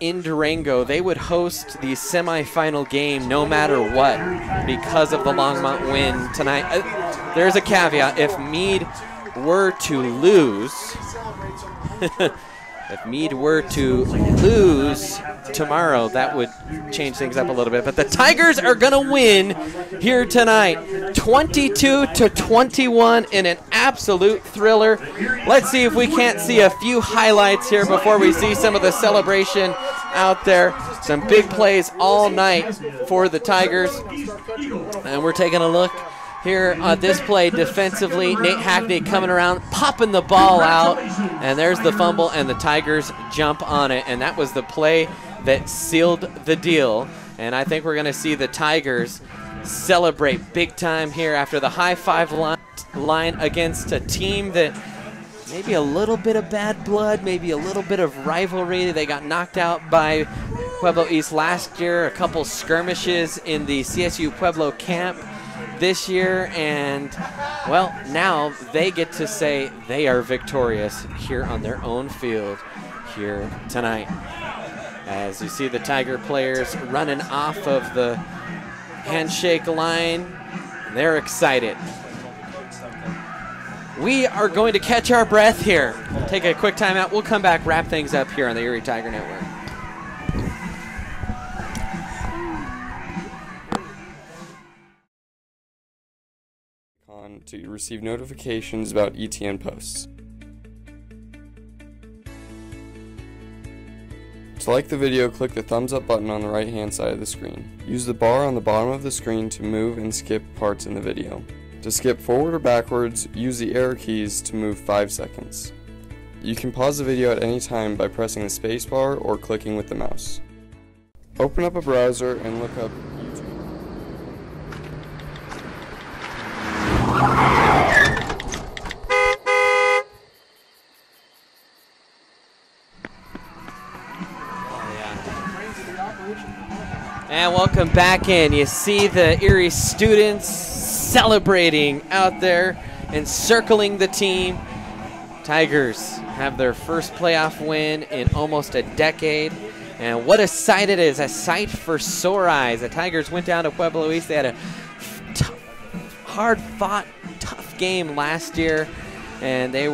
in Durango, they would host the semifinal game no matter what because of the Longmont win tonight. There's a caveat. If Meade were to lose, tomorrow, that would change things up a little bit. But the Tigers are going to win here tonight, 22-21 in an absolute thriller. Let's see if we can't see a few highlights here before we see some of the celebration out there. Some big plays all night for the Tigers. And we're taking a look here on this play defensively. Nate Hackney coming around, popping the ball out, and there's the fumble, and the Tigers jump on it. And that was the play that sealed the deal. And I think we're going to see the Tigers celebrate big time here after the high five line against a team that maybe a little bit of bad blood, maybe a little bit of rivalry. They got knocked out by Pueblo East last year, a couple skirmishes in the CSU Pueblo camp this year, and well, now they get to say they are victorious here on their own field here tonight. As you see the Tiger players running off of the handshake line, they're excited. We are going to catch our breath here. Take a quick timeout. We'll come back, wrap things up here on the Erie Tiger Network. To receive notifications about ETN posts. To like the video, click the thumbs up button on the right hand side of the screen. Use the bar on the bottom of the screen to move and skip parts in the video. To skip forward or backwards, use the arrow keys to move 5 seconds. You can pause the video at any time by pressing the spacebar or clicking with the mouse. Open up a browser and look up YouTube. And welcome back in. You see the Erie students celebrating out there, encircling the team. Tigers have their first playoff win in almost a decade. And what a sight it is, a sight for sore eyes. The Tigers went down to Pueblo East. They had a hard-fought, tough game last year, and they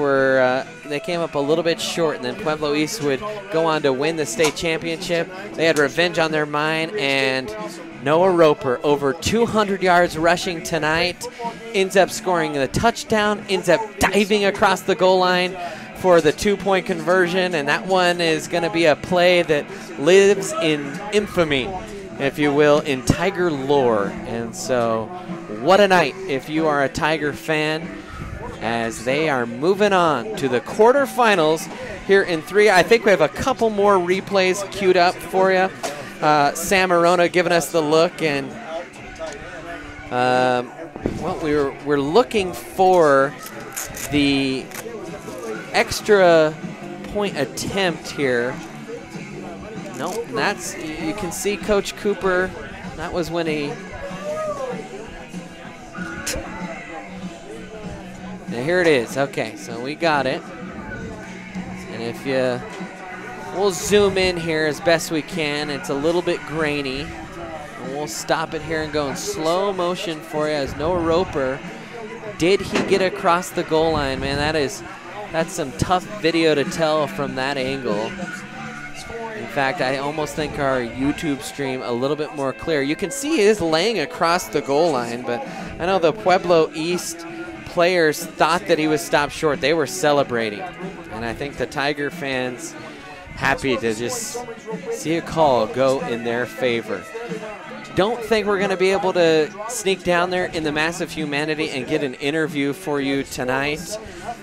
came up a little bit short, and then Pueblo East would go on to win the state championship. They had revenge on their mind, and Noah Roper, over 200 yards rushing tonight, ends up scoring the touchdown, ends up diving across the goal line for the 2-point conversion, and that one is going to be a play that lives in infamy, if you will, in Tiger lore. And so what a night if you are a Tiger fan, as they are moving on to the quarterfinals here in 3. I think we have a couple more replays queued up for you. Sam Arona giving us the look, and well, we're looking for the extra point attempt here. Nope, that's, you can see Coach Couper, that was when he, now here it is. Okay, so we got it. And if you, we'll zoom in here as best we can. It's a little bit grainy. And we'll stop it here and go in slow motion for you as Noah Roper. Did he get across the goal line? Man, that's some tough video to tell from that angle. In fact, I almost think our YouTube stream a little bit more clear. You can see he is laying across the goal line, but I know the Pueblo East players thought that he was stopped short. They were celebrating. And I think the Tiger fans happy to just see a call go in their favor. Don't think we're going to be able to sneak down there in the massive humanity and get an interview for you tonight.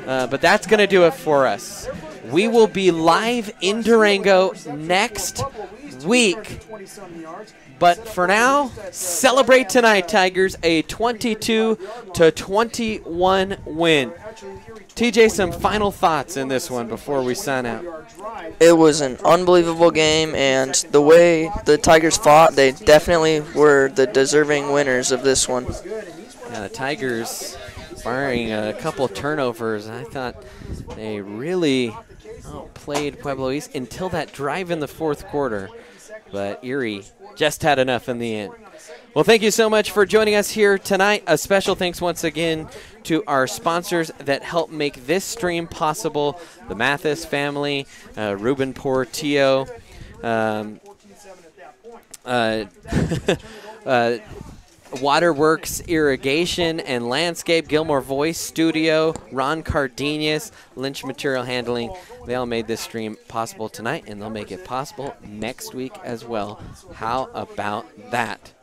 But that's going to do it for us. We will be live in Durango next week. But for now, celebrate tonight, Tigers, a 22-21 win. TJ, some final thoughts in this one before we sign out. It was an unbelievable game, and the way the Tigers fought, they definitely were the deserving winners of this one. Yeah, the Tigers, barring a couple of turnovers, I thought they really played Pueblo East until that drive in the fourth quarter. But Erie just had enough in the end. Well, thank you so much for joining us here tonight. A special thanks once again to our sponsors that help make this stream possible, the Mathis Family, Ruben Portillo, Werks, Irrigation and Landscape, Gilmore Voice Studio, Ron Cardenas, Lynch Material Handling. They all made this stream possible tonight, and they'll make it possible next week as well. How about that?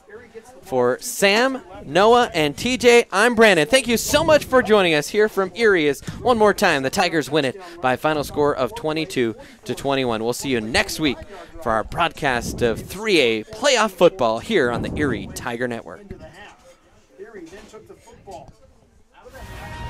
For Sam, Noah, and TJ, I'm Brandon. Thank you so much for joining us here from Erie. One more time, the Tigers win it by a final score of 22-21. We'll see you next week for our broadcast of 3A playoff football here on the Erie Tiger Network. Erie then took the football out of the half.